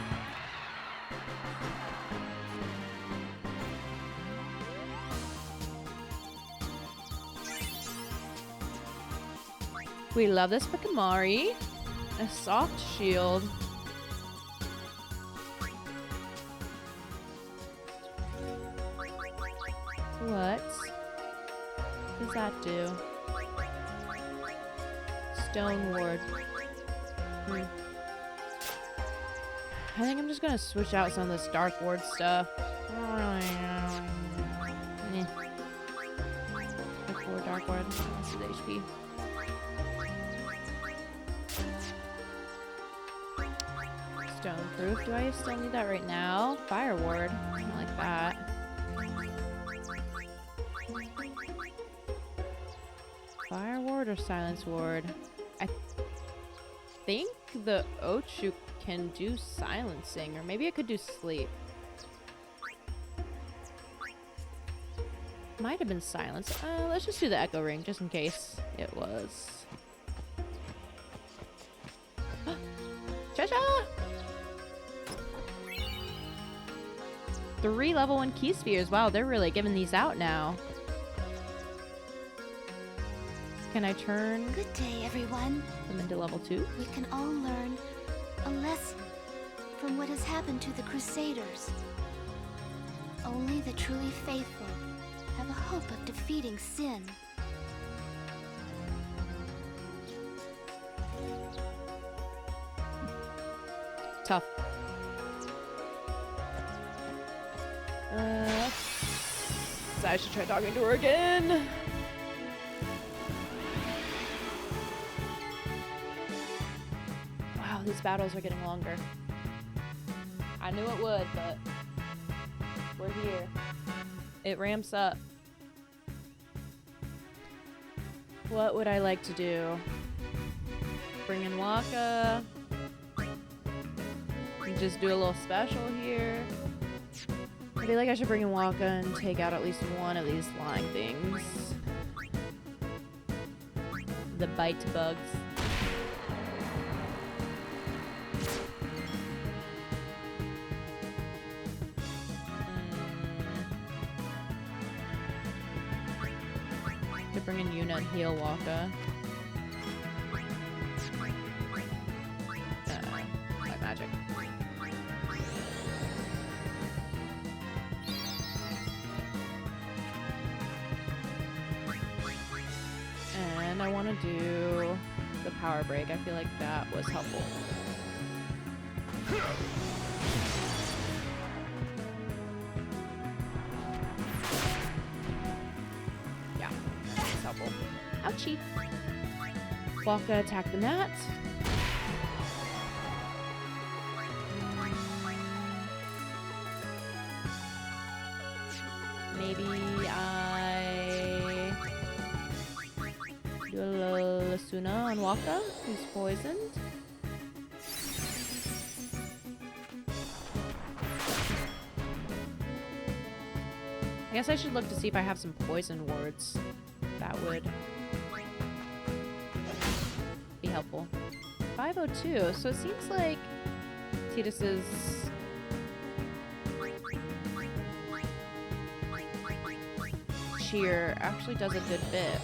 We love this Picamari. A soft shield. What does that do? Stone ward. I think I'm just gonna switch out some of this dark ward stuff. Before dark ward, this is HP. Stone proof. Do I still need that right now? Fire ward. I don't like that. Fire ward or silence ward? I think the Ochu can do silencing, or maybe I could do sleep. Might have been silence. Let's just do the echo ring just in case it was. Trisha! 3 level 1 key spheres. Wow, they're really giving these out now. Can I turn? Good day, everyone. Them into level 2? We can all learn a lesson from what has happened to the Crusaders. Only the truly faithful have a hope of defeating sin. Tough. I should try talking to her again. Wow, these battles are getting longer. I knew it would, but we're here. It ramps up. What would I like to do? Bring in Waka. Just do a little special here. I feel like I should bring in Waka and take out at least one of these flying things. The bite bugs. To bring in Yuna and heal Waka. My magic. And I want to do the power break. I feel like that was helpful. Yeah, that's helpful. Ouchie. Waka attack the gnat. Maybe I do a little Asuna on Waka, who's poisoned. I guess I should look to see if I have some poison wards. That would be helpful. 502, so it seems like Tidus's cheer actually does a good bit.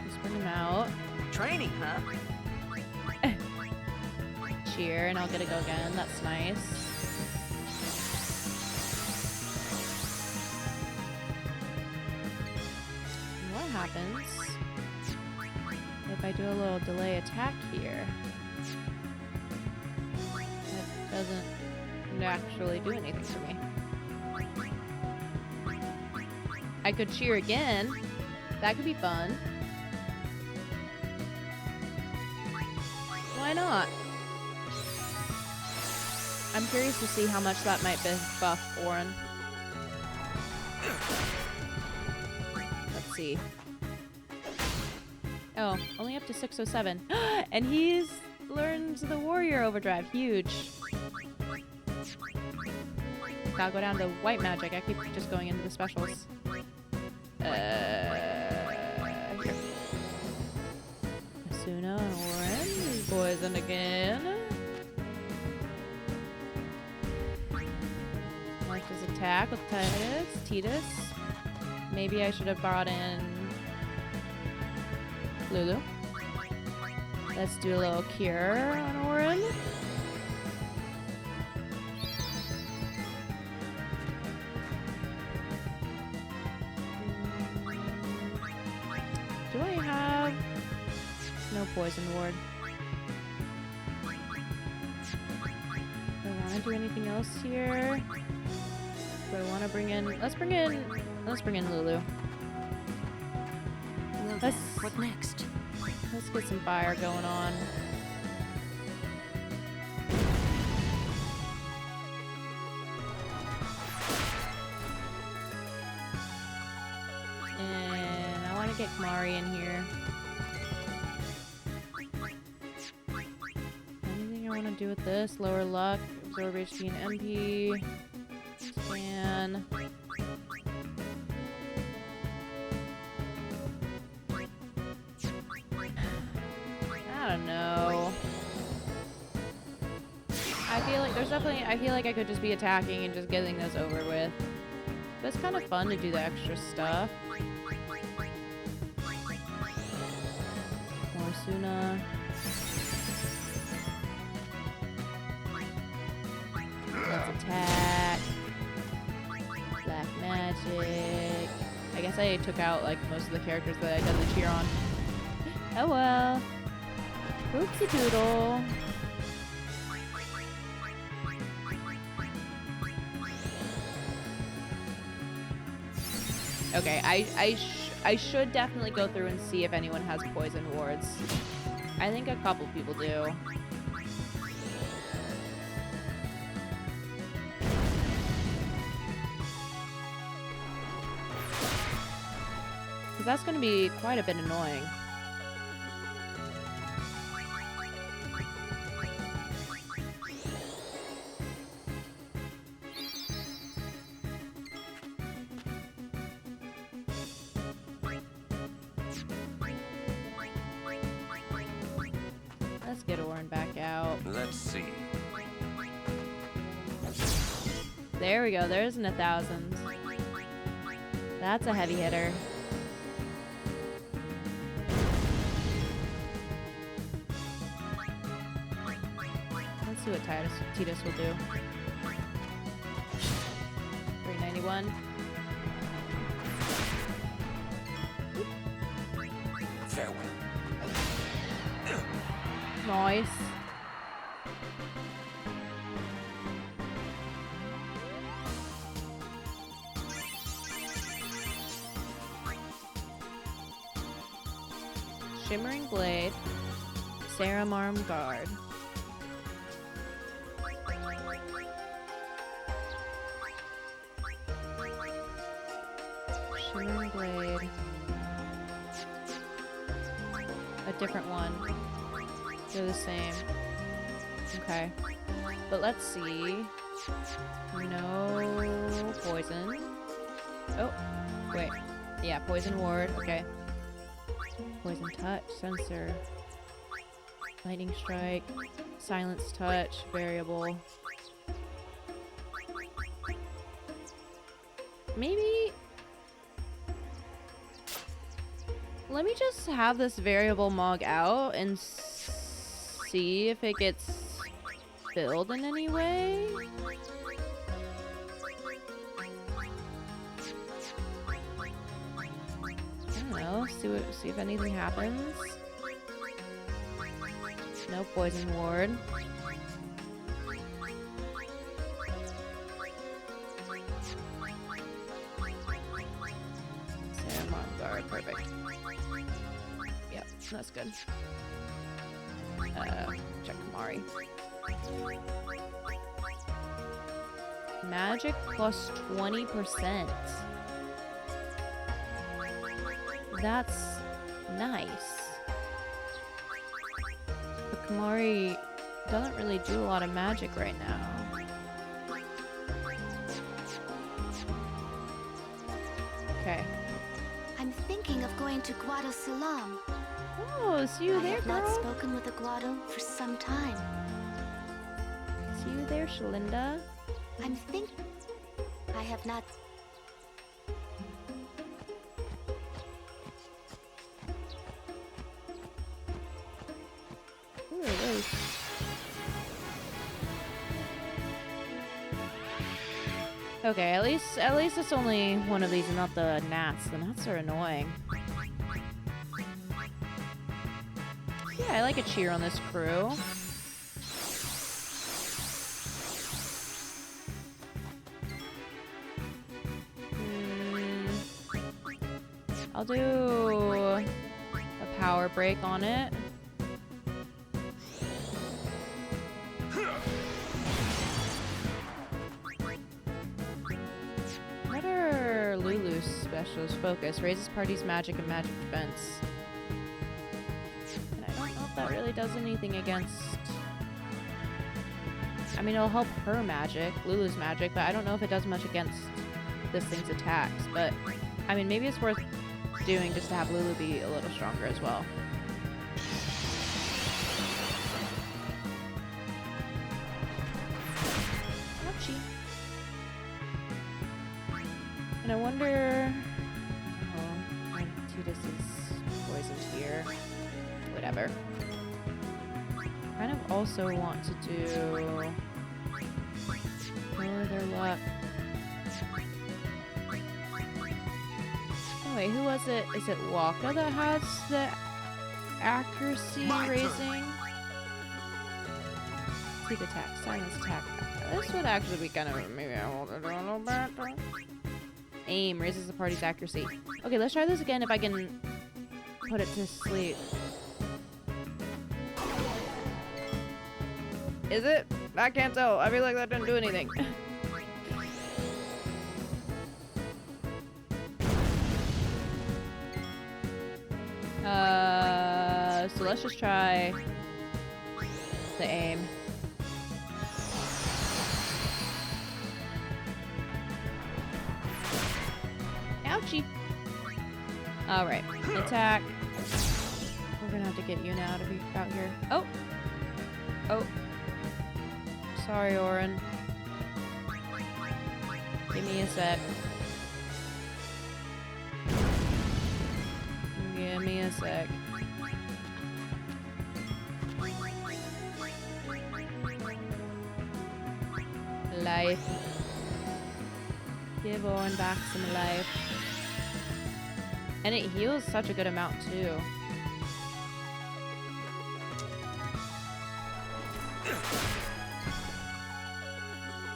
Let's bring him out. Training, huh? Cheer, and I'll get a go again. That's nice. And what happens if I do a little delay attack here? That doesn't actually do anything for me. I could cheer again. That could be fun. Why not? I'm curious to see how much that might buff Orin. Let's see. Oh, only up to 607. And he's learned the Warrior Overdrive. Huge. Gotta go down to white magic. I keep just going into the specials. Here. Asuna and Orin. He's poisoned again. Mark his attack with Tidus. Maybe I should have brought in Lulu. Let's do a little cure on Orin. Do I have no poison ward? Do I want to do anything else here? Do I want to bring in? Let's bring in Lulu. Well, what next? Let's get some fire going on. And I want to get Kamari in here. Anything I want to do with this? Lower luck, absorb HP and MP. Scan. I don't know. I feel like there's definitely, I feel like I could just be attacking and just getting this over with. But it's kind of fun to do the extra stuff. More Suna. Let's attack. Black magic. I guess I took out like most of the characters that I did the cheer on. Oh well. Oopsie doodle. Okay, I should definitely go through and see if anyone has poison wards. I think a couple people do. Because that's going to be quite a bit annoying. Let's get Orin back out. Let's see. There we go. There's an 1,000. That's a heavy hitter. Let's see what Titus will do. 391. Farewell. Nice. Shimmering Blade, Serum Arm Guard. Shimmering Blade. A different one. They're the same. Okay. But let's see. No poison. Oh, wait. Yeah, poison ward. Okay. Poison touch, sensor. Lightning strike. Silence touch, variable. Maybe... Let me just have this variable mog out and see if it gets filled in any way. I don't know. See if anything happens. No poison ward. Serum Arm Guard, perfect. Yep, that's good. Check Kamari. Magic plus 20%. That's nice. But Kamari doesn't really do a lot of magic right now. Okay. I'm thinking of going to Guado Salam. Oh, it's you there, girl. I have not spoken with a Guado for some time. See you there, Shalinda. I have not... Okay, at least it's only one of these and not the gnats. The gnats are annoying. Yeah, I like a cheer on this crew. I'll do a power break on it. What are Lulu's specials? Focus. Raises party's magic and magic defense. And I don't know if that really does anything against... I mean, it'll help her magic, Lulu's magic, but I don't know if it does much against this thing's attacks. But, I mean, maybe it's worth doing just to have Lulu be a little stronger as well. Ouchie. And I wonder... Oh, my Tidus is poisoned here. Whatever. Kind of also want to do... Lower their luck. Wait, who was it? Is it Waka that has the accuracy raising? Sneak attack, silence attack. This would actually be kind of maybe I want to do a little bit. Aim raises the party's accuracy. Okay, let's try this again if I can put it to sleep. Is it? I can't tell. I feel like that didn't do anything. So let's just try the aim. Ouchie. Alright, attack. We're gonna have to get Yuna out here. Oh! Oh. Sorry, Orin. Give me a sec. Give me a sec. Life. Give Owen back some life. And it heals such a good amount too.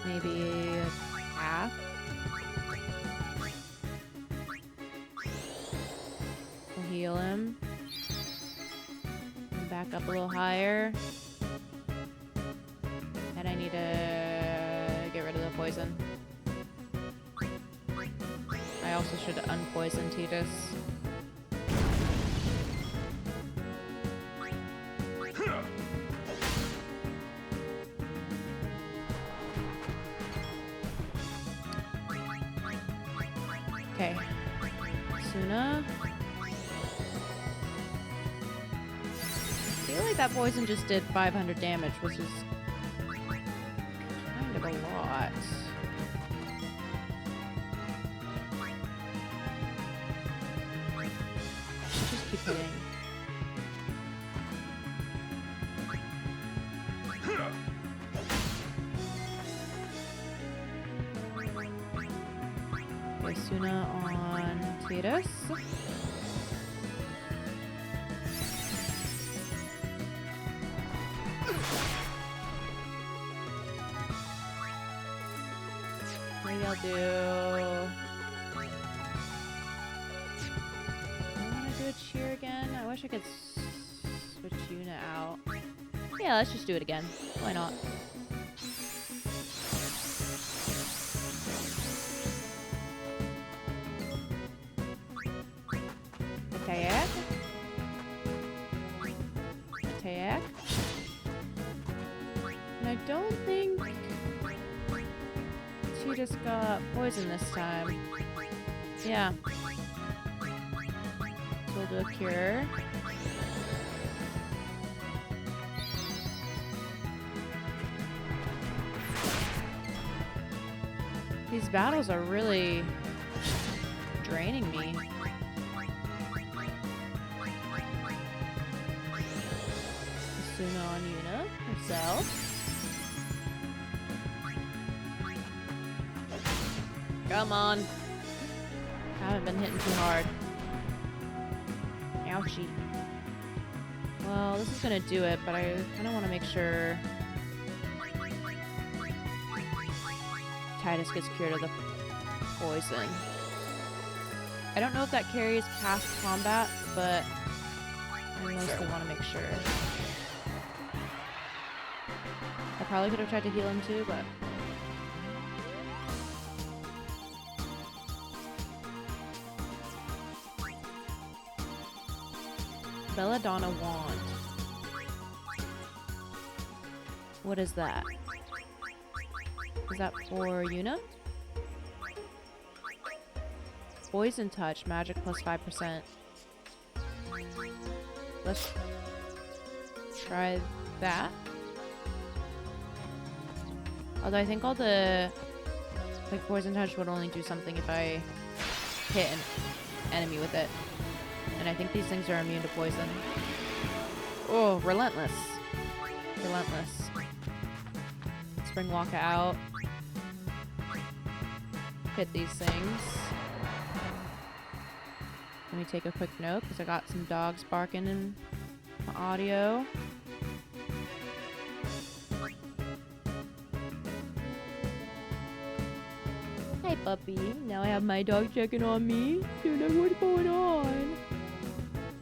Maybe half. We'll heal him. And back up a little higher. And I need to get rid of the poison. I also should unpoison Tidus. Okay. Suna. I feel like that poison just did 500 damage, which is kind of a lot. Just keep hitting. Okay, Suna on Tidus. Maybe I'll do... I want to do a cheer again. I wish I could switch Yuna out. Yeah, let's just do it again. Why not? Attack. Attack. And I don't think she just got poison this time. Yeah. So we'll do a cure. These battles are really draining me. Suna on Yuna herself. Come on. Haven't been hitting too hard. Ouchie. Well, this is gonna do it, but I kind of want to make sure Titus gets cured of the poison. I don't know if that carries past combat, but I mostly want to make sure. I probably could have tried to heal him too, but... Belladonna wand. What is that? Is that for Yuna? Poison touch, magic plus 5%. Let's try that. Although I think all the like poison touch would only do something if I hit an enemy with it. And I think these things are immune to poison. Oh, relentless. Relentless. Let's bring Waka out. Hit these things. Let me take a quick note because I got some dogs barking in my audio. Hey puppy, now I have my dog checking on me. You know what's going on?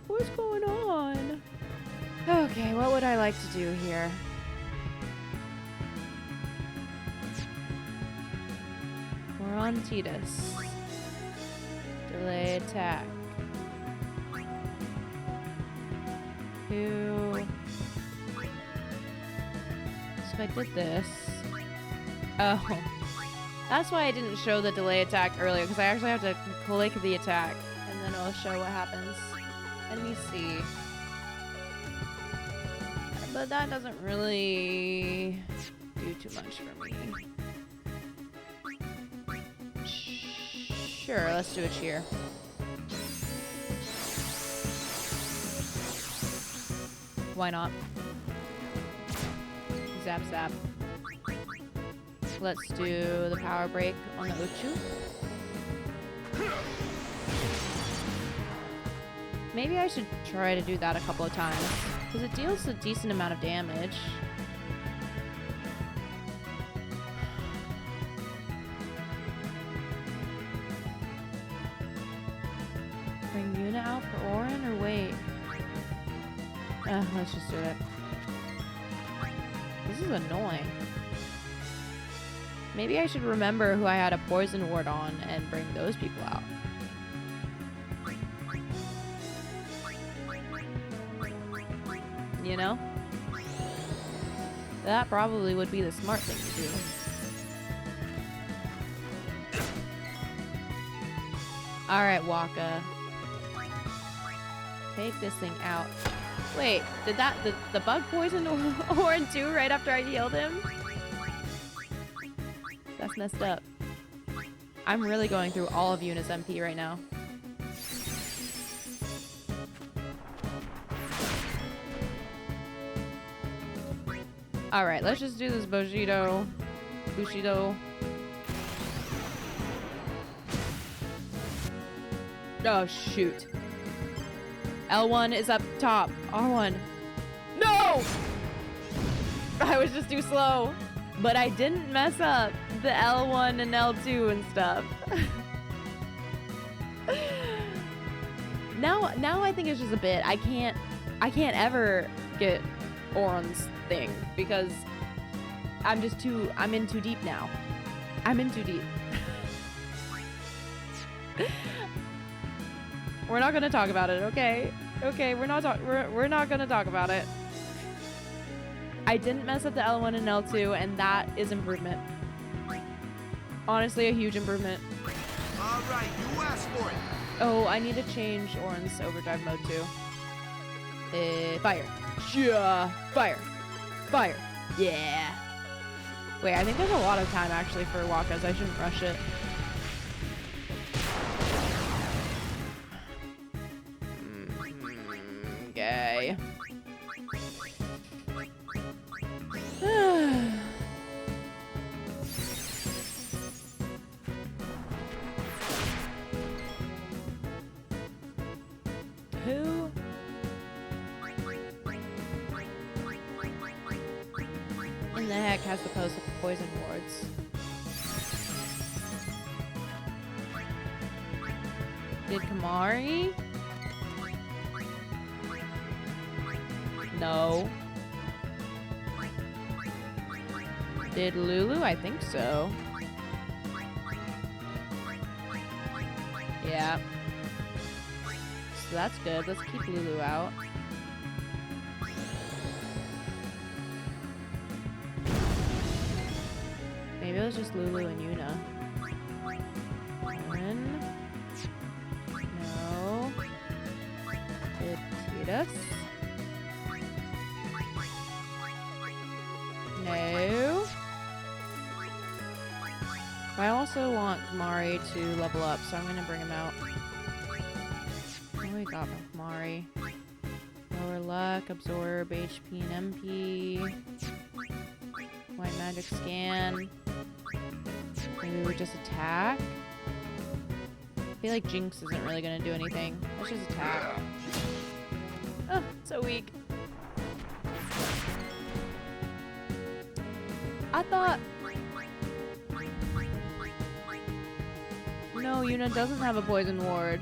What's going on? Okay, what would I like to do here? We're on Titus. Delay attack. So if I did this... Oh. That's why I didn't show the delay attack earlier, because I actually have to click the attack, and then it'll show what happens. Let me see. But that doesn't really do too much for me. Sure, let's do a cheer. Why not? Zap zap. Let's do the power break on the Uchu. Maybe I should try to do that a couple of times, because it deals a decent amount of damage. Bring Yuna out for Orin, or wait? Let's just do it. This is annoying. Maybe I should remember who I had a poison ward on and bring those people out. You know? That probably would be the smart thing to do. Alright, Waka. Take this thing out. Wait, did that... the bug poisoned Orin too right after I healed him? That's messed up. I'm really going through all of Yuna's MP right now. Alright, let's just do this Bushido. Oh, shoot. L1 is up top. R1. No! I was just too slow. But I didn't mess up the L1 and L2 and stuff. Now I think it's just a bit. I can't ever get Orin's thing because I'm in too deep now. I'm in too deep. We're not gonna talk about it, okay? Okay, we're not gonna talk about it. I didn't mess up the L1 and L2, and that is improvement. Honestly, a huge improvement. All right, you asked for it. Oh, I need to change Orin's overdrive mode too. Fire. Yeah. Fire. Fire. Yeah. Wait, I think there's a lot of time actually for Waka's. I shouldn't rush it. Okay. in the heck has the poison wards? Did Kamari? No. Did Lulu? I think so. Yeah. So that's good. Let's keep Lulu out. Maybe it was just Lulu and Yuna. One. No. Did Titus? No. I also want Kamari to level up, so I'm gonna bring him out. What do we got from Kamari? Lower luck, absorb, HP and MP. White magic scan. Maybe we just attack. I feel like Jinx isn't really gonna do anything. Let's just attack. Oh, so weak. I thought... No, Yuna doesn't have a poison ward.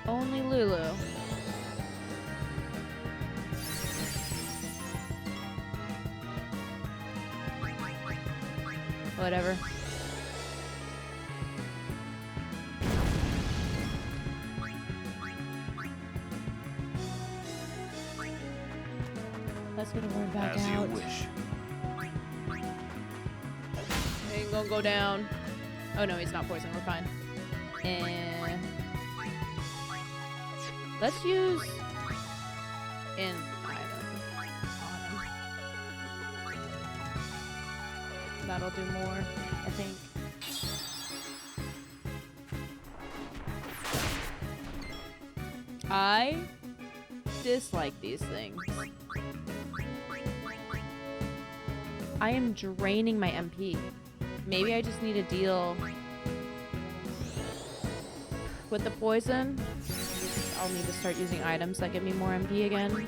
Only Lulu. Whatever. Let's get a word back As out. you wish. Ain't gonna go down. Oh no, he's not poisoned. We're fine. And let's use an item on him. That'll do more, I think. I dislike these things. I am draining my MP. Maybe I just need to deal with the poison. I'll need to start using items that give me more MP again.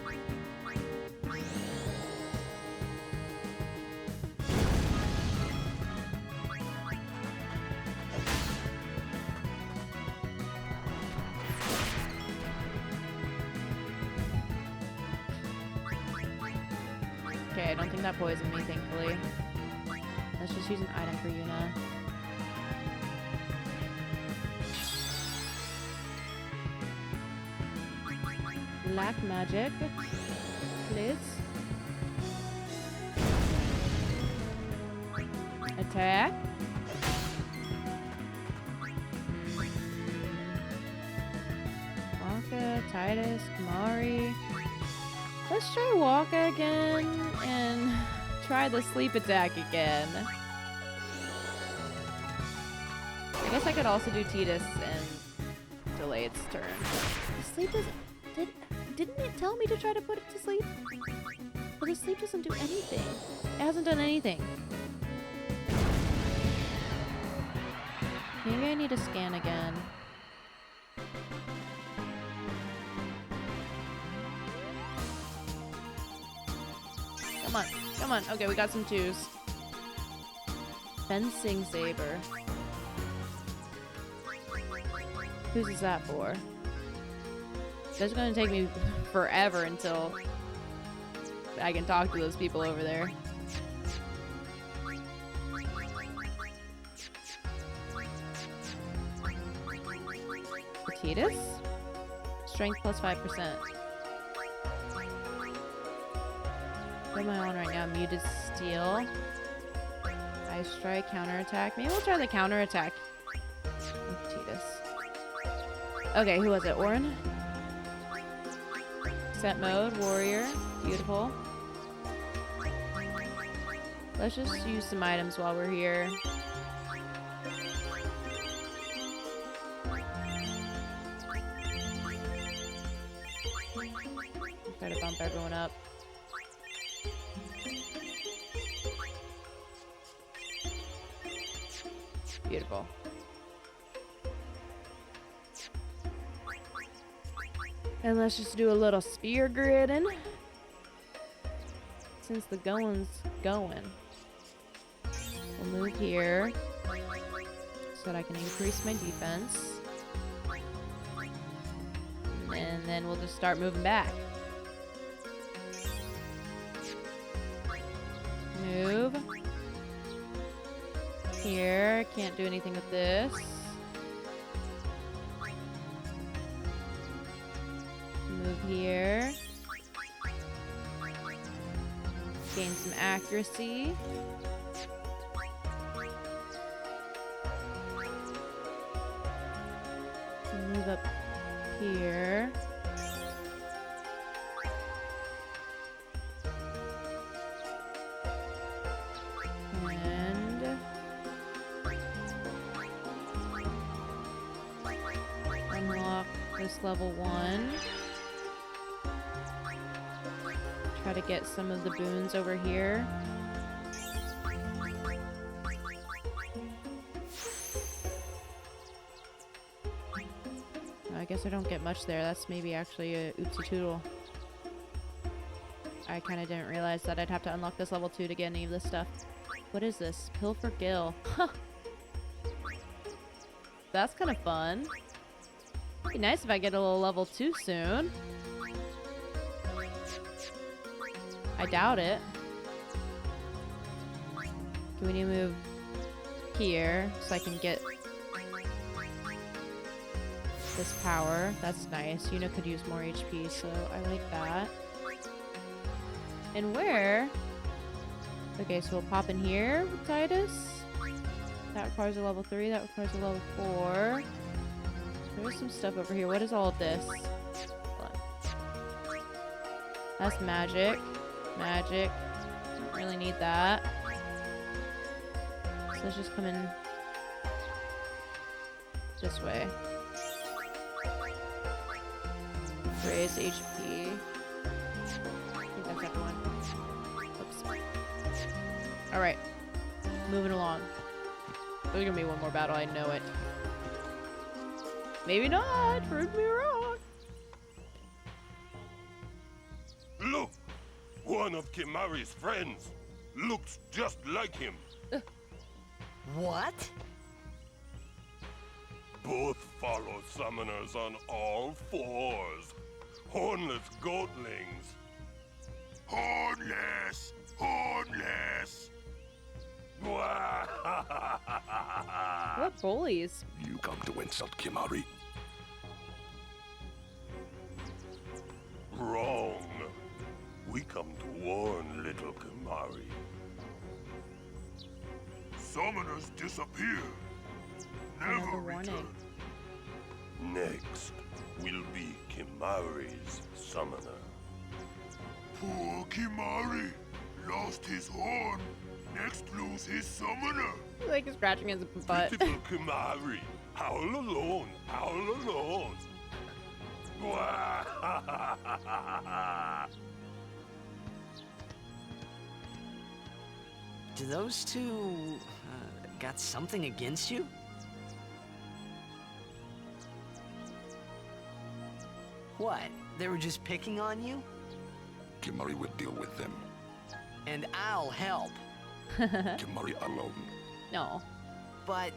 Okay, I don't think that poisoned me, thankfully. Let's just use an item for Yuna. Black magic, please. Attack. Waka, Titus, Kamari. Let's try Waka again and try the sleep attack again. I guess I could also do Titus and delay its turn. The sleep doesn't... Didn't it tell me to try to put it to sleep? But the sleep doesn't do anything. It hasn't done anything. Maybe I need to scan again. Come on, come on. Okay, we got some twos. Fencing saber. Whose is that for? It's gonna take me forever until I can talk to those people over there. Titus? Strength plus 5%. What am I on right now? Muted steel. Ice strike, counterattack. Maybe we'll try the counterattack. Titus. Okay, who was it? Orin? Set mode, warrior. Beautiful. Let's just use some items while we're here. Try to bump everyone up. Beautiful. And let's just do a little spear gridding. Since the going's going. We'll move here. So that I can increase my defense. And then we'll just start moving back. Move. Here. Can't do anything with this. Move here. Gain some accuracy. Move up here. And unlock this level 1. Try to get some of the boons over here. I guess I don't get much there. That's maybe actually a oopsie toodle. I kind of didn't realize that I'd have to unlock this level 2 to get any of this stuff. What is this? Pill for Gil. Huh. That's kind of fun. It'd be nice if I get a little level 2 soon. I doubt it. Do we need to move here so I can get this power? That's nice. Yuna could use more HP, so I like that. And where? Okay, so we'll pop in here with Titus. That requires a level 3. That requires a level 4. There's some stuff over here. What is all of this? That's magic. Magic. Don't really need that. So let's just come in this way. Raise HP. I think that's everyone. Oops. Alright. Moving along. There's gonna be one more battle, I know it. Maybe not! Prove me wrong! Look! One of Kimari's friends looks just like him. What? Both follow summoners on all fours. Hornless goatlings. Hornless! Hornless! What bullies? You come to insult Kimari? Wrong. We come to warn little Kimari. Summoners disappear. Never return. Next will be Kimari's summoner. Poor Kimari lost his horn. Next lose his summoner. He's like scratching his butt. Pitiful Kimari. Howl alone. Howl alone. Do those two got something against you? What? They were just picking on you? Kimari will deal with them. And I'll help. Kimari alone. No. But,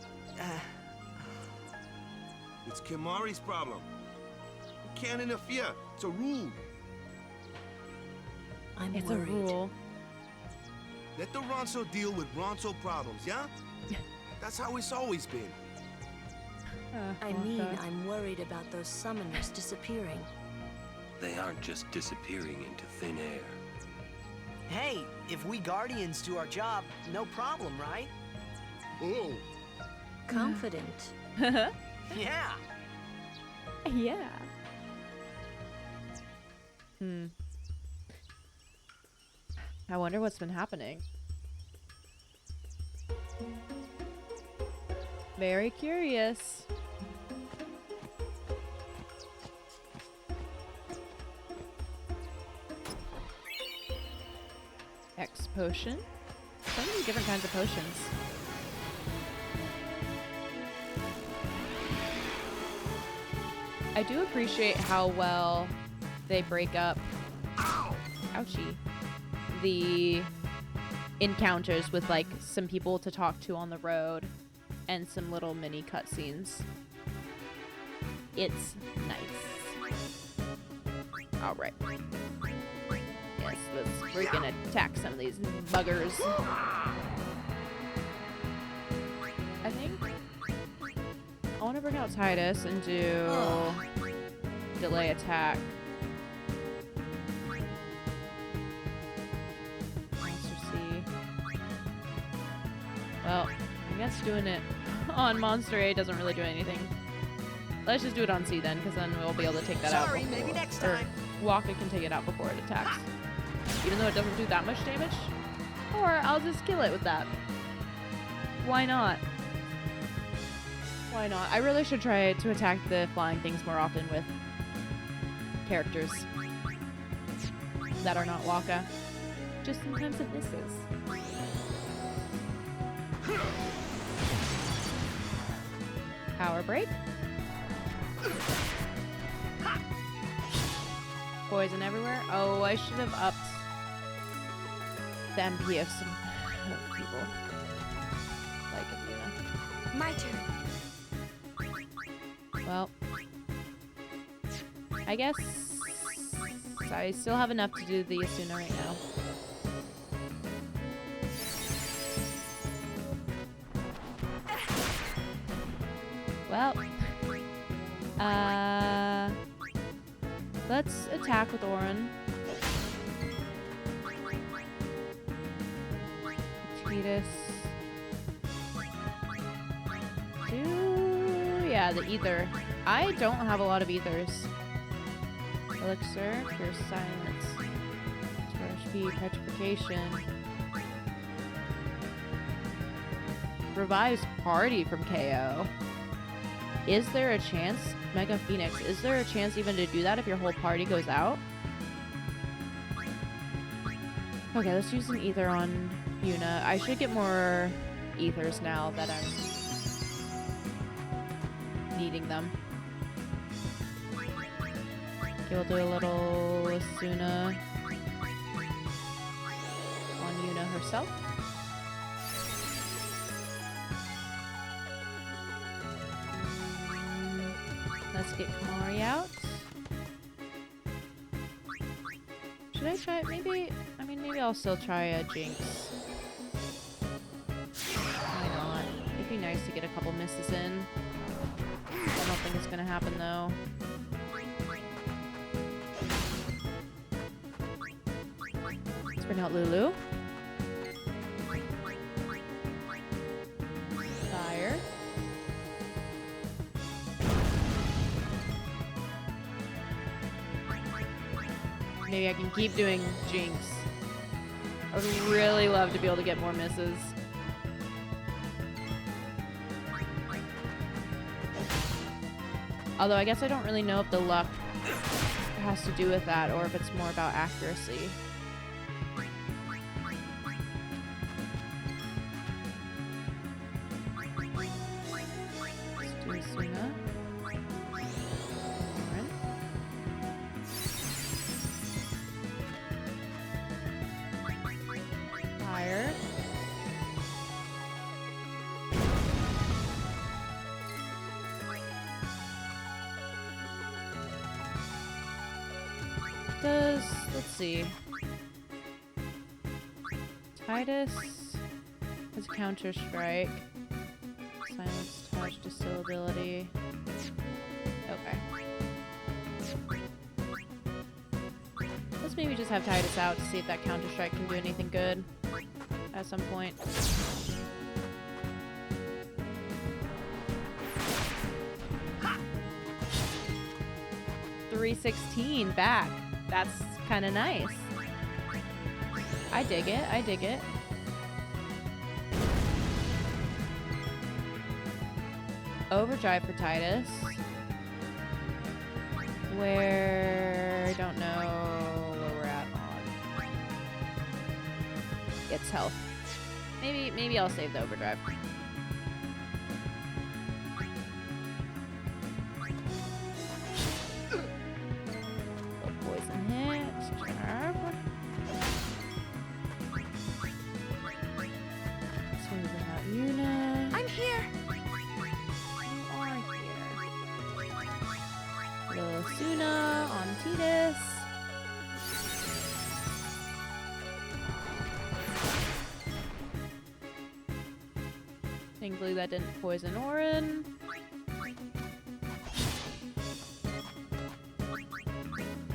It's Kimari's problem. You can't interfere. It's a rule. I'm it's worried. a rule. Let the Ronso deal with Ronso problems, yeah? That's how it's always been. I mean, I'm worried about those summoners disappearing. They aren't just disappearing into thin air. hey, if we Guardians do our job, no problem, right? Oh. Confident. Yeah. Yeah. I wonder what's been happening. Very curious. X potion. So many different kinds of potions. I do appreciate how well they break up, ouchie, the encounters with like some people to talk to on the road and some little mini cutscenes. It's nice. All right. Yes, let's freaking attack some of these buggers. I think I want to bring out Titus and do delay attack. Monster C. Well, I guess doing it on Monster A doesn't really do anything. Let's just do it on C then, because then we'll be able to take that out. Sorry, maybe next time. Waka can take it out before it attacks. Even though it doesn't do that much damage. Or I'll just kill it with that. Why not? Why not? I really should try to attack the flying things more often with characters that are not Waka. Just sometimes it misses. Power break. Poison everywhere. Oh, I should have upped the MP of some people. Like Yuna. My turn. Well, I guess I still have enough to do the Asuna right now. Well, let's attack with Auron. Titus. Yeah, the ether. I don't have a lot of ethers. Elixir, pure silence, speed, petrification. Revives party from KO. Is there a chance, Mega Phoenix, is there a chance even to do that if your whole party goes out? Okay, let's use an ether on Yuna. I should get more ethers now that I'm needing them. Okay, we'll do a little Asuna on Yuna herself. Let's get Kamari out. Should I try, maybe I'll still try a Jinx. Why not? It'd be nice to get a couple misses in. I don't think it's gonna happen though. Let's bring out Lulu. Fire. Maybe I can keep doing Jinx. I would really love to be able to get more misses. Although I guess I don't really know if the luck has to do with that or if it's more about accuracy. Let's do Asuna. Fire. Let's see. Titus has counter strike. Silence, touch, distill ability. Okay. Let's maybe just have Titus out to see if that counter strike can do anything good at some point. 316 back. That's kind of nice. I dig it. I dig it. Overdrive for Titus. Where I don't know where we're at on. It's health. Maybe I'll save the overdrive. Osuna on Tidus. Thankfully that didn't poison Orin.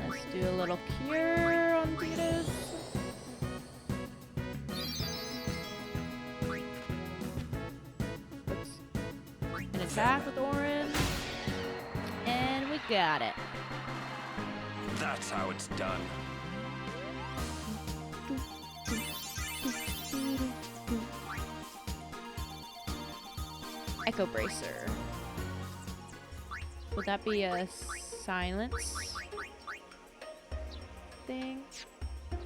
Let's do a little cure on Tidus. Oops. And attack with Orin. And we got it. That's how it's done. Echo Bracer. Would that be a silence thing? Or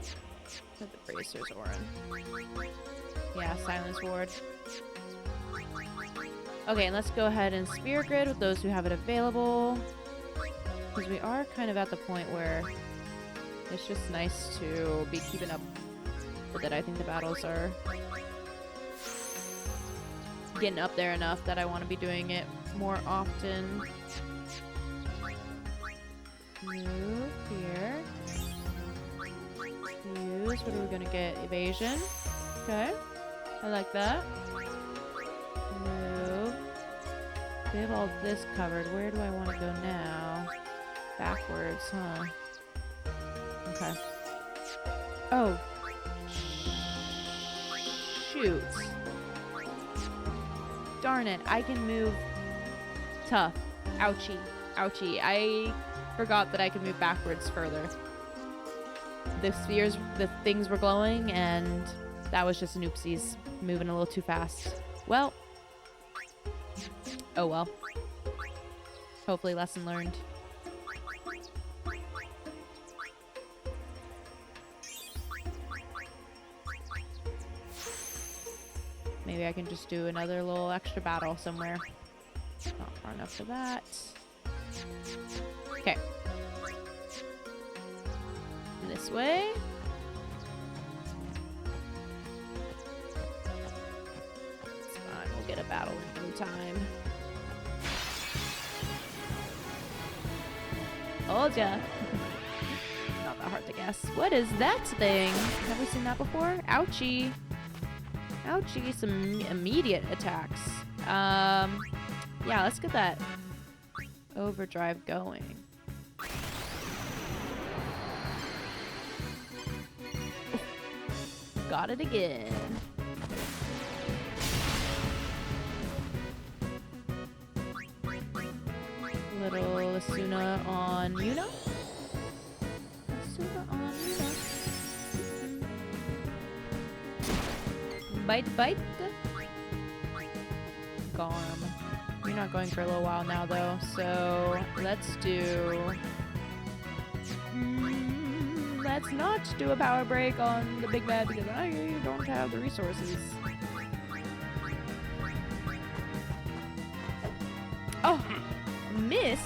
the bracers, Orin? Yeah, silence ward. Okay, and let's go ahead and Spirit Grid with those who have it available. Because we are kind of at the point where it's just nice to be keeping up with it. I think the battles are getting up there enough that I want to be doing it more often. Move here. Use. What are we gonna get? Evasion. Okay. I like that. Move. We have all this covered. Where do I want to go now? Backwards, huh? Okay. Oh. Shoot. Darn it, I can move. Tough. Ouchie. Ouchie. I forgot that I could move backwards further. The spheres, the things were glowing, and that was just an oopsies. Moving a little too fast. Well. Oh well. Hopefully lesson learned. Maybe I can just do another little extra battle somewhere. Not far enough for that. Okay. This way. It's fine. We'll get a battle in no time. Told ya. Not that hard to guess. What is that thing? Never seen that before? Ouchie. Ouchie, some immediate attacks. Yeah, let's get that overdrive going. Got it again. Little Asuna on Yuna. Asuna on Yuna. Bite, bite. Garm. You're not going for a little while now, though, so let's do... let's not do a power break on the big bad because I don't have the resources. Oh! Missed?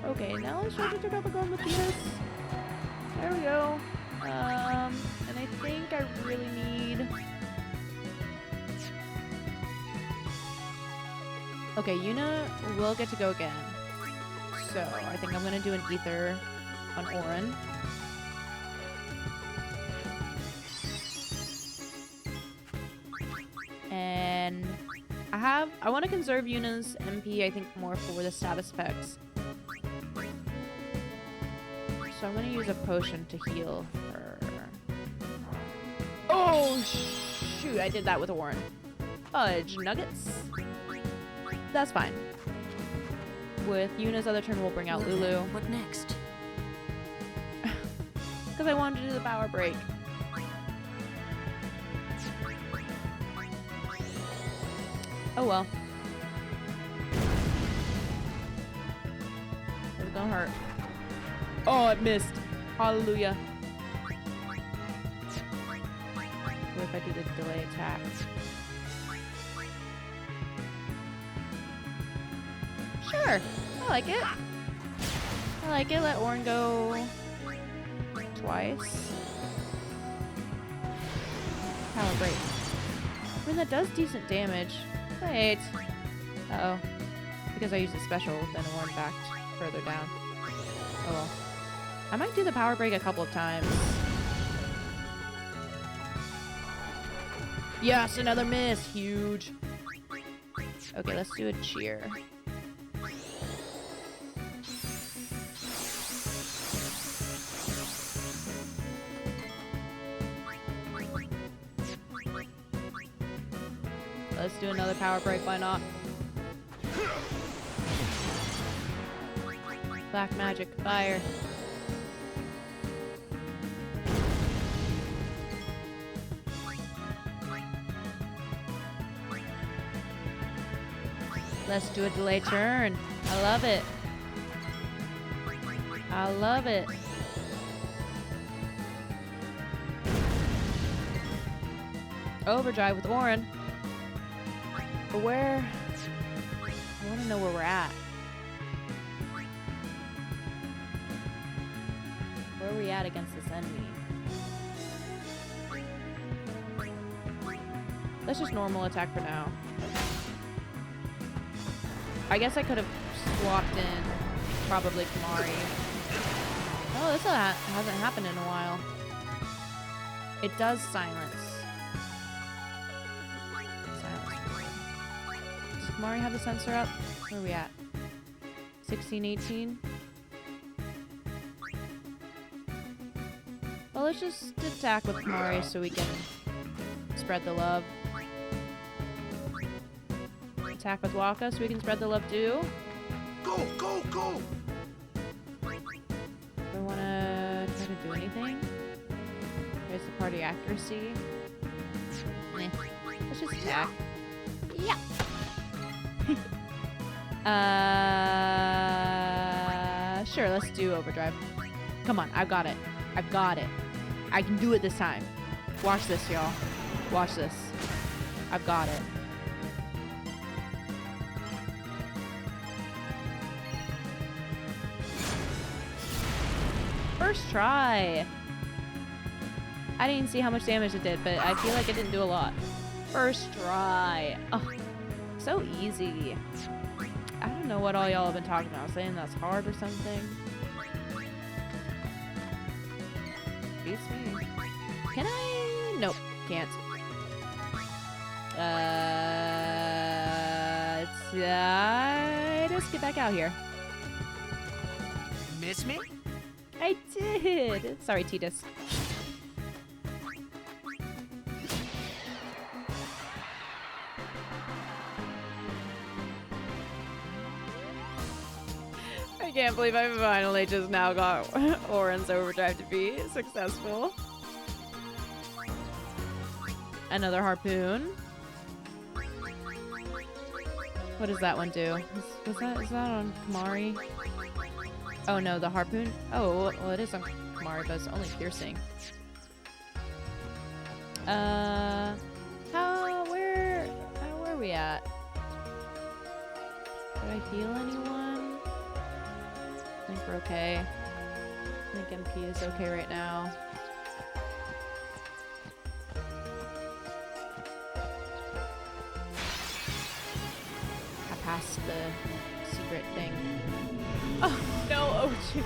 Okay, now let's try to check out the golden fetus. There we go. And I think I really need... Okay, Yuna will get to go again. So, I think I'm gonna do an ether on Orin. And I want to conserve Yuna's MP, I think, more for the status effects. So I'm gonna use a potion to heal her. Oh shoot, I did that with Orin. Fudge nuggets. That's fine. With Yuna's other turn, we'll bring out Lulu. What next? Because I wanted to do the power break. Oh well. It's gonna hurt. Oh, it missed. Hallelujah. What if I do the delay attack? Sure. I like it. I like it. Let Orin go twice. Power break. I mean, that does decent damage. Wait. Uh-oh. Because I used a special, then it went back further down. Oh well. I might do the power break a couple of times. Yes, another miss. Huge. Okay, let's do a cheer. Let's do another power break, why not? Black magic, fire. Let's do a delayed turn. I love it. I love it. Overdrive with Orin. But where? I want to know where we're at. Where are we at against this enemy? Let's just normal attack for now. I guess I could have swapped in probably Kamari. Oh, this hasn't happened in a while. It does silence. Does Kamari have the sensor up? Where are we at? 16, 18? Well, let's just attack with Kamari so we can spread the love. Attack with Waka so we can spread the love too. Go, go, go! Do I want to try to do anything? There's the party accuracy. Eh. Let's just attack. Yeah. Sure, let's do overdrive. Come on, I've got it. I've got it. I can do it this time. Watch this, y'all. Watch this. I've got it. First try. I didn't see how much damage it did, but I feel like it didn't do a lot. First try. Oh, so easy. I don't know what all y'all have been talking about. Saying that's hard or something. Beats me. Can I? Nope, can't. Just get back out here. Miss me? I did. Sorry, Titus. I can't believe I finally just now got Orin's overdrive to be successful. Another harpoon. What does that one do? Is that on Kamari? Oh no, the harpoon? Oh, well it is on Kamari, but it's only piercing. Where are we at? Did I heal anyone? I think we're okay. I think MP is okay right now. I passed the secret thing. Oh, no, Ochu.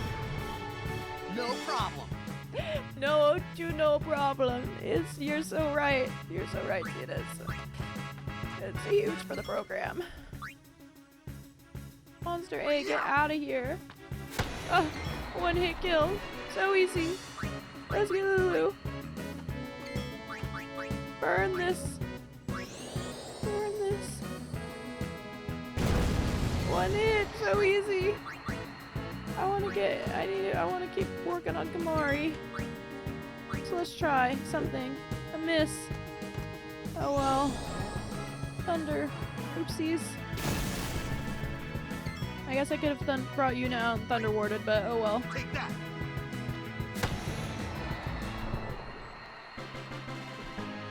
No problem. No, Ochu, no problem. You're so right. You're so right, Titus. It's huge for the program. Monster A, get out of here. Oh, one hit kill. So easy. Let's get Lulu. Burn this. Burn this. One hit, so easy. I want to keep working on Kamari. So let's try something. A miss. Oh well. Thunder. Oopsies. I guess I could have brought you now and Thunder Warded, but oh well. Take that.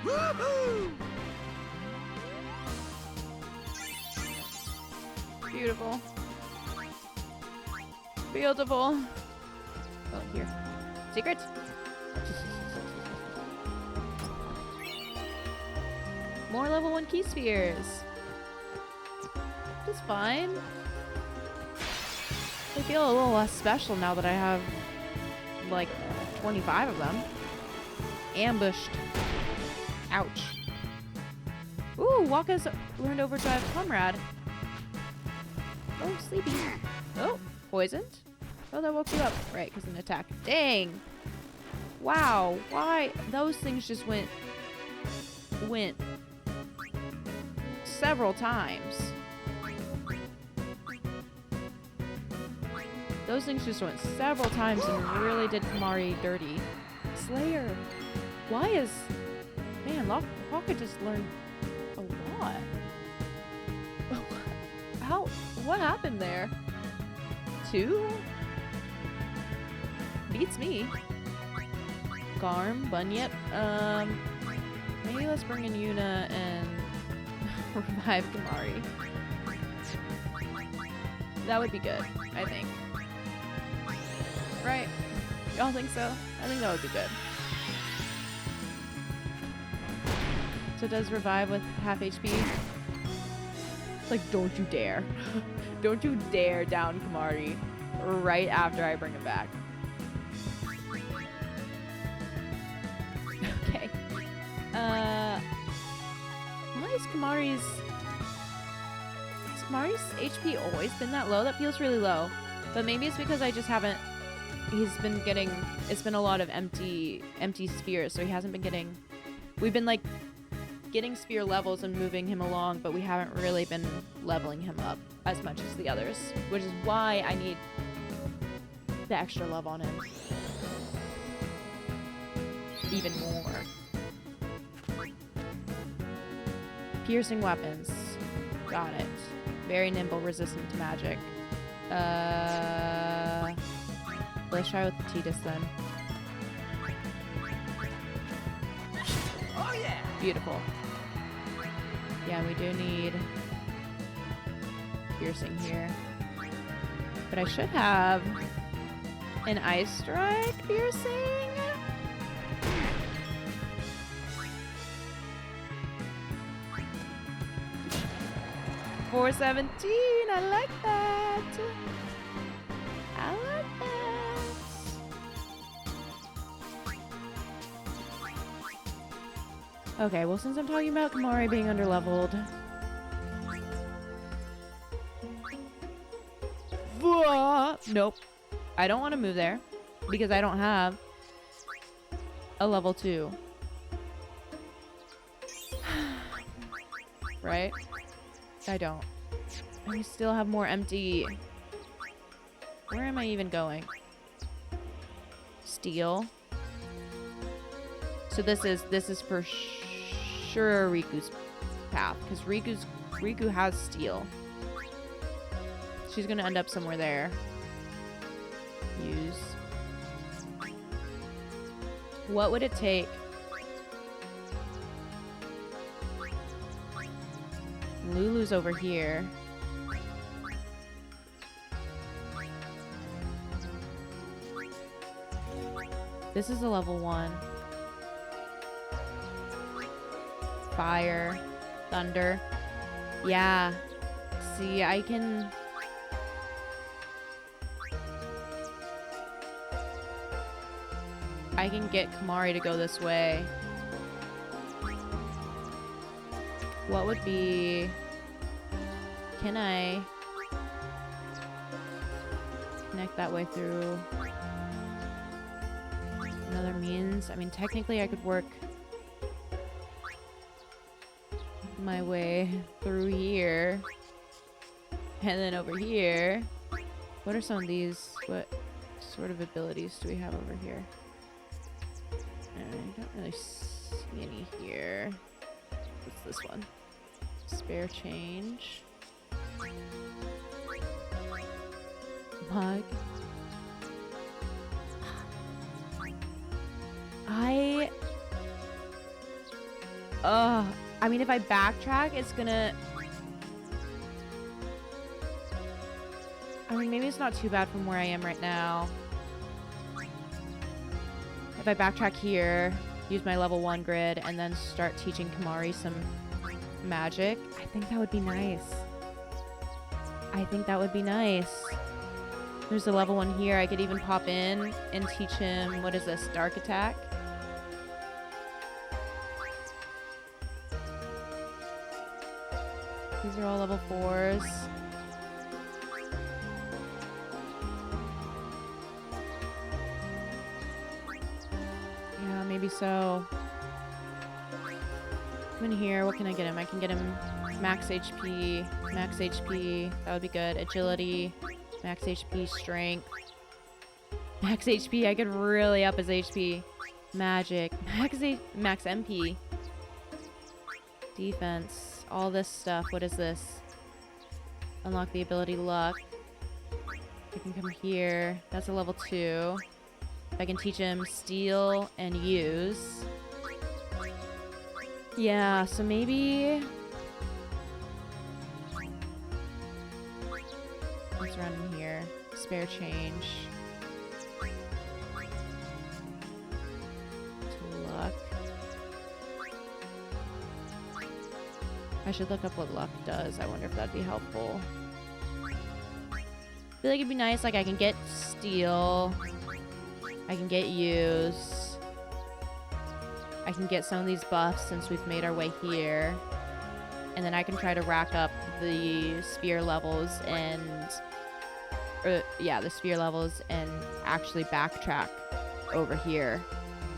Woohoo! Beautiful. Beautiful. Oh, here. Secret? More level 1 key spheres. It's fine. I feel a little less special now that I have like 25 of them. Ambushed. Ouch. Ooh, Waka's learned Overdrive Comrade. Oh, sleepy. Oh, poisoned. Oh, that woke you up. Right, because of an attack. Dang. Wow. Why? Those things just went several times. Those things just went several times and really did Kamari dirty. Slayer. Why is... Man, Waka just learned a lot. How? What happened there? 2? Beats me. Garm, Bunyip. Maybe let's bring in Yuna and revive Kamari. That would be good, I think. Right? Y'all think so? I think that would be good. So it does revive with half HP. Like, don't you dare. Don't you dare down Kamari right after I bring him back. Okay. Why is Kamari's HP always been that low? That feels really low. But maybe it's because I just haven't... He's been getting... It's been a lot of empty spheres, so he hasn't been getting... We've been, like, getting sphere levels and moving him along, but we haven't really been leveling him up as much as the others, which is why I need the extra love on him. Even more. Piercing weapons. Got it. Very nimble, resistant to magic. Let's try with Tidus then. Oh yeah! Beautiful. Yeah, we do need piercing here. But I should have an Ice Strike piercing. 417. I like that. I like that. Okay, well, since I'm talking about Kamari being underleveled. Nope. I don't want to move there because I don't have a level 2. Right? I don't. And we still have more empty. Where am I even going? Steel. So this is for sure Riku's path, because Riku has steel. She's gonna end up somewhere there. Use. What would it take? Lulu's over here. This is a level 1. Fire. Thunder. Yeah. See, I can... get Kamari to go this way. What would be... Can I connect that way through another means? I mean, technically I could work my way through here. And then over here. What are some of these? What sort of abilities do we have over here? I don't really see any here. What's this one? Spare change. Mug. I mean, if I backtrack, it's gonna... I mean, maybe it's not too bad from where I am right now. If I backtrack here, use my level 1 grid, and then start teaching Kamari some magic. I think that would be nice. I think that would be nice. There's a level 1 here. I could even pop in and teach him, what is this, dark attack? These are all level 4s. Yeah, maybe so. I'm in here. What can I get him? I can get him max HP. Max HP. That would be good. Agility. Max HP. Strength. Max HP. I could really up his HP. Magic. Max MP. Defense. All this stuff. What is this? Unlock the ability Luck. I can come here. That's a level 2. I can teach him Steal and Use. Yeah, so maybe... What's around in here? Spare change. To Luck. I should look up what Luck does. I wonder if that'd be helpful. I feel like it'd be nice, like I can get Steal. I can get Use. I can get some of these buffs since we've made our way here. And then I can try to rack up the sphere levels and... the sphere levels and actually backtrack over here.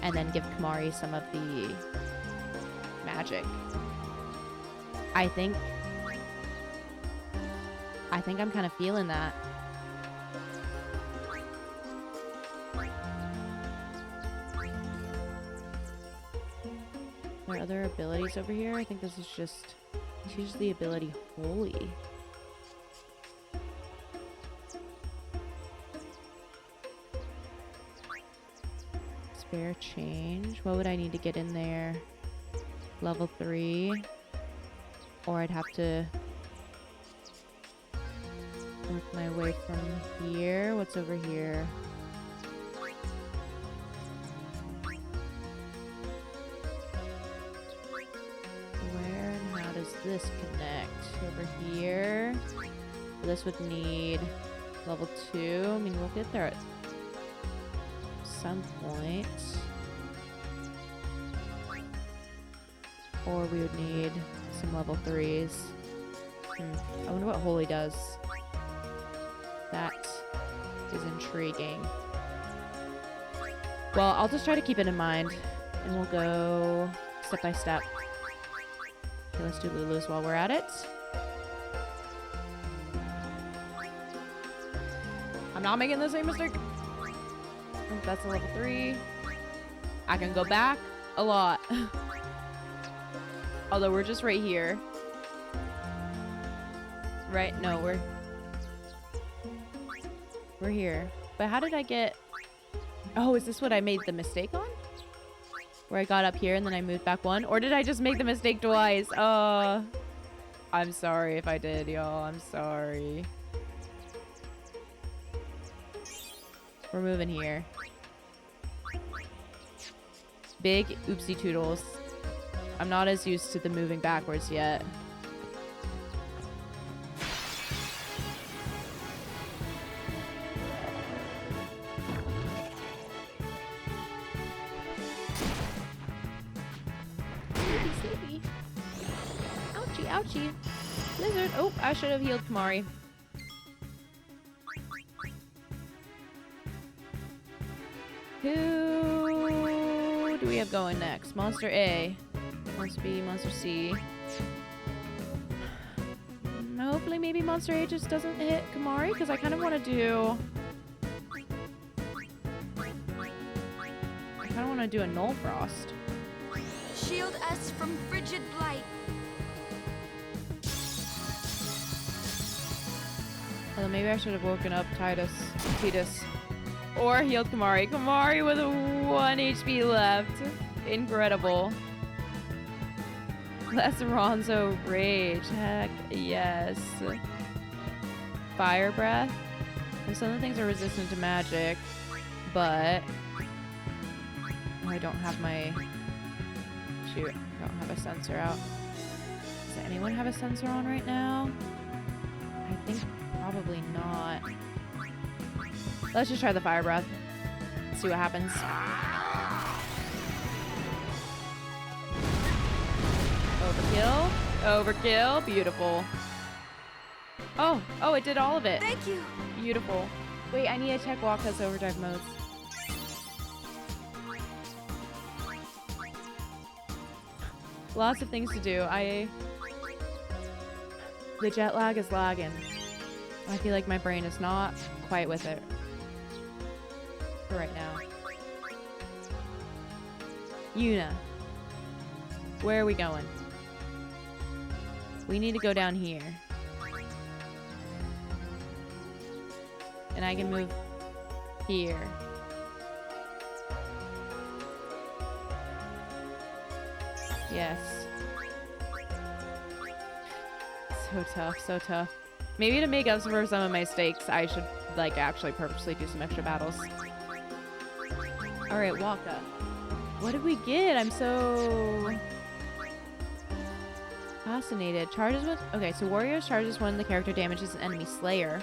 And then give Kamari some of the magic. I think I'm kind of feeling that. Are there other abilities over here? I think this is just... Choose the ability Holy. Spare change. What would I need to get in there? Level 3. Or I'd have to work my way from here. What's over here? Where and how does this connect? Over here. This would need level 2. I mean, we'll get there at some point. Or we would need some level 3s. I wonder what Holy does. That is intriguing. Well, I'll just try to keep it in mind. And we'll go step by step. Okay, let's do Lulu's while we're at it. I'm not making the same mistake. That's a level 3. I can go back a lot. Although we're just right here. Right? No, we're here. But how did I get... Oh, is this what I made the mistake on? Where I got up here and then I moved back 1? Or did I just make the mistake twice? I'm sorry if I did, y'all. I'm sorry. We're moving here. Big oopsie toodles. I'm not as used to the moving backwards yet. Sleepy. Ouchie, ouchie. Lizard. Oh, I should have healed Kamari. Who do we have going next? Monster A. Monster B, Monster C. Hopefully maybe Monster A just doesn't hit Kamari, because I kind of want to do... I kind of want to do a Null Frost. Shield us from frigid blight. Although maybe I should have woken up Titus. Or healed Kamari. Kamari with 1 HP left. Incredible. Less Ronzo Rage. Heck yes. Fire Breath. And some of the things are resistant to magic. But... I don't have my... Shoot. I don't have a sensor out. Does anyone have a sensor on right now? I think probably not. Let's just try the fire breath. See what happens. Overkill. Overkill. Beautiful. Oh, it did all of it. Thank you. Beautiful. Wait, I need to check Waka's overdrive modes. Lots of things to do. The jet lag is lagging. I feel like my brain is not quite with it for right now. Yuna. Where are we going? We need to go down here. And I can move here. Yes. So tough, so tough. Maybe to make up for some of my mistakes, I should, like, actually purposely do some extra battles. Alright, Waka. What did we get? I'm so fascinated. Charges with... Okay, so Warriors charges when the character damages an enemy Slayer.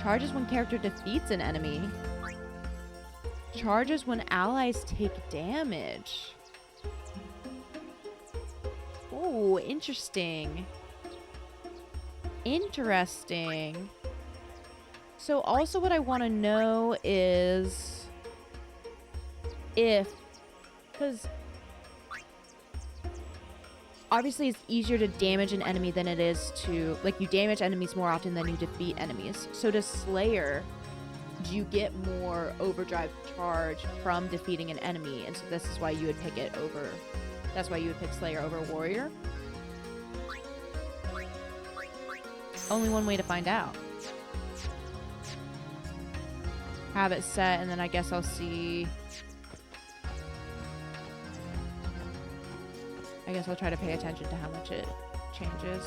Charges when character defeats an enemy. Charges when allies take damage. Oh, interesting. Interesting. So also what I want to know is if, because obviously it's easier to damage an enemy than it is to, like, you damage enemies more often than you defeat enemies. So does Slayer, do you get more overdrive charge from defeating an enemy? And so this is why you would pick it over, that's why you would pick Slayer over Warrior? Only one way to find out. Have it set, and then I guess I'll see. I guess I'll try to pay attention to how much it changes.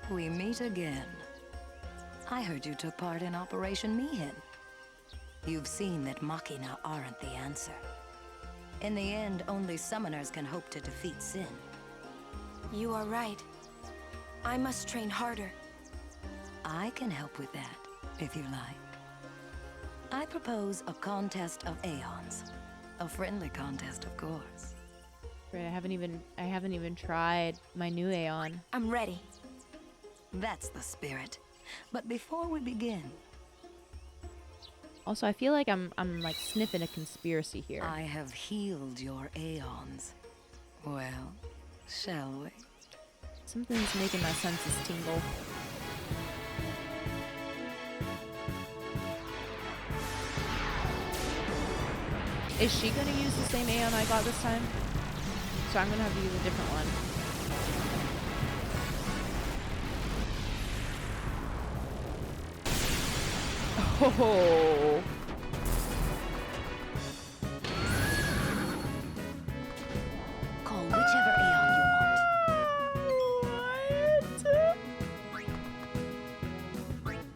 We meet again. I heard you took part in Operation Mihin. You've seen that Machina aren't the answer. In the end, only summoners can hope to defeat sin. You are right. I must train harder. I can help with that, if you like. I propose a contest of aeons. A friendly contest, of course. Right, I haven't even tried my new Aeon. I'm ready. That's the spirit. But before we begin... Also, I feel like I'm like sniffing a conspiracy here. I have healed your aeons. Well, shall we? Something's making my senses tingle. Is she gonna use the same Aeon I got this time? So I'm gonna have to use a different one. Oh. Call whichever Aeon you want.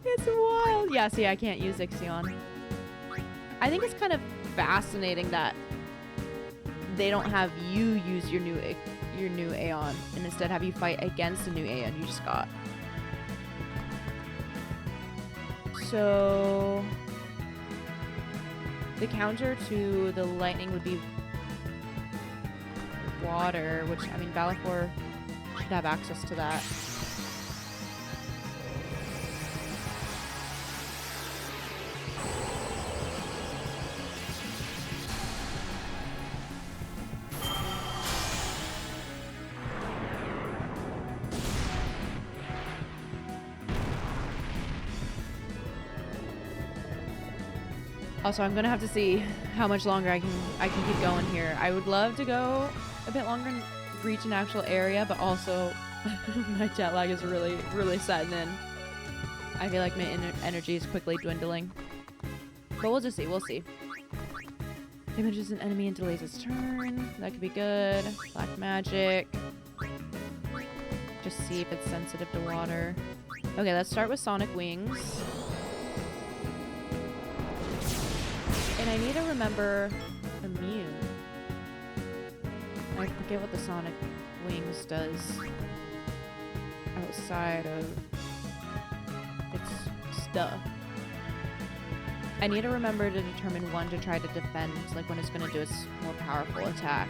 It's wild. Yeah, see, I can't use Ixion. I think it's kind of fascinating that they don't have you use your new Aeon and instead have you fight against the new Aeon you just got. So the counter to the lightning would be water, which, I mean, Valifor should have access to that. Also, I'm gonna have to see how much longer I can keep going here. I would love to go a bit longer and reach an actual area, but also my jet lag is really setting in. I feel like my energy is quickly dwindling. But we'll just see. We'll see. Damages an enemy and delays its turn. That could be good. Black magic. Just see if it's sensitive to water. Okay, let's start with Sonic Wings. And I need to remember immune. I forget what the Sonic Wings does outside of its stuff. I need to remember to determine when to try to defend, like when it's going to do its more powerful attack.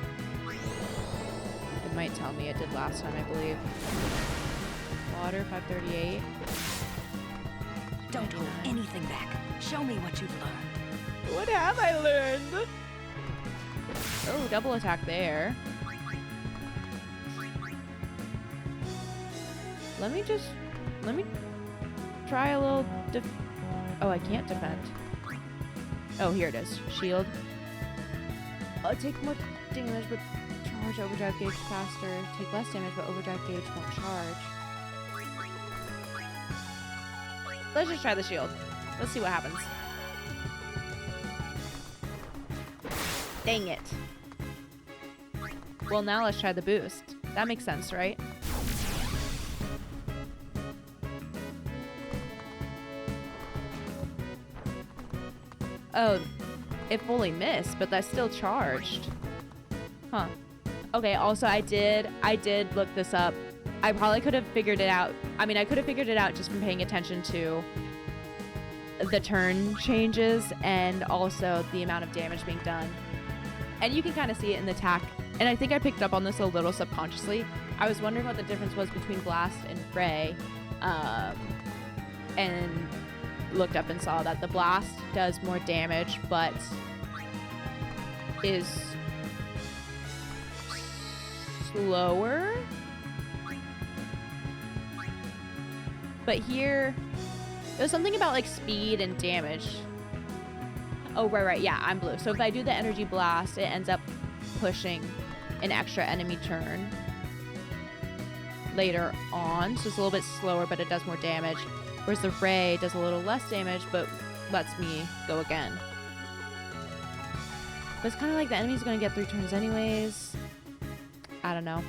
It might tell me it did last time, I believe. Water, 538. Don't hold anything back. Show me what you've learned. What have I learned? Oh, double attack there. Let me try a little oh, I can't defend. Oh, here it is. Shield. Take more damage, but charge overdrive gauge faster. Take less damage, but overdrive gauge won't charge. Let's just try the shield. Let's see what happens. Dang it. Well, now let's try the boost. That makes sense, right? Oh, it fully missed, but that's still charged. Huh. Okay, also I did look this up. I probably could have figured it out. I mean, I could have figured it out just from paying attention to the turn changes and also the amount of damage being done. And you can kind of see it in the attack. And I think I picked up on this a little subconsciously. I was wondering what the difference was between Blast and Ray. And looked up and saw that the Blast does more damage, but is slower. But here, there's something about like speed and damage. Oh, right, yeah, I'm blue. So if I do the energy blast, it ends up pushing an extra enemy turn later on. So it's a little bit slower, but it does more damage. Whereas the ray does a little less damage, but lets me go again. But it's kind of like the enemy's going to get 3 turns anyways. I don't know.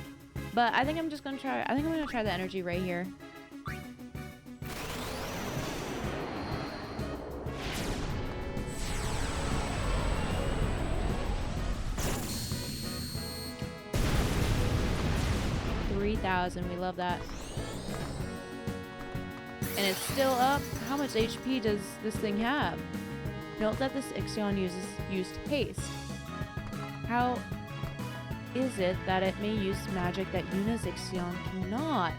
But I think I'm just going to try, I think I'm going to try the energy ray here. We love that. And it's still up. How much HP does this thing have? Note that this Ixion used haste. How is it that it may use magic that Yuna's Ixion cannot?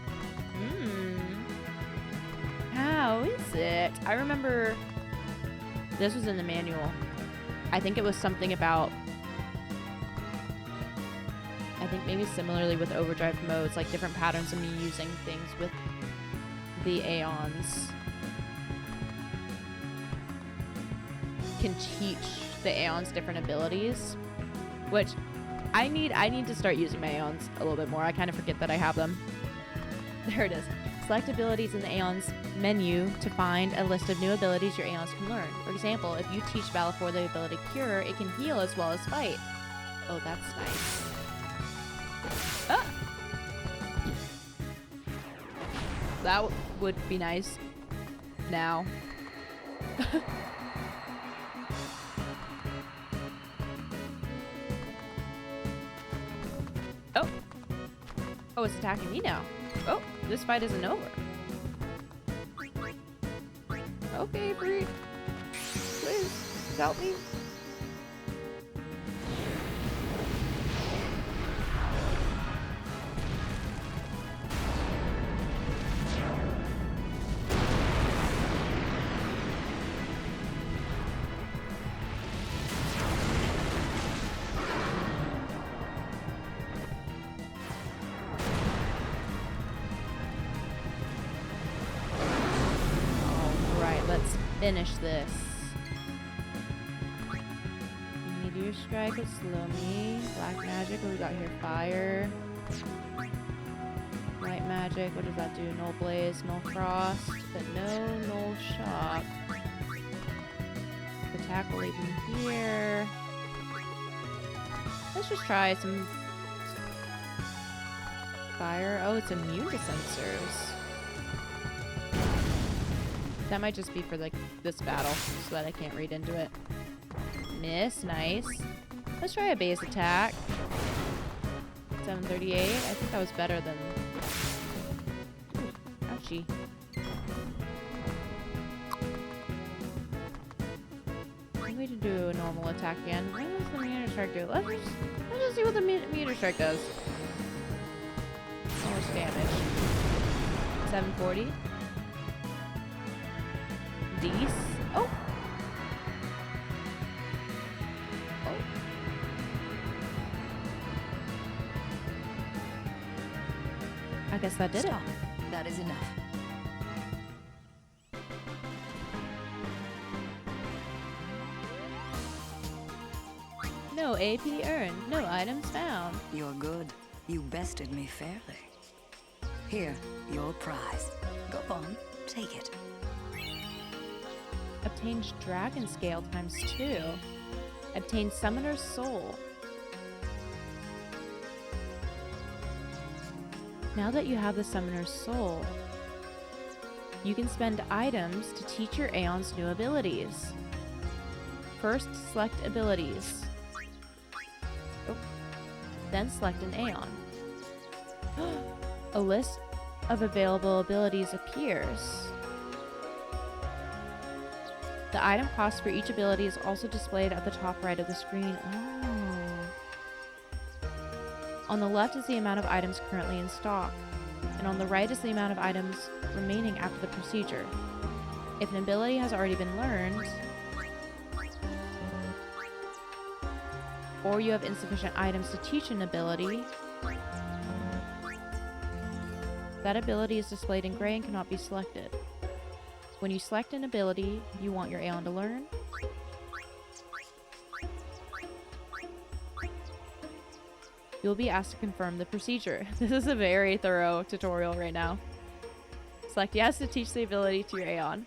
How is it? I remember this was in the manual. I think it was something about, I think maybe similarly with overdrive modes, like different patterns of me using things with the Aeons can teach the Aeons different abilities, which I need to start using my Aeons a little bit more. I kind of forget that I have them. There it is. Select abilities in the Aeons menu to find a list of new abilities your Aeons can learn. For example, if you teach Valifor the ability Cure, it can heal as well as fight. Oh, that's nice. Ah! That would be nice now. Oh. Oh, it's attacking me now. Oh, this fight isn't over. Okay, Bree. Please, help me. Finish this. Meteor Strike would slow me. Black Magic, what we got here? Fire. White Magic, what does that do? Null Blaze, Null Frost, but no Null Shock. Attack will leave him here. Let's just try some fire. Oh, it's immune to sensors. That might just be for like this battle, so that I can't read into it. Miss, nice. Let's try a base attack. 738. I think that was better than... Ooh, ouchie. Way to do a normal attack again. What does the meteor strike do? Let's just see what the meteor strike does. How much damage? 740. These. Oh. Oh. I guess that did it. That is enough. No AP earned. No items found. You're good. You bested me fairly. Here, your prize. Go on, take it. Obtained dragon scale ×2. Obtained summoner's soul. Now that you have the summoner's soul, you can spend items to teach your Aeons new abilities. First, select abilities. Oh. Then select an Aeon. A list of available abilities appears. The item cost for each ability is also displayed at the top right of the screen. Oh. On the left is the amount of items currently in stock, and on the right is the amount of items remaining after the procedure. If an ability has already been learned, or you have insufficient items to teach an ability, that ability is displayed in gray and cannot be selected. When you select an ability you want your Aeon to learn, you'll be asked to confirm the procedure. This is a very thorough tutorial right now. Select yes to teach the ability to your Aeon.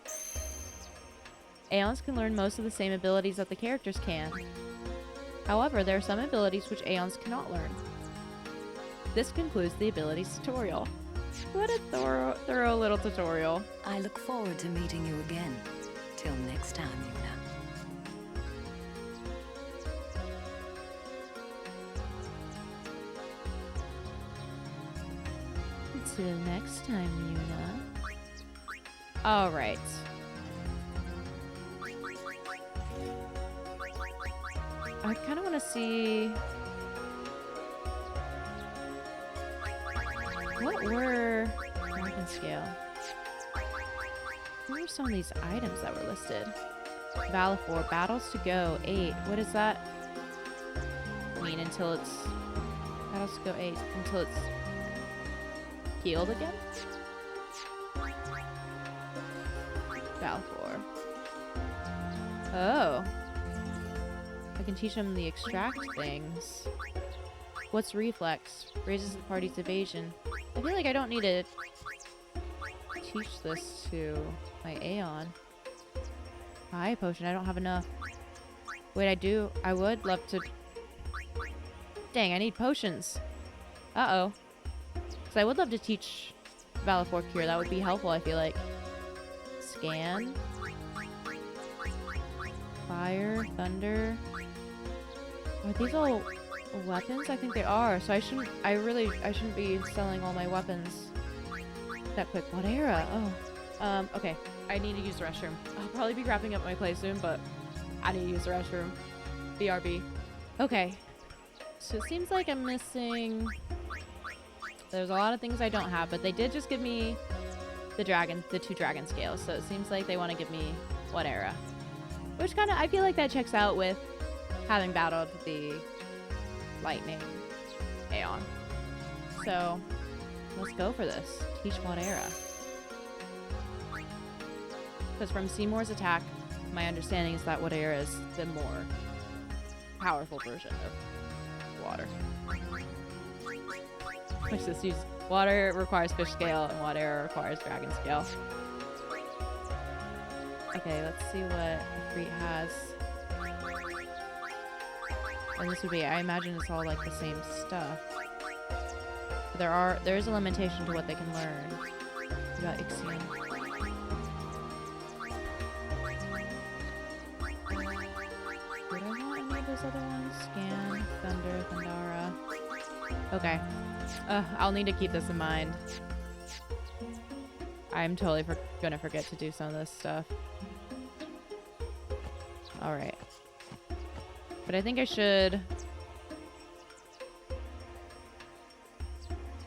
Aeons can learn most of the same abilities that the characters can. However, there are some abilities which Aeons cannot learn. This concludes the abilities tutorial. What a thorough little tutorial. I look forward to meeting you again. Till next time, Yuna. Until next time, Yuna. Alright. I kind of want to see... What were... Dragon scale. What were some of these items that were listed? Valifor, battles to go, 8. What does that mean until it's... Battles to go 8. Until it's healed again? Valifor. Oh. I can teach them the extract things. What's reflex? Raises the party's evasion. I feel like I don't need to teach this to my Aeon. High potion, I don't have enough. Wait, I do. I would love to... Dang, I need potions. Uh-oh. Because I would love to teach Valifor Cure. That would be helpful, I feel like. Scan. Fire, thunder. Are these all weapons? I think they are. So I shouldn't be selling all my weapons that quick. What era? Oh. Okay. I need to use the restroom. I'll probably be wrapping up my play soon, but I need to use the restroom. BRB. Okay. So it seems like I'm missing... There's a lot of things I don't have, but they did just give me the 2 dragon scales. So it seems like they want to give me what era. Which kind of, I feel like that checks out with having battled the lightning Aeon. So let's go for this. Teach what era. Because from Seymour's attack, my understanding is that what era is the more powerful version of water. Which this use water requires fish scale and what era requires dragon scale. Okay, let's see what Ifrit has. And this would be, I imagine it's all like the same stuff. But there is a limitation to what they can learn. What about Ixion? Did I want any of those other ones? Scan, Thunder, Thundara. Okay. I'll need to keep this in mind. I'm totally gonna forget to do some of this stuff. Alright. But I think I should...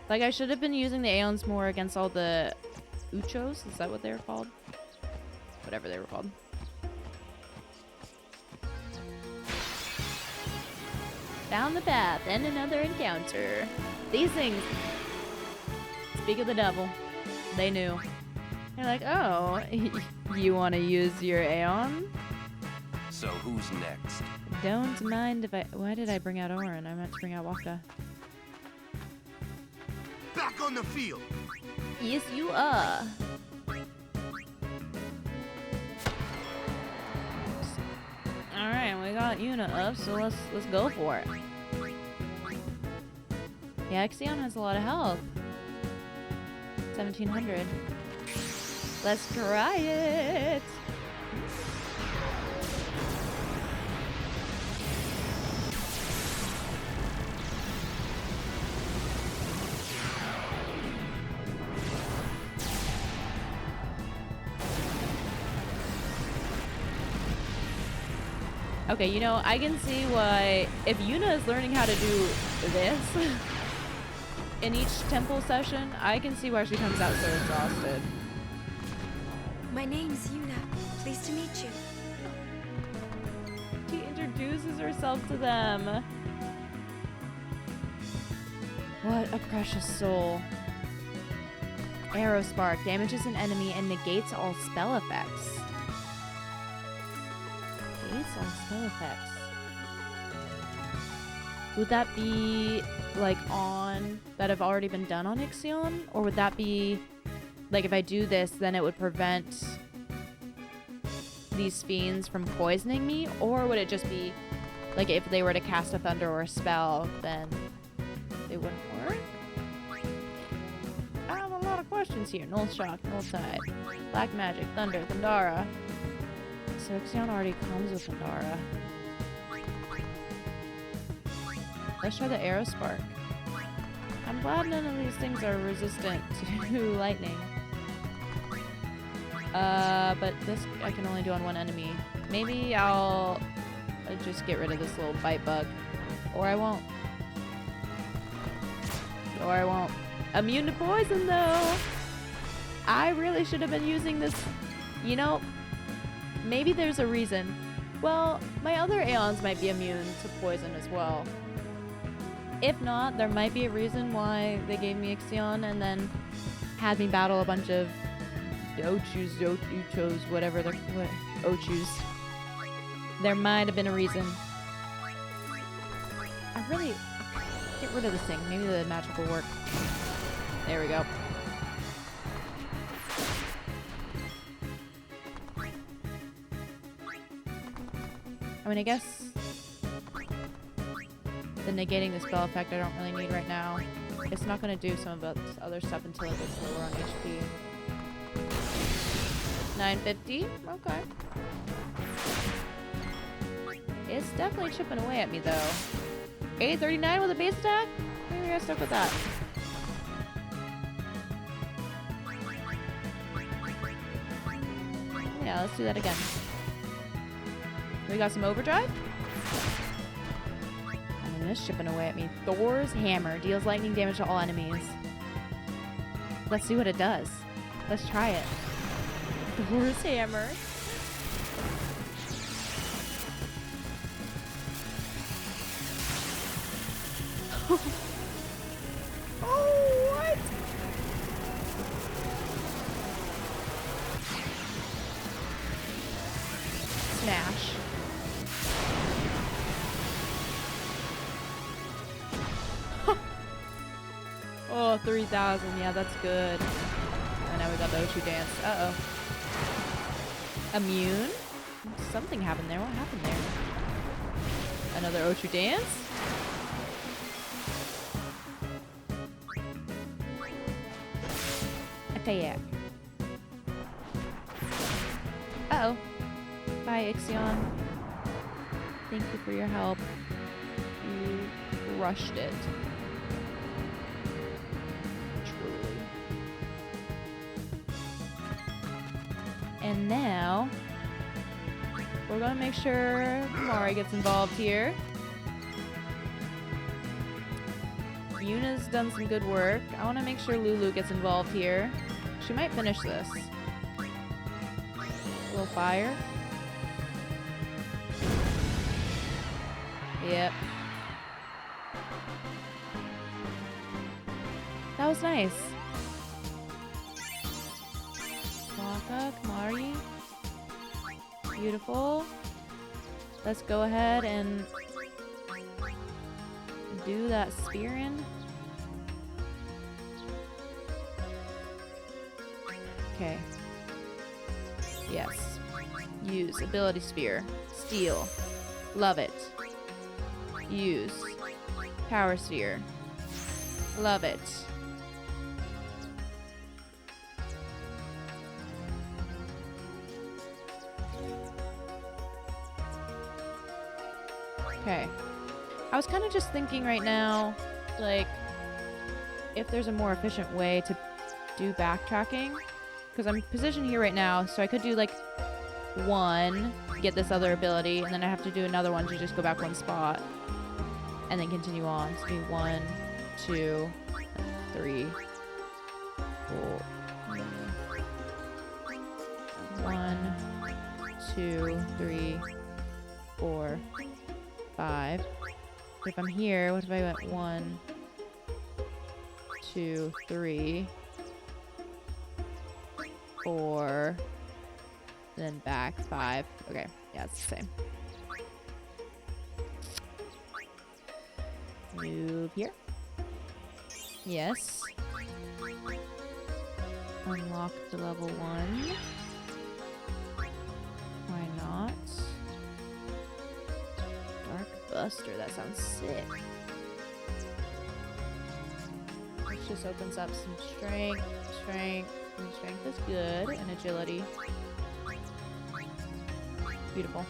Like, I should have been using the aeons more against all the uchos. Is that what they were called? Whatever they were called. Down the path and another encounter. These things. Speak of the devil. They knew. They're like, oh, you want to use your aeon? So who's next? Don't mind if I... Why did I bring out Orin? I meant to bring out Waka. Back on the field. Yes, you are. Alright, we got Yuna up, so let's go for it. Yeah, Ixion has a lot of health. 1700. Let's try it. Okay, you know, I can see why, if Yuna is learning how to do this in each temple session, I can see why she comes out so exhausted. My name's Yuna. Pleased to meet you. She introduces herself to them. What a precious soul. Arrow Spark damages an enemy and negates all spell effects. All spell effects. Would that be like on that have already been done on Ixion? Or would that be like if I do this then it would prevent these fiends from poisoning me? Or would it just be like if they were to cast a thunder or a spell then it wouldn't work? I have a lot of questions here. Null Shock, Null Tide, Black Magic, Thunder, Thundara. So Ixion already comes with Thundara. Let's try the Arrow Spark. I'm glad none of these things are resistant to lightning. But this I can only do on one enemy. Maybe I'll just get rid of this little bite bug. Or I won't. Or I won't. Immune to poison though! I really should have been using this, you know, maybe there's a reason. Well, my other Aeons might be immune to poison as well. If not, there might be a reason why they gave me Ixion and then had me battle a bunch of Ochus, whatever they're... Ochus. There might have been a reason. I really... Get rid of this thing. Maybe the magic will work. There we go. I mean, I guess the negating the spell effect I don't really need right now. It's not going to do some of the other stuff until it gets lower on HP. 950? Okay. It's definitely chipping away at me, though. 839 with a base attack? Maybe I gotta stick with that. Yeah, let's do that again. We got some overdrive. And this chipping away at me. Thor's Hammer deals lightning damage to all enemies. Let's see what it does. Let's try it. Thor's Hammer. Oh, what? Smash. Oh, 3,000. Yeah, that's good. And now we got the Ochu dance. Uh-oh. Immune? Something happened there. What happened there? Another Ochu dance? Kayak. Uh-oh. Bye, Ixion. Thank you for your help. You crushed it. now, we're gonna make sure Mari gets involved here. Yuna's done some good work. I want to make sure Lulu gets involved here. She might finish this. A little fire. Yep. That was nice. Waka, Kamari. Beautiful. Let's go ahead and do that spearing. Okay. Yes. Use ability sphere. Steal. Love it. Use power sphere. Love it. Okay. I was kind of just thinking right now, like, if there's a more efficient way to do backtracking. Because I'm positioned here right now, so I could do, like, one, get this other ability, and then I have to do another one to just go back one spot. And then continue on. So do 1, 2, 3, 4. 1, 2, 3, 4, 5. If I'm here, what if I went 1, 2, 3, 4, then back 5. Okay, yeah, it's the same. Move here. Yes. Unlock the level 1. Why not? Dark Buster, that sounds sick. This just opens up some strength. Strength is good, and agility. Beautiful.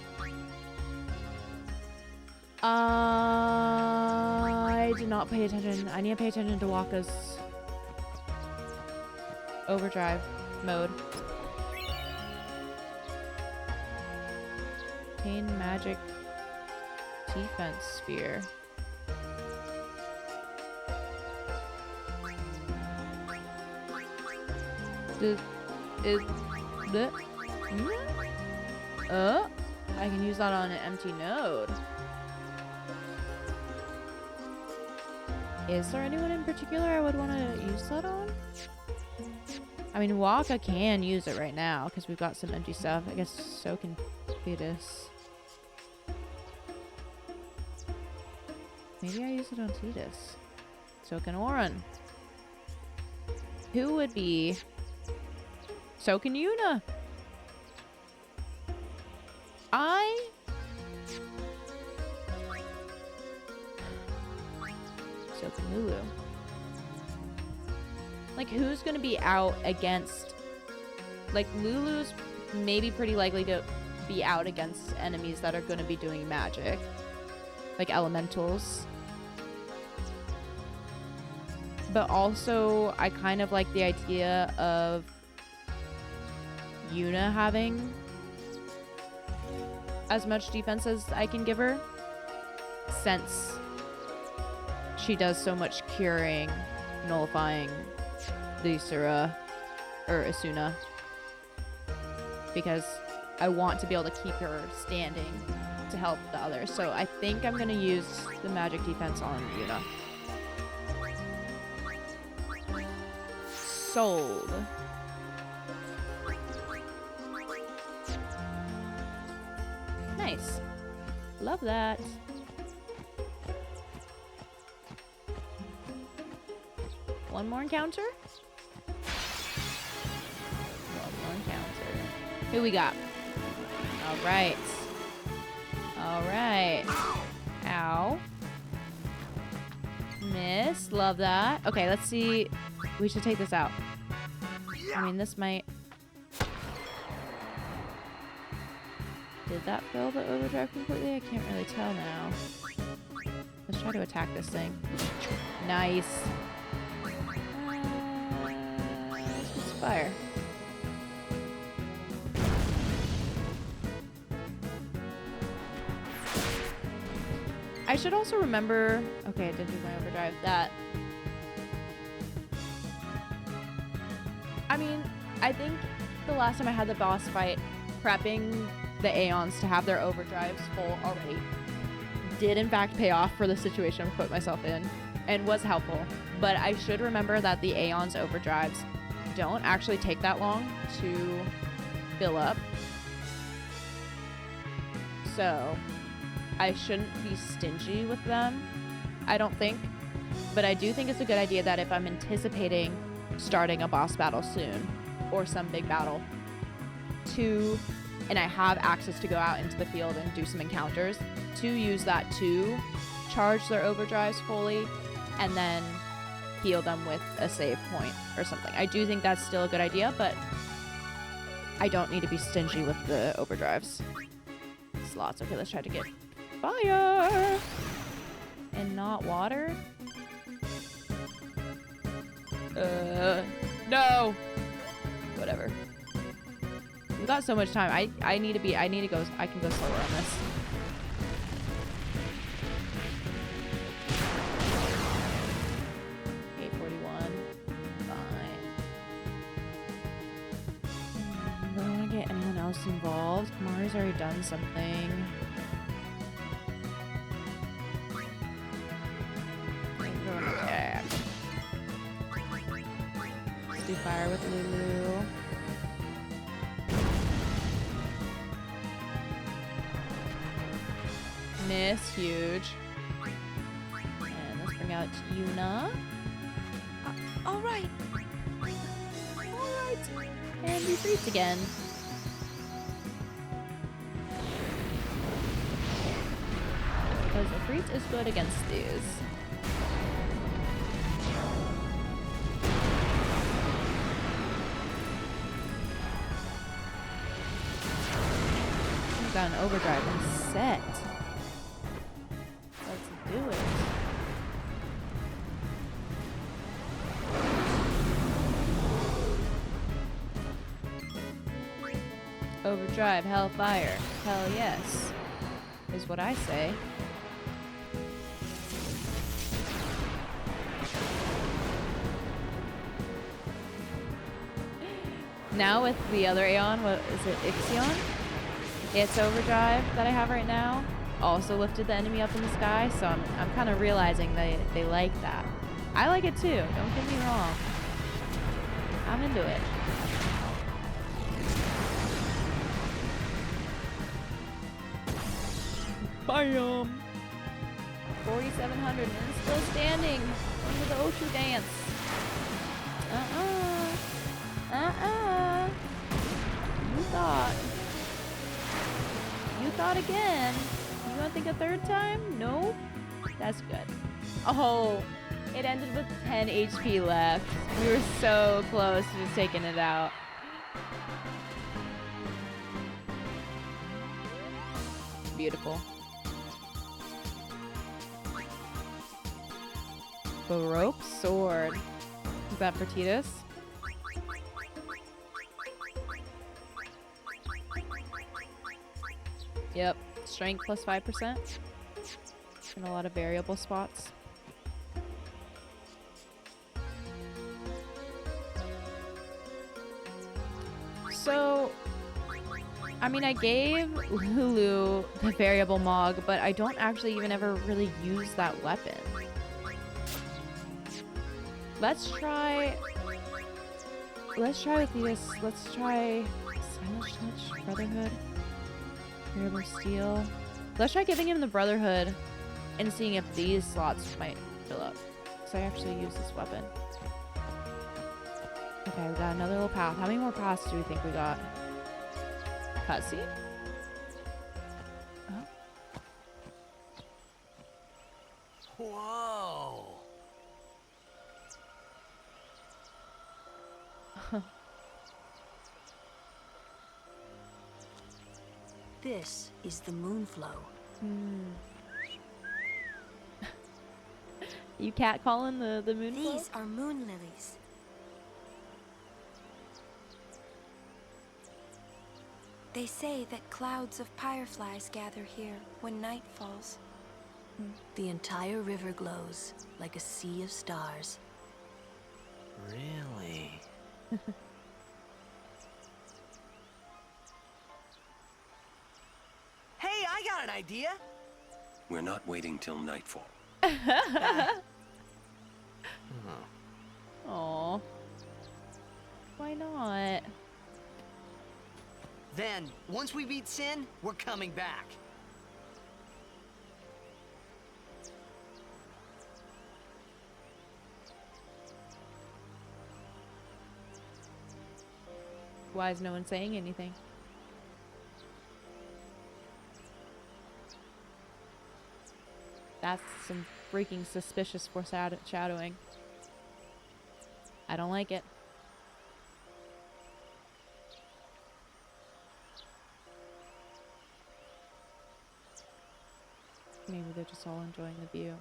I did not pay attention. I need to pay attention to Waka's overdrive mode. Obtain magic defense sphere. I can use that on an empty node. Is there anyone in particular I would want to use that on? I mean, Waka can use it right now because we've got some empty stuff. I guess so can Fetus. Maybe I use it on Fetus. So can Oren. Who would be... So can Yuna. So can Lulu. Like, who's gonna be out against... Like, Lulu's maybe pretty likely to be out against enemies that are gonna be doing magic. Like elementals. But also, I kind of like the idea of Yuna having as much defense as I can give her, since she does so much curing, nullifying the Asuna, because I want to be able to keep her standing to help the others. So I think I'm going to use the magic defense on Yuna. Sold. Nice. Love that. One more encounter? One more encounter. Who we got? Alright. Alright. Ow. Miss. Love that. Okay, let's see. We should take this out. I mean, this might... Did that fill the overdrive completely? I can't really tell now. Let's try to attack this thing. Nice. Let's fire. I should also remember, okay, I did do my overdrive, that, I mean, I think the last time I had the boss fight, prepping the Aeons to have their overdrives full already did in fact pay off for the situation I put myself in and was helpful. But I should remember that the Aeons overdrives don't actually take that long to fill up. So I shouldn't be stingy with them, I don't think. But I do think it's a good idea that if I'm anticipating starting a boss battle soon or some big battle, and I have access to go out into the field and do some encounters, to use that to charge their overdrives fully and then heal them with a save point or something. I do think that's still a good idea, but I don't need to be stingy with the overdrives. Slots. Okay, let's try to get fire and not water. No. Whatever. We've got so much time. I can go slower on this. Don't want to get anyone else involved. Mari's already done something. Okay. Let's do fire with Lulu. Miss, huge. And let's bring out Yuna. All right. Alright. And we freeze again. Because the freeze is good against these. We've got an overdrive and set. Let's do it. Overdrive, hellfire, hell yes, is what I say. Now with the other Aeon, what is it, Ixion? Its overdrive that I have right now also lifted the enemy up in the sky, so I'm kind of realizing they like that. I like it too, don't get me wrong. I'm into it. Bam! 4,700 and it's still standing under the Ochu dance. You thought again. You want to think a third time? Nope. That's good. Oh, it ended with 10 HP left. We were so close to just taking it out. Beautiful. Baroque sword. Is that for Titus? Yep. Strength plus 5%. And a lot of variable spots. So, I mean, I gave Lulu the variable Mog, but I don't actually even ever really use that weapon. Let's try with these. Let's try Silent Touch, Brotherhood, Variable Steel. Let's try giving him the Brotherhood and seeing if these slots might fill up. Because I actually use this weapon. Okay, we got another little path. How many more paths do we think we got? Cutscene? Oh. Whoa! This is the Moonflow. You catcalling the Moonflow? These are moon lilies. They say that clouds of fireflies gather here when night falls. The entire river glows like a sea of stars. Really? Hey, I got an idea! We're not waiting till nightfall. Aw. Why not? Then, once we beat Sin, we're coming back. Why is no one saying anything? That's some freaking suspicious foreshadowing. I don't like it. Maybe they're just all enjoying the view.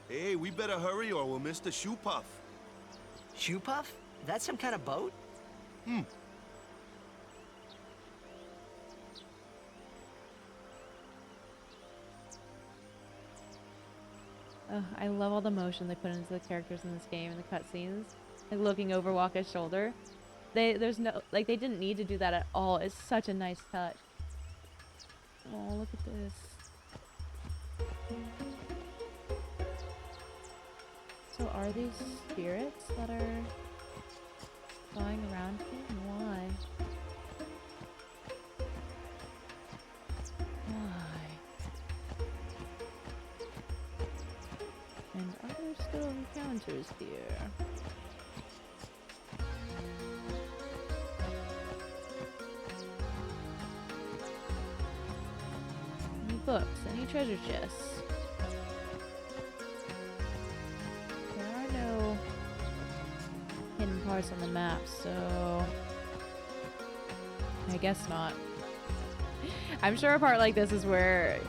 Hey, we better hurry or we'll miss the shoe puff. Shoe puff? That's some kind of boat? I love all the motion they put into the characters in this game and the cutscenes. Like looking over Wakka's shoulder. There's no, like, they didn't need to do that at all. It's such a nice touch. Oh, look at this. So are these spirits that are flying around here? Why? Why? And are there still encounters here? Any books? Any treasure chests? There are no hidden parts on the map, so I guess not. I'm sure a part like this is where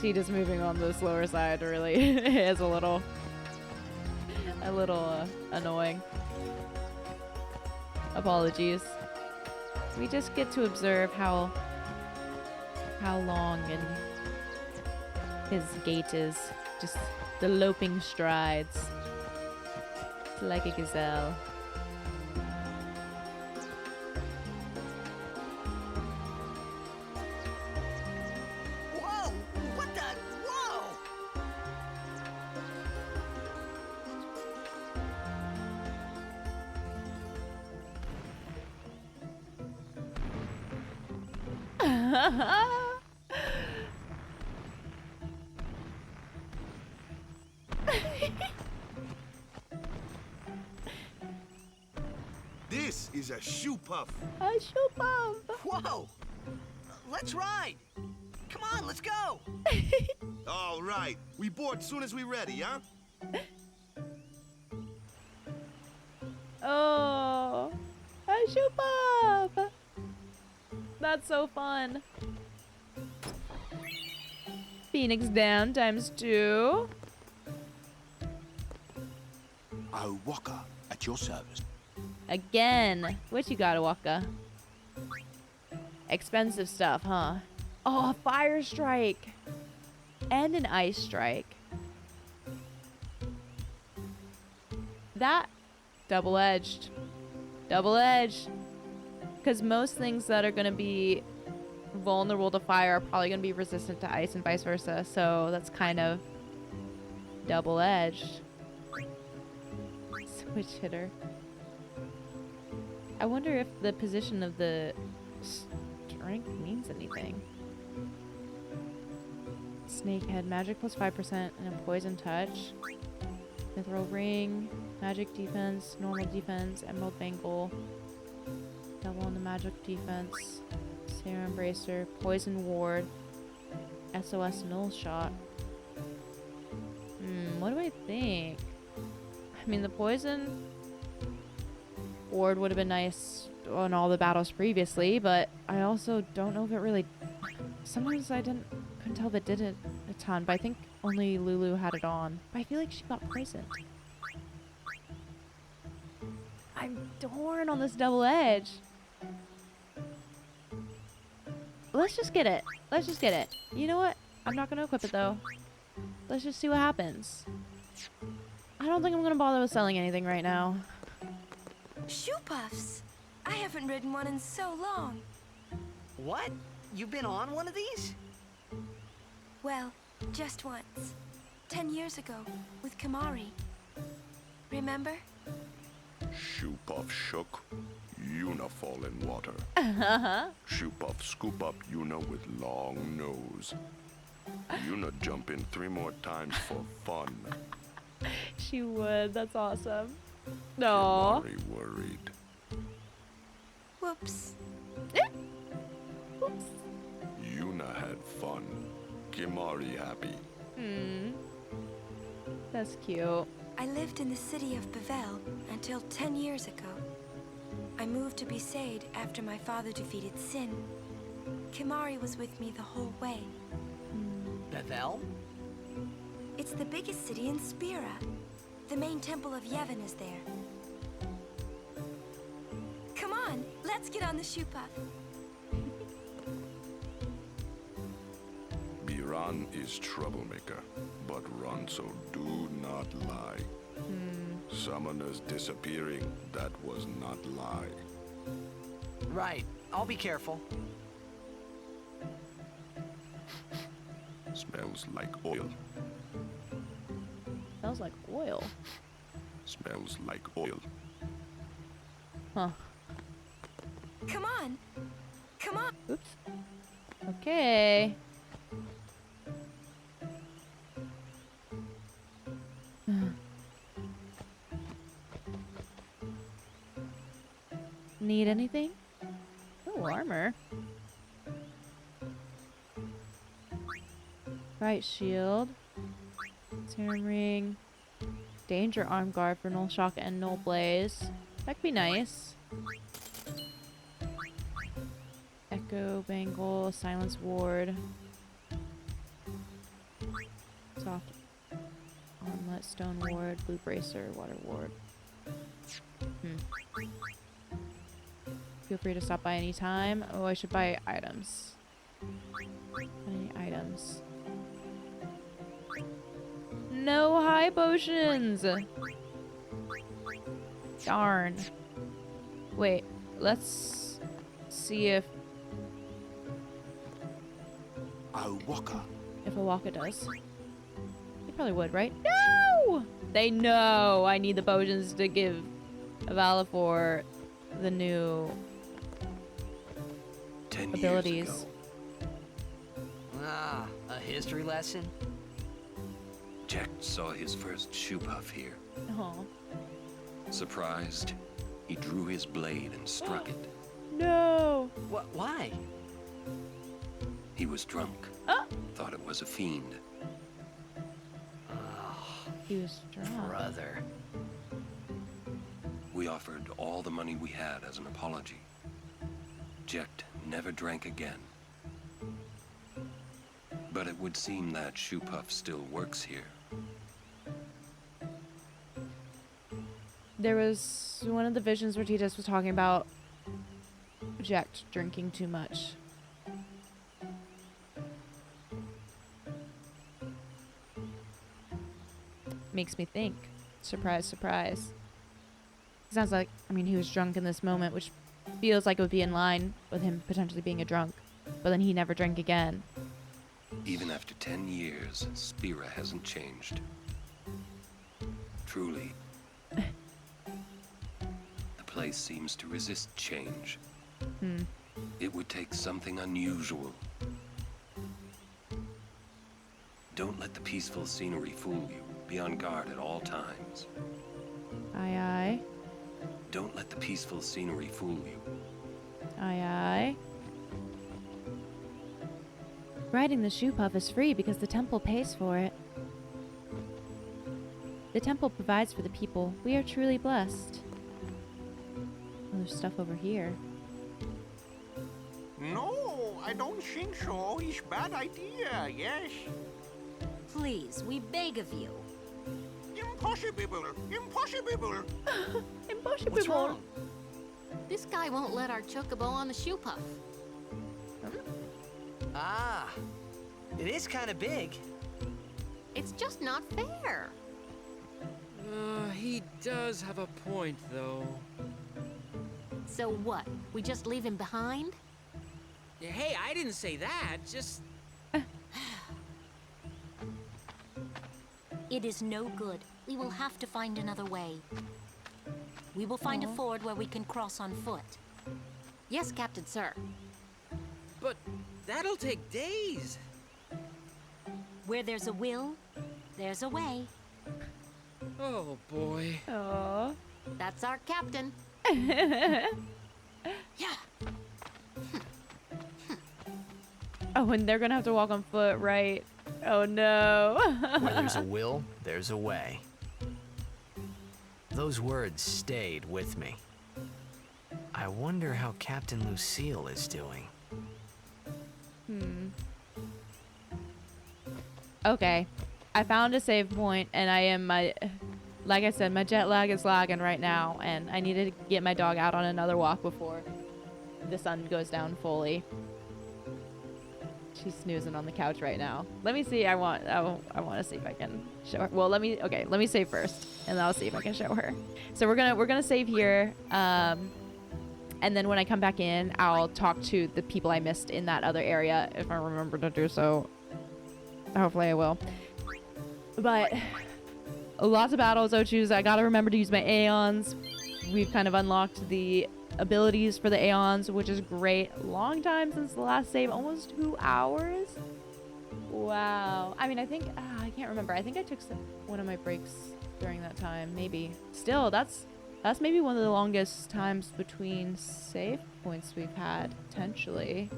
she just moving on the slower side really is a little annoying. Apologies. We just get to observe how long and his gait is, just the loping strides. It's like a gazelle. Whoa! What the? Whoa! This is a shoe puff. A shoe puff. Whoa! Let's ride! Come on, let's go! All right. We board soon as we ready, huh? Oh, a shoe puff. That's so fun. Phoenix down ×2. Oh, Wakka, at your service. Again. What you got, Wakka? Expensive stuff, huh? Oh, a fire strike. And an ice strike. That double-edged. Double-edged. Because most things that are going to be vulnerable to fire are probably going to be resistant to ice and vice versa. So that's kind of double-edged. Switch hitter. I wonder if the position of the strength means anything. Snakehead, magic plus 5% and a poison touch. Mithril ring, magic defense, normal defense, emerald bangle. Double on the magic defense. Serum bracer, poison ward, SOS null shot. What do I think? I mean, the poison ward would have been nice on all the battles previously, but I also don't know if it really... Sometimes I couldn't tell if it did it a ton, but I think only Lulu had it on. But I feel like she got poisoned. I'm torn on this double edge. Let's just get it. Let's just get it. You know what? I'm not gonna equip it though. Let's just see what happens. I don't think I'm gonna bother with selling anything right now. Shoe puffs! I haven't ridden one in so long. What? You've been on one of these? Well, just once. 10 years ago, with Kamari. Remember? Shoe Puff shook, Yuna fall in water. Shoe Puff scoop up Yuna with long nose. Yuna jump in 3 more times for fun. She would. That's awesome. No. Kimari worried. Whoops. Oops. Yuna had fun. Kimari happy. That's cute. I lived in the city of Bevel until 10 years ago. I moved to Besaid after my father defeated Sin. Kimari was with me the whole way. Bevel? It's the biggest city in Spira. The main temple of Yevon is there. Come on, let's get on the shoe puff. Biran is troublemaker, but Ronso do not lie. Summoners disappearing, that was not lie. Right. I'll be careful. Smells like oil. Smells like oil. Smells like oil. Huh. Come on. Come on. Oops. Okay. Need anything? Oh, armor. Right shield. Serum ring. Danger arm guard for null shock and null blaze. That could be nice. Echo bangle, silence ward. Soft armlet, stone ward, blue bracer, water ward. Feel free to stop by anytime. Oh, I should buy items. Any items? No high potions! Darn. Wait, let's see if Owaka. If Owaka does. He probably would, right? No! They know I need the potions to give Valifor the new 10 abilities. Years ago, Ah, a history lesson? Jack saw his first shoe puff here. Oh. Surprised, he drew his blade and struck it. No! Why? He was drunk. Thought it was a fiend. He was drunk. Brother. We offered all the money we had as an apology. Jecht never drank again. But it would seem that shoe puff still works here. There was one of the visions where Titus was talking about Jecht drinking too much. Makes me think. Surprise, surprise. Sounds like, I mean, he was drunk in this moment, which feels like it would be in line with him potentially being a drunk. But then he never drank again. Even after 10 years, Spira hasn't changed. Truly. The place seems to resist change. It would take something unusual. Don't let the peaceful scenery fool you. Be on guard at all times. Aye, aye. Don't let the peaceful scenery fool you. Aye, aye. Riding the shoe puff is free because the temple pays for it. The temple provides for the people. We are truly blessed. Oh, there's stuff over here. No, I don't think so. It's bad idea, yes. Please, we beg of you. Impossible! Impossible! Impossible. What's wrong? This guy won't let our chocobo on the shoe puff. Ah, it is kind of big. It's just not fair. He does have a point, though. So what? We just leave him behind? Hey, I didn't say that. Just... It is no good. We will have to find another way. We will find a ford where we can cross on foot. Yes, Captain Sir. But that'll take days. Where there's a will, there's a way. Oh, boy. Oh. That's our captain. Yeah. Oh, and they're gonna have to walk on foot, right? Oh no. Where there's a will, there's a way. Those words stayed with me. I wonder how Captain Lucille is doing. Okay. I found a save point, and I am like I said, my jet lag is lagging right now, and I needed to get my dog out on another walk before the sun goes down fully. She's snoozing on the couch right now. Let me see. I want to see if I can show her. Well, let me save first, and then I'll see if I can show her. So we're gonna save here, and then when I come back in, I'll talk to the people I missed in that other area if I remember to do so. Hopefully I will. But lots of battles, Ochus. I gotta remember to use my aeons. We've kind of unlocked the abilities for the aeons, which is great. Long time since the last save, almost 2 hours. Wow. I mean, I think I can't remember. I think I took one of my breaks during that time. Maybe. Still, that's maybe one of the longest times between save points we've had. Potentially.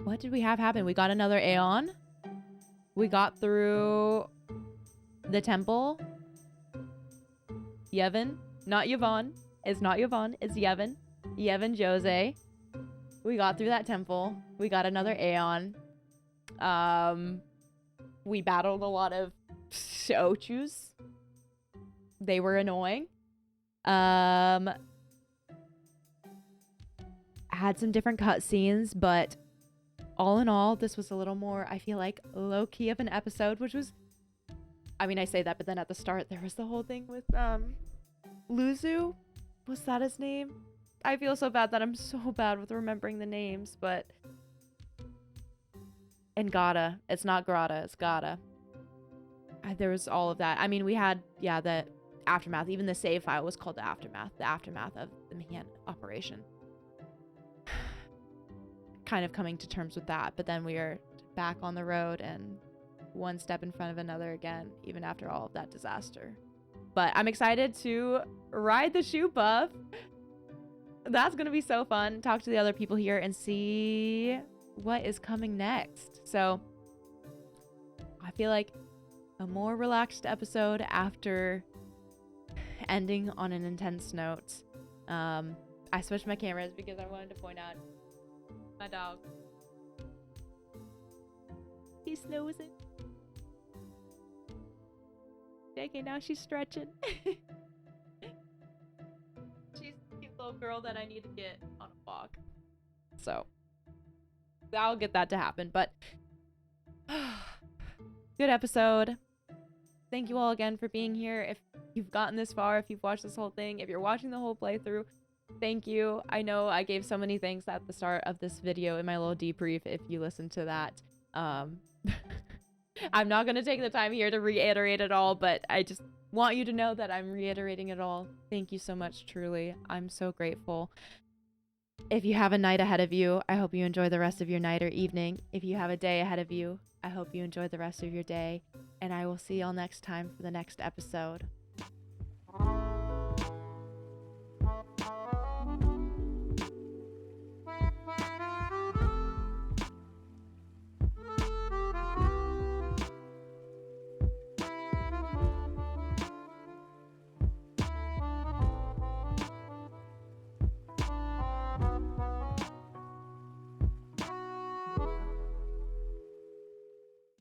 What did we have happen? We got another aeon. We got through the temple. Yevon, not Yevon. It's not Yevon, it's Yevon. Yevon Djose. We got through that temple. We got another aeon. We battled a lot of Ochus. They were annoying. Had some different cutscenes, but all in all, this was a little more, I feel like, low-key of an episode, which was... I mean, I say that, but then at the start, there was the whole thing with, Luzu? Was that his name? I feel so bad that I'm so bad with remembering the names, but... And Gata. It's not Grata, it's Gata. There was all of that. I mean, we had, yeah, the Aftermath. Even the save file was called the Aftermath of the Mahan operation. Kind of coming to terms with that, but then we are back on the road and one step in front of another again, even after all of that disaster. But I'm excited to ride the shoe buff. That's gonna be so fun. Talk to the other people here and see what is coming next. So I feel like a more relaxed episode after ending on an intense note. I switched my cameras because I wanted to point out my dog. He's snoozing. Okay, now she's stretching. She's a cute little girl that I need to get on a walk. So, I'll get that to happen. But, good episode. Thank you all again for being here. If you've gotten this far, if you've watched this whole thing, if you're watching the whole playthrough, thank you. I know I gave so many thanks at the start of this video in my little debrief if you listen to that. I'm not going to take the time here to reiterate it all, but I just want you to know that I'm reiterating it all. Thank you so much, truly. I'm so grateful. If you have a night ahead of you, I hope you enjoy the rest of your night or evening. If you have a day ahead of you, I hope you enjoy the rest of your day. And I will see y'all next time for the next episode.